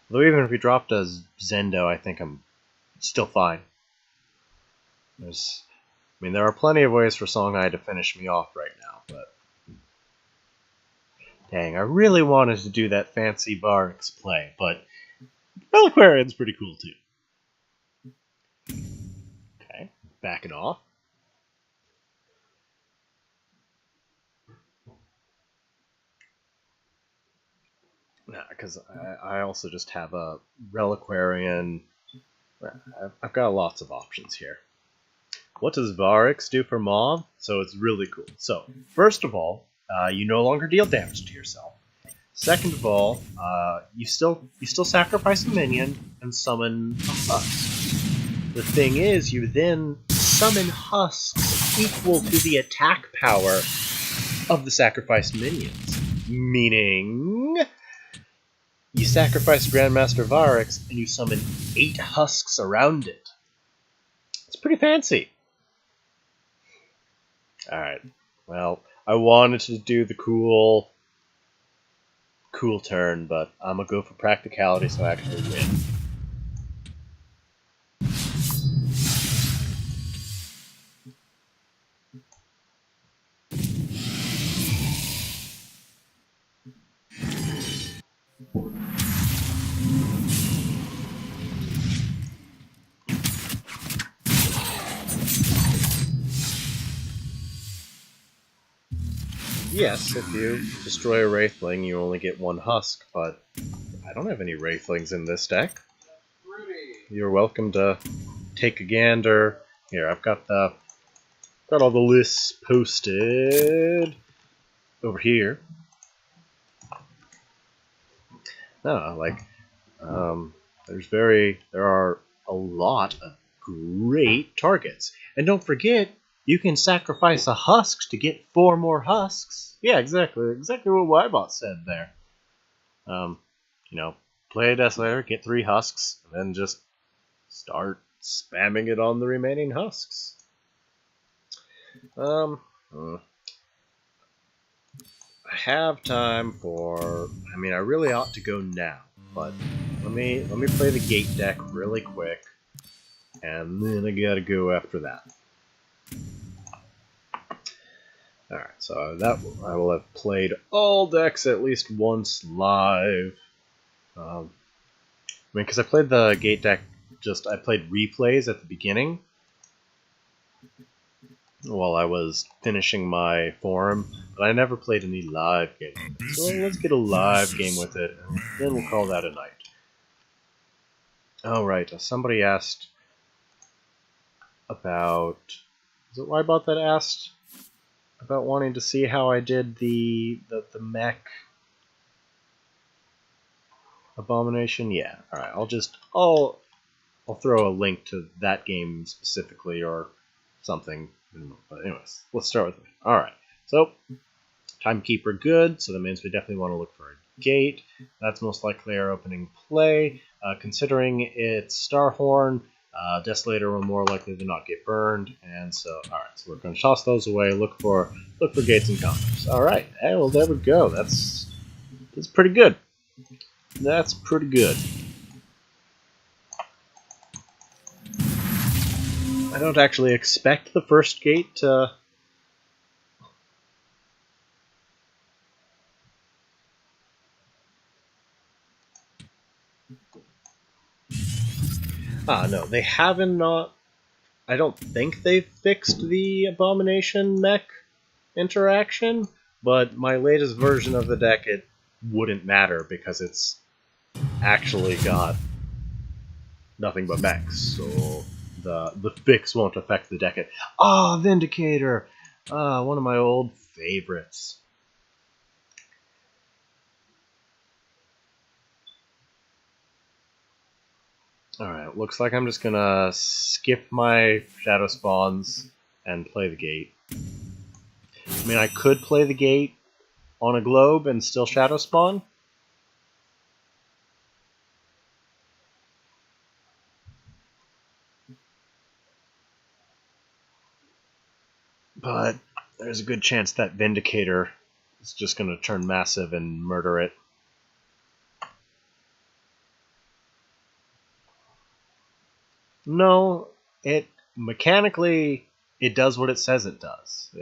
A: Though even if he dropped a Zendo, I think I'm still fine. There are plenty of ways for Songhai to finish me off right now, but... Dang, I really wanted to do that fancy Varix play, but Reliquarian's pretty cool too. Okay, back it off. Nah, because I also just have a Reliquarian. I've got lots of options here. What does Varix do for Mob? So it's really cool. So, first of all, you no longer deal damage to yourself. Second of all, you still sacrifice a minion and summon a husk. The thing is, you then summon husks equal to the attack power of the sacrificed minions. Meaning, you sacrifice Grandmaster Varix and you summon 8 husks around it. It's pretty fancy. Alright, well, I wanted to do the cool turn, but I'm gonna go for practicality so I actually win. Yes, if you destroy a Wraithling, you only get 1 husk, but I don't have any Wraithlings in this deck. You're welcome to take a gander. Here, I've got all the lists posted over here. No, like, there are a lot of great targets. And don't forget, you can sacrifice a husk to get 4 more husks. Yeah, exactly what Wybot said there. Play a Desolator, get 3 husks, and then just start spamming it on the remaining husks. I have time for. I mean, I really ought to go now, but let me play the gate deck really quick, and then I gotta go after that. All right, so that I will have played all decks at least once live. Because I played the gate deck. I played replays at the beginning while I was finishing my forum, but I never played any live game with it. So let's get a live game with it, and then we'll call that a night. Oh, right. Somebody asked about... Was it Wybot that asked about wanting to see how I did the mech abomination? Yeah. Alright, I'll throw a link to that game specifically or something. But anyways, let's start with it. Alright, so Timekeeper good, so that means we definitely want to look for a gate. That's most likely our opening play. Considering it's Starhorn, Desolator will more likely than not get burned, and so alright, so we're going to toss those away. Look for gates and counters. Alright, well there we go. That's pretty good. That's pretty good. I don't actually expect the first gate to... no, they haven't not... I don't think they've fixed the Abomination mech interaction, but my latest version of the deck, it wouldn't matter because it's actually got nothing but mechs, so the fix won't affect the deck. Vindicator! One of my old favorites. Alright, looks like I'm just gonna skip my Shadow Spawns and play the gate. I mean, I could play the gate on a globe and still Shadow Spawn. But there's a good chance that Vindicator is just going to turn massive and murder it. No, mechanically, it does what it says it does.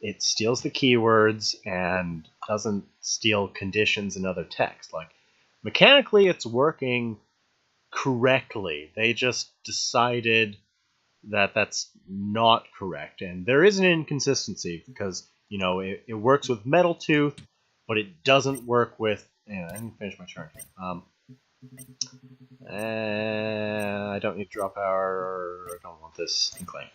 A: It steals the keywords and doesn't steal conditions and other text. Like, mechanically, it's working correctly. They just decided that that's not correct, and there is an inconsistency because it works with Metal Tooth, but it doesn't work with. I didn't finish my turn. I don't need draw power. I don't want this Inkling.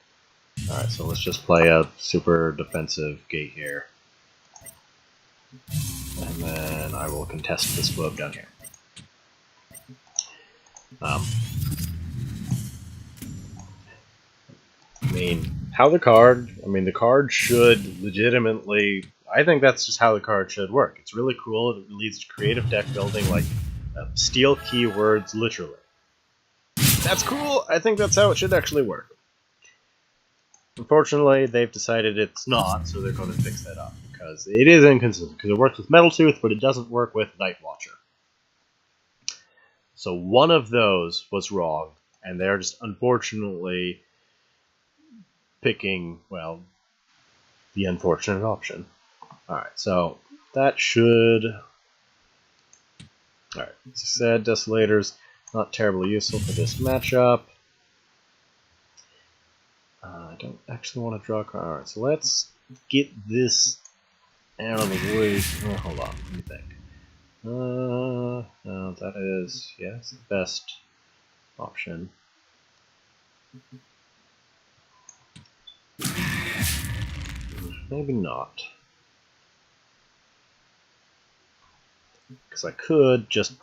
A: All right, so let's just play a super defensive gate here, and then I will contest this globe down here. The card should legitimately... I think that's just how the card should work. It's really cool. It leads to creative deck building, like steal keywords, literally. That's cool. I think that's how it should actually work. Unfortunately, they've decided it's not, so they're going to fix that up. Because it is inconsistent. Because it works with Metal Tooth, but it doesn't work with Night Watcher. So one of those was wrong, and they're just unfortunately picking, well, the unfortunate option. Alright, so that should... Alright, as I said, Desolator's not terribly useful for this matchup. I don't actually want to draw a card. Alright, so let's get this out of the way. Oh, hold on, let me think. No, that is, yes, the best option. Maybe not. Because I could just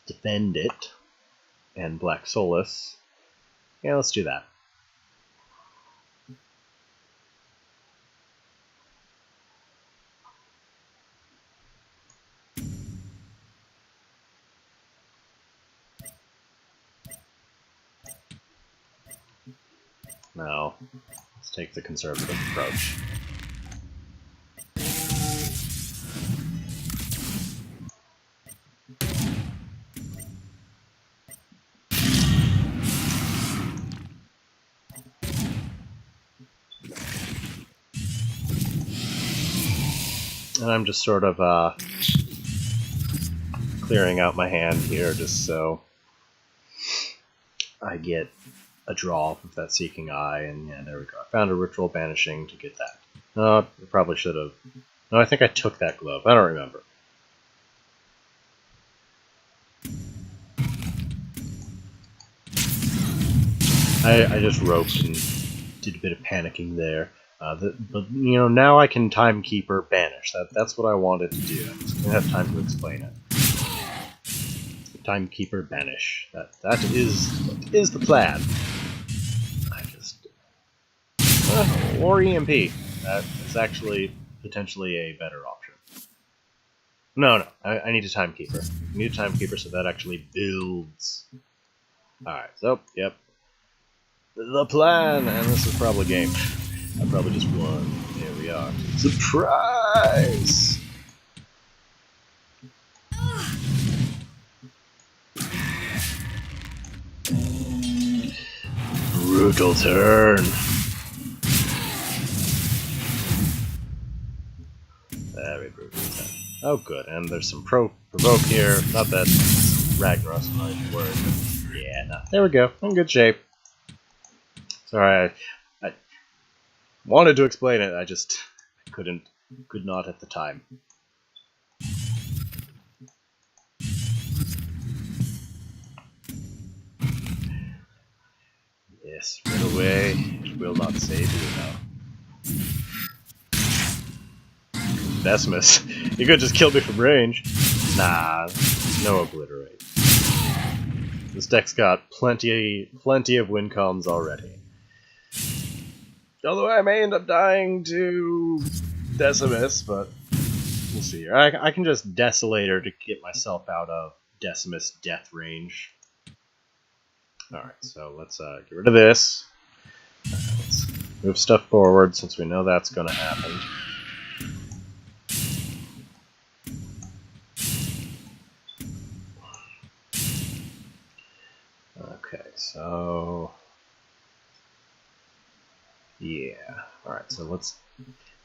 A: defend it and Black Solace. Yeah, let's do that. No. Let's take the conservative approach. And I'm just sort of clearing out my hand here just so I get a draw with that Seeking Eye, and yeah, there we go. I found a ritual banishing to get that. I probably should have. No, I think I took that glove. I don't remember. I just roped and did a bit of panicking there. But you know, now I can Timekeeper banish. That's what I wanted to do. I'm just gonna have time to explain it. Timekeeper banish. That is the plan. I just or EMP. That is actually potentially a better option. No, I need a Timekeeper. I need a Timekeeper so that actually builds. Alright, so, yep. The plan! And this is probably game. I probably just won. Here we are. Surprise! Brutal turn. Very brutal turn. Oh, good. And there's some provoke here. Not that Ragnaros might work. Yeah, no. There we go. In good shape. Sorry, I wanted to explain it. I just could not at the time. Yes, right away. It will not save you now. Decimus, you could just kill me from range. Nah, no obliterate. This deck's got plenty of win cons already. Although I may end up dying to Decimus, but we'll see here. I can just Desolator to get myself out of Decimus death range. Alright, so let's get rid of this. Let's move stuff forward since we know that's going to happen. Okay, so yeah. Alright, so let's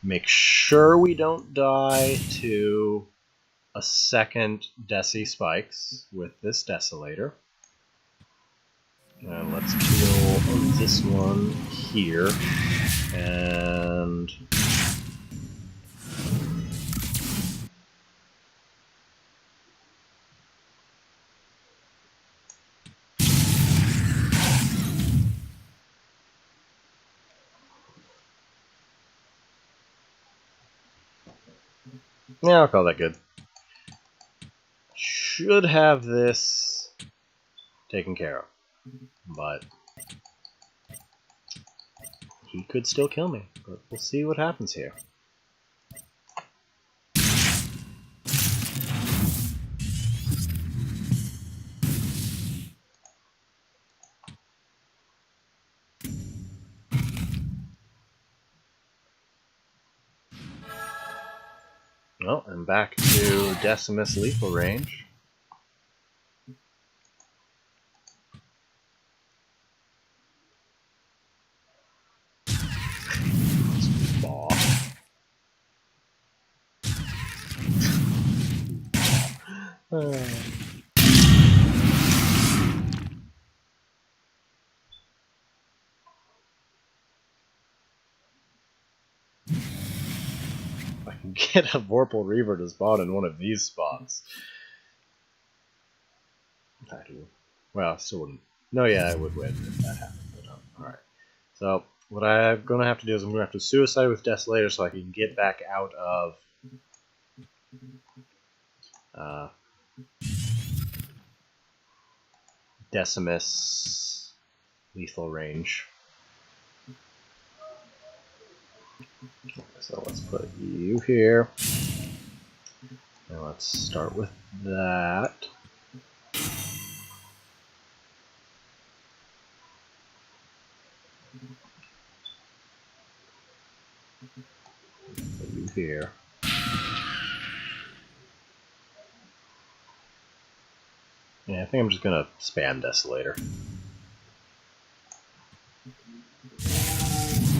A: make sure we don't die to a second Deci Spikes with this Desolator. And let's kill this one here. And yeah, I'll call that good. Should have this taken care of. But he could still kill me. But we'll see what happens here. Well, I'm back to Decimus lethal range. I can get a Vorpal Reaver to spawn in one of these spots. Well, I still wouldn't. No, yeah, I would win if that happened. But alright. So, what I'm going to have to do is I'm going to have to suicide with Desolator so I can get back out of Decimus lethal range. So let's put you here. And let's start with that. here. Yeah, I think I'm just gonna spam Desolator.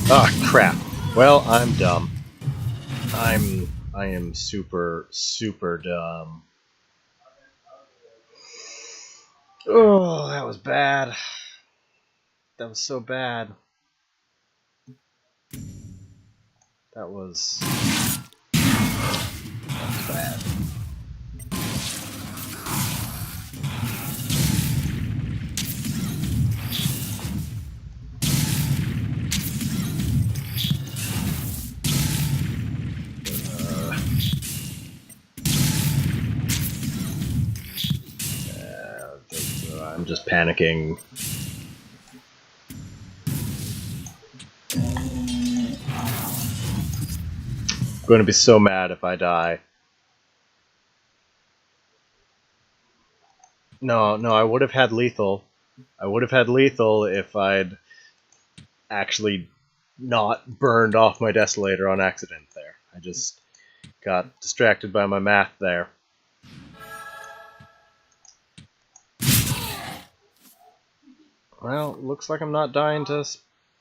A: Ah, crap. Well, I'm dumb. I am super, super dumb. Oh, that was bad. That was so bad. That was bad. I'm just panicking. I'm going to be so mad if I die. No, I would have had lethal. I would have had lethal if I'd actually not burned off my Desolator on accident there. I just got distracted by my math there. Well, looks like I'm not dying to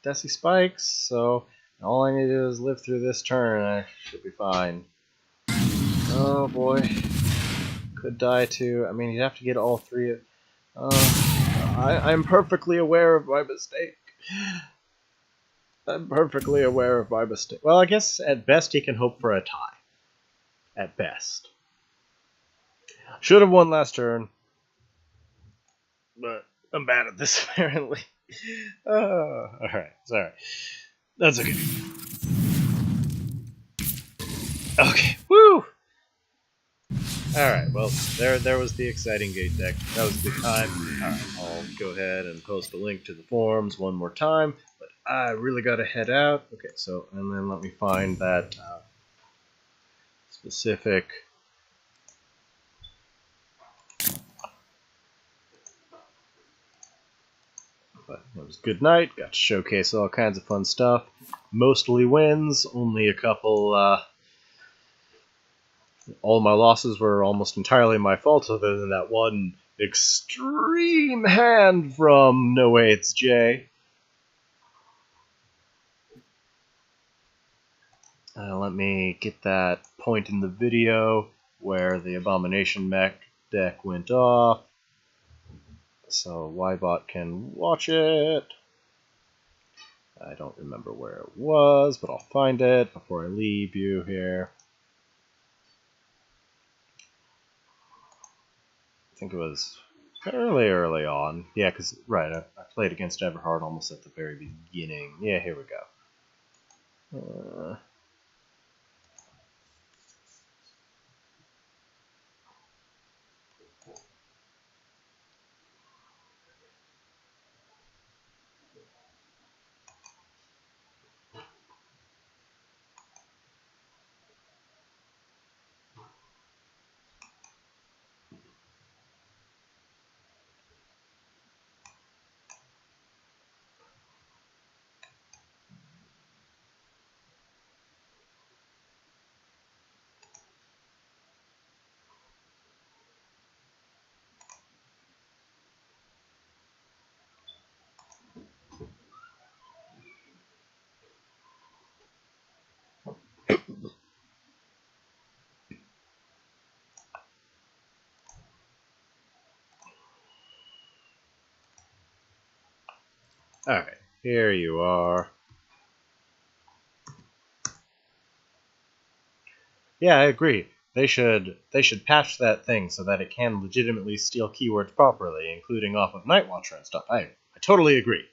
A: Desi Spikes, so all I need to do is live through this turn and I should be fine. Oh boy. Could die too. I mean, you'd have to get all three. I'm perfectly aware of my mistake. I'm perfectly aware of my mistake. Well, I guess at best he can hope for a tie. At best. Should have won last turn. But I'm bad at this, apparently. Alright, sorry. That's okay. Okay, woo! Alright, well, there was the exciting gate deck. That was a good time. Alright, I'll go ahead and post a link to the forums one more time. But I really gotta head out. Okay, so, and then let me find that specific... But it was a good night. Got to showcase all kinds of fun stuff. Mostly wins. Only a couple... all my losses were almost entirely my fault, other than that one extreme hand from No Way It's Jay. Let me get that point in the video where the Abomination Mech deck went off, so Ybot can watch it. I don't remember where it was, but I'll find it before I leave you here. I think it was fairly early on. Yeah, because, right, I played against Everhard almost at the very beginning. Yeah, here we go. Alright, here you are. Yeah, I agree. They should patch that thing so that it can legitimately steal keywords properly, including off of Nightwatcher and stuff. I totally agree.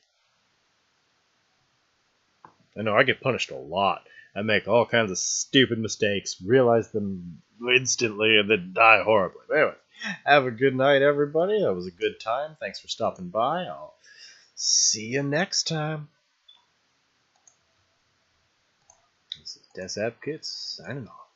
A: I know I get punished a lot. I make all kinds of stupid mistakes, realize them instantly, and then die horribly. But anyway, have a good night, everybody. That was a good time. Thanks for stopping by. I'll see you next time. This is Des Advocates signing off.